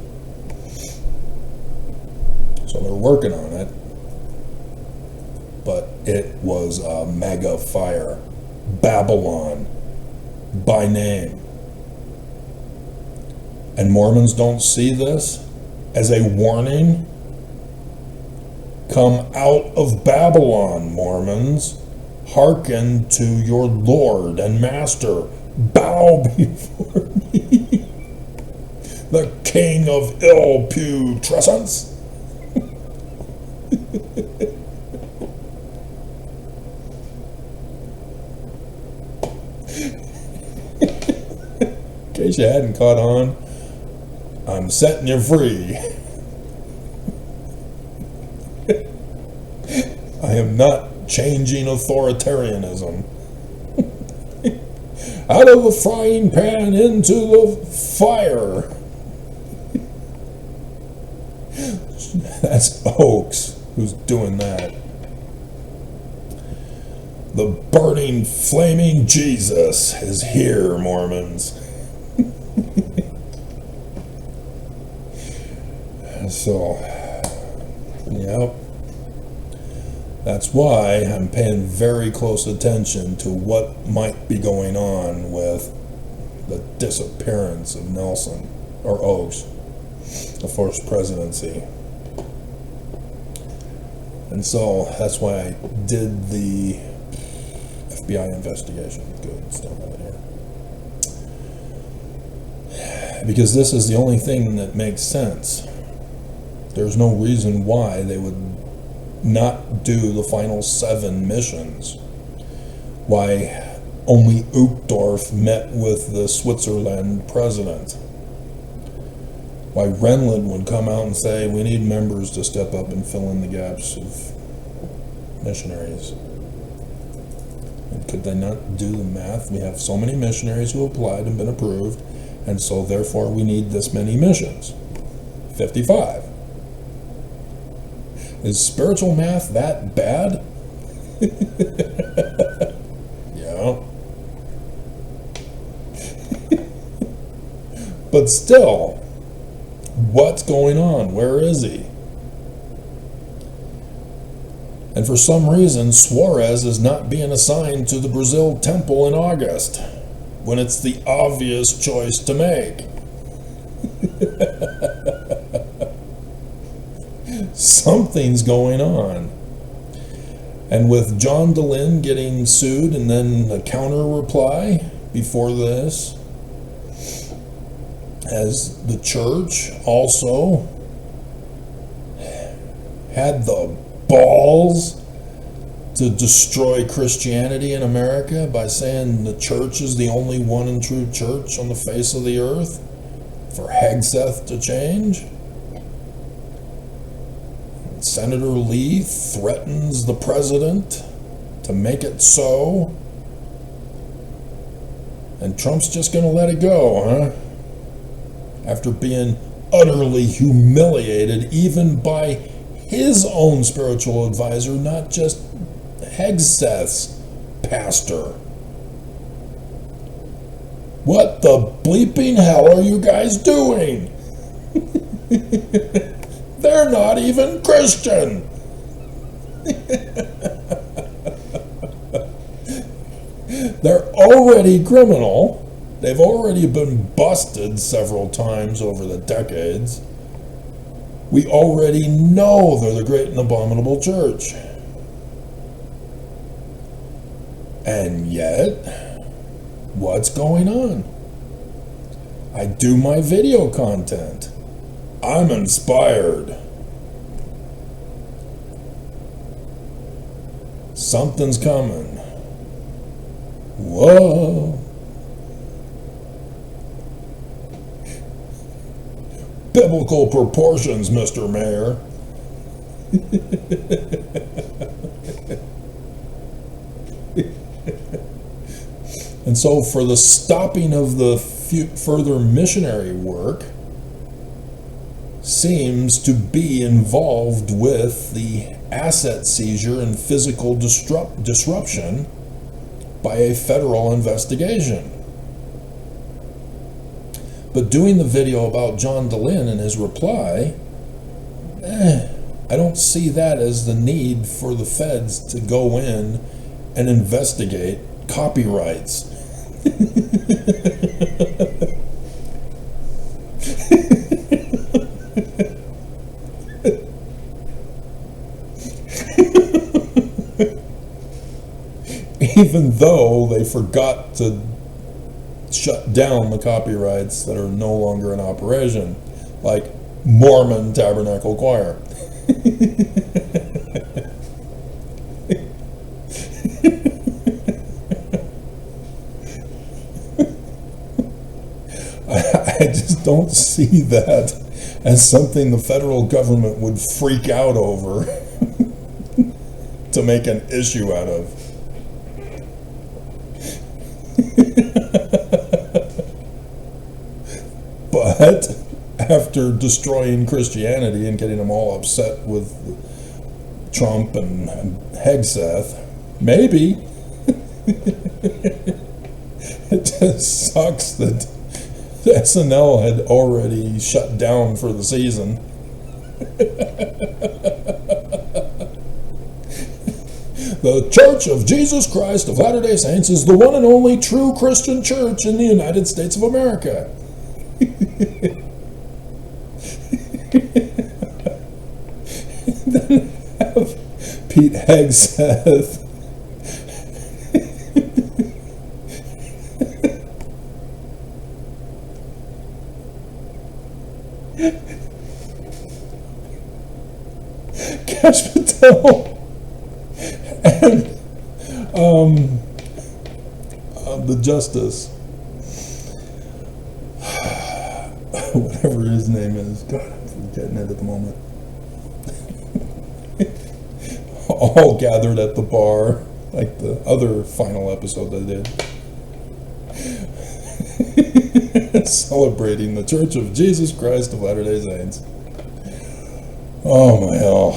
So they're working on it, but it was a mega fire. Babylon, by name. And Mormons don't see this as a warning. Come out of Babylon, Mormons. Hearken to your Lord and Master. Bow before me, the King of ill putrescence. In case you hadn't caught on, I'm setting you free. I am not changing authoritarianism. Out of the frying pan into the fire. That's Oaks who's doing that. The burning, flaming Jesus is here, Mormons. So, yep. That's why I'm paying very close attention to what might be going on with the disappearance of Nelson, or Oaks, the first presidency. And so that's why I did the FBI investigation. Good, still have it here. Because this is the only thing that makes sense. There's no reason why they would not do the final 7 missions. Why only Uchtdorf met with the Switzerland president. Why Renlund would come out and say, we need members to step up and fill in the gaps of missionaries. Could they not do the math? We have so many missionaries who applied and been approved, and so therefore we need this many missions. 55. Is spiritual math that bad? Yeah. But still, what's going on? Where is he? And for some reason, Suarez is not being assigned to the Brazil temple in August, when it's the obvious choice to make. Something's going on. And with John DeLynn getting sued and then a counter reply before this, as the church also had the balls to destroy Christianity in America by saying the church is the only one and true church on the face of the earth, for Hegseth to change. Senator Lee threatens the president to make it so. And Trump's just going to let it go, huh? After being utterly humiliated even by his own spiritual advisor, not just Hegseth's pastor. What the bleeping hell are you guys doing? They're not even Christian. They're already criminal. They've already been busted several times over the decades. We already know they're the great and abominable church. And yet, what's going on? I do my video content. I'm inspired. Something's coming. Whoa. Biblical proportions, Mr. Mayor. And so for the stopping of the further missionary work seems to be involved with the asset seizure and physical disruption by a federal investigation. But doing the video about John DeLynn and his reply, I don't see that as the need for the feds to go in and investigate copyrights. Even though they forgot to shut down the copyrights that are no longer in operation, like Mormon Tabernacle Choir. I just don't see that as something the federal government would freak out over to make an issue out of. But after destroying Christianity and getting them all upset with Trump and Hegseth, maybe. It just sucks that SNL had already shut down for the season. The Church of Jesus Christ of Latter-day Saints is the one and only true Christian church in the United States of America. Then have Pete Hegseth Cash Patel and the Justice, whatever his name is. God, I'm forgetting it at the moment. All gathered at the bar like the other final episode they did. Celebrating the Church of Jesus Christ of Latter-day Saints. Oh my hell.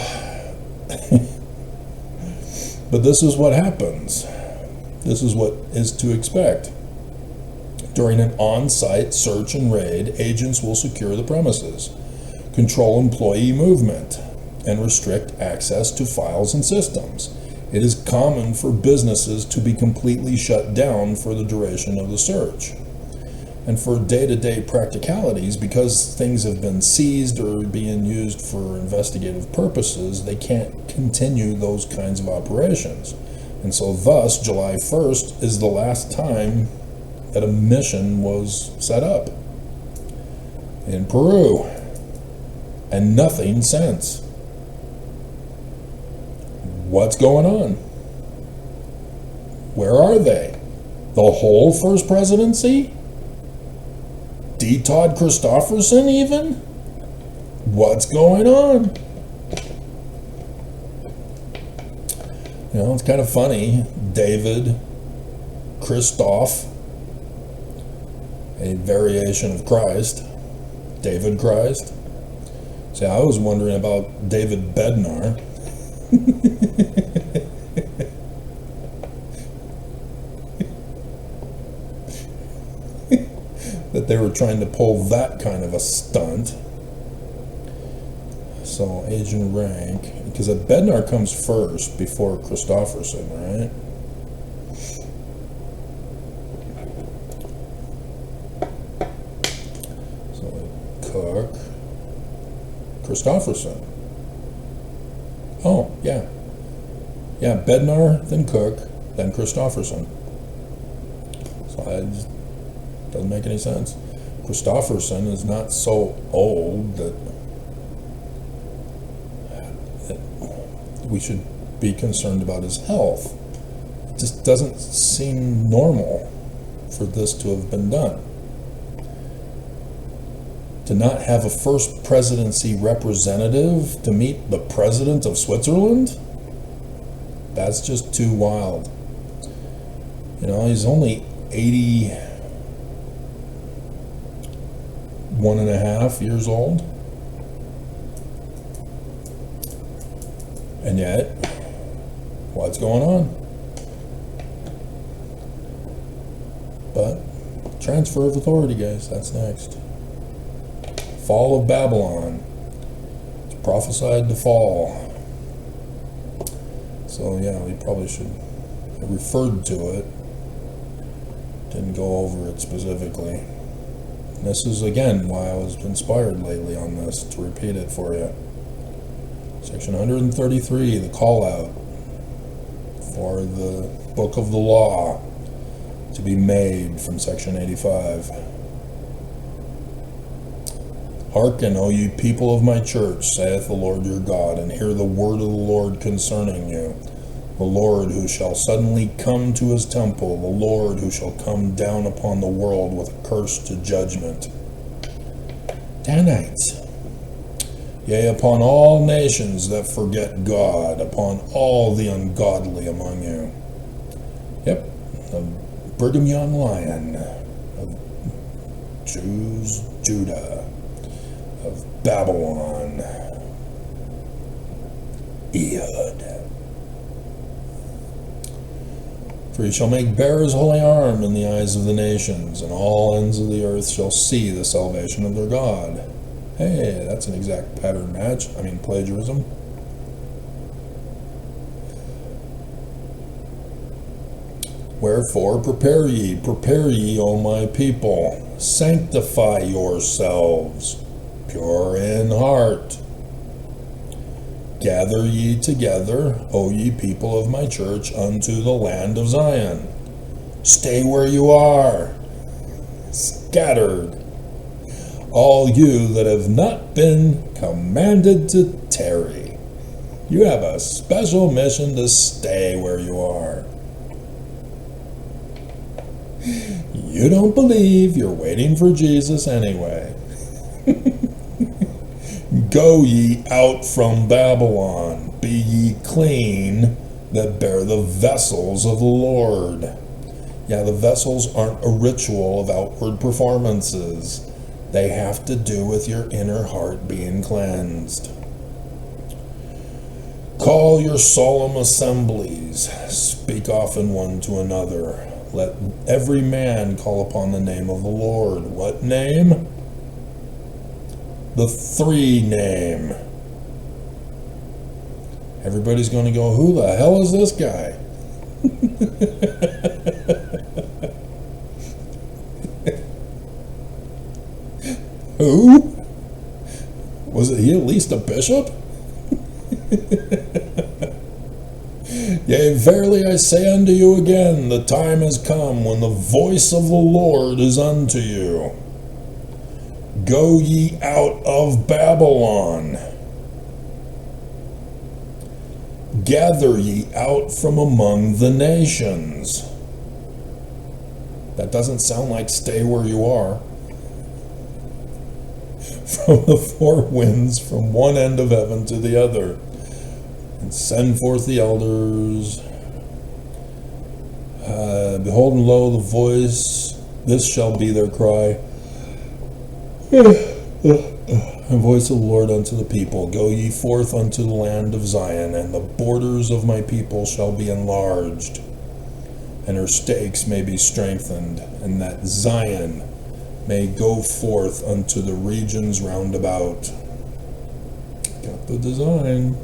But this is what happens. This is what is to expect. During an on-site search and raid, agents will secure the premises, control employee movement, and restrict access to files and systems. It is common for businesses to be completely shut down for the duration of the search. And for day-to-day practicalities, because things have been seized or being used for investigative purposes, they can't continue those kinds of operations. And so thus, July 1st is the last time that a mission was set up in Peru. And nothing since. What's going on? Where are they? The whole first presidency? D. Todd Christofferson even? What's going on? You know, it's kind of funny. David Christoph, a variation of Christ. David Christ. See, I was wondering about David Bednar. That they were trying to pull that kind of a stunt. So, Asian rank. Because Bednar comes first before Christofferson, right? So, Cook. Christofferson. Oh, yeah. Yeah, Bednar, then Cook, then Christofferson. So I just, doesn't make any sense. Christofferson is not so old that we should be concerned about his health. It just doesn't seem normal for this to have been done. To not have a first presidency representative to meet the president of Switzerland? That's just too wild. You know, he's only 81 and a half years old. And yet, what's going on? But, transfer of authority, guys, that's next. Fall of Babylon. It's prophesied to fall. So yeah, we probably should have referred to it. Didn't go over it specifically. And this is again why I was inspired lately on this, to repeat it for you. Section 133, the call out for the book of the law to be made from section 85. Hearken, O ye people of my church, saith the Lord your God, and hear the word of the Lord concerning you. The Lord who shall suddenly come to his temple, the Lord who shall come down upon the world with a curse to judgment. Danites. Yea, upon all nations that forget God, upon all the ungodly among you. Yep, the Brigham Young Lion of Jews, Judah, of Babylon, Ehud. For he shall make bare his holy arm in the eyes of the nations, and all ends of the earth shall see the salvation of their God. Hey, that's an exact pattern match. I mean, plagiarism. Wherefore, prepare ye, O my people. Sanctify yourselves, pure in heart. Gather ye together, O ye people of my church, unto the land of Zion. Stay where you are, scattered, all you that have not been commanded to tarry. You have a special mission to stay where you are. You don't believe, you're waiting for Jesus anyway. Go ye out from Babylon, be ye clean, that bear the vessels of the Lord. Yeah, the vessels aren't a ritual of outward performances. They have to do with your inner heart being cleansed. Call your solemn assemblies. Speak often one to another. Let every man call upon the name of the Lord. What name? The three name. Everybody's going to go, who the hell is this guy? Who? Was he at least a bishop? Yea, verily I say unto you again, the time has come when the voice of the Lord is unto you. Go ye out of Babylon. Gather ye out from among the nations. That doesn't sound like stay where you are. From the four winds, from one end of heaven to the other. And send forth the elders. Behold and lo, the voice, this shall be their cry. The voice of the Lord unto the people. Go ye forth unto the land of Zion, and the borders of my people shall be enlarged, and her stakes may be strengthened, and that Zion may go forth unto the regions round about. Got the design.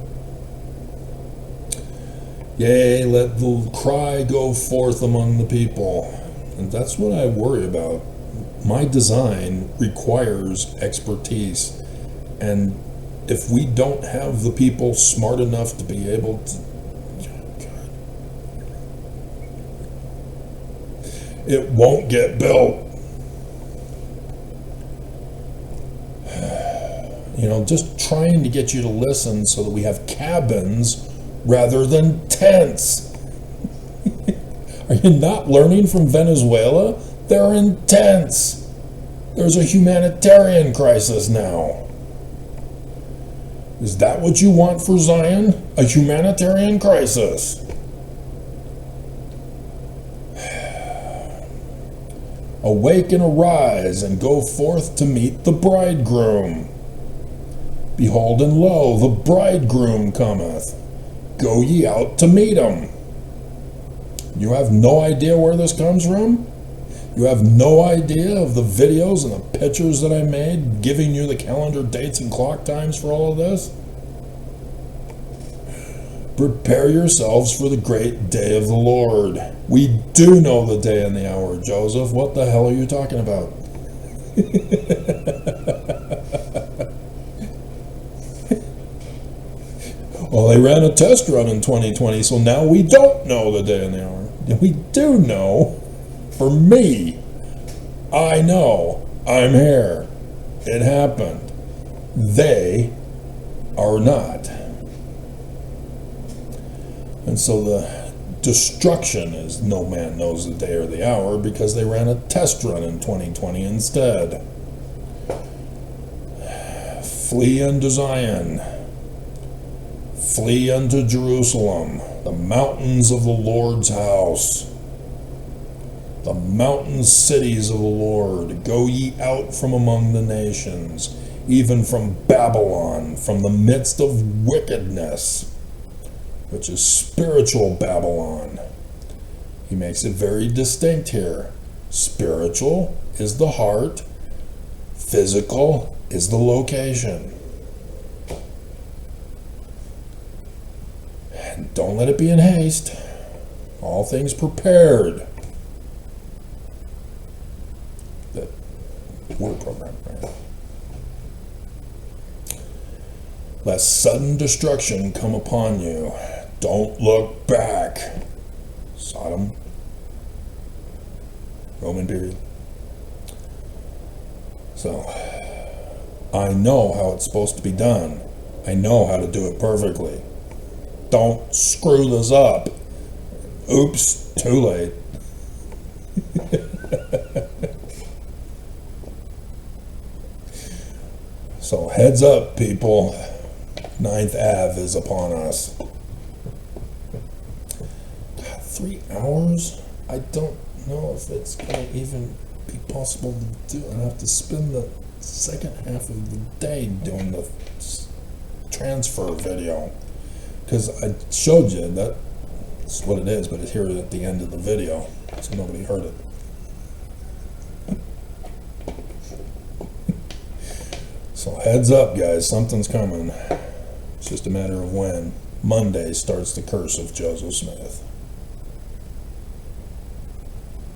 Yea, let the cry go forth among the people. And that's what I worry about. My design requires expertise. And if we don't have the people smart enough to be able to... it won't get built. You know, just trying to get you to listen so that we have cabins rather than tents. Are you not learning from Venezuela? They're in tents. There's a humanitarian crisis now. Is that what you want for Zion? A humanitarian crisis. Awake and arise and go forth to meet the bridegroom. Behold and lo, the bridegroom cometh. Go ye out to meet him. You have no idea where this comes from? You have no idea of the videos and the pictures that I made giving you the calendar dates and clock times for all of this? Prepare yourselves for the great day of the Lord. We do know the day and the hour, Joseph. What the hell are you talking about? Well, they ran a test run in 2020, so now we don't know the day and the hour. We do know. For me, I know. I'm here. It happened. They are not. And so the destruction is no man knows the day or the hour because they ran a test run in 2020 instead. Flee unto Zion. Flee unto Jerusalem, the mountains of the Lord's house. The mountain cities of the Lord. Go ye out from among the nations, even from Babylon, from the midst of wickedness, which is spiritual Babylon. He makes it very distinct here. Spiritual is the heart, physical is the location. And don't let it be in haste. All things prepared. That word program, right? Lest sudden destruction come upon you. Don't look back. Sodom. Roman period. So, I know how it's supposed to be done. I know how to do it perfectly. Don't screw this up. Oops, too late. So heads up, people. 9th Ave is upon us. 3 hours? I don't know if it's gonna even be possible to do. I'd have to spend the second half of the day doing the transfer video, because I showed you that's what it is, but it's here at the end of the video, so nobody heard it. So heads up, guys, something's coming. It's just a matter of when. Monday starts the curse of Joseph Smith.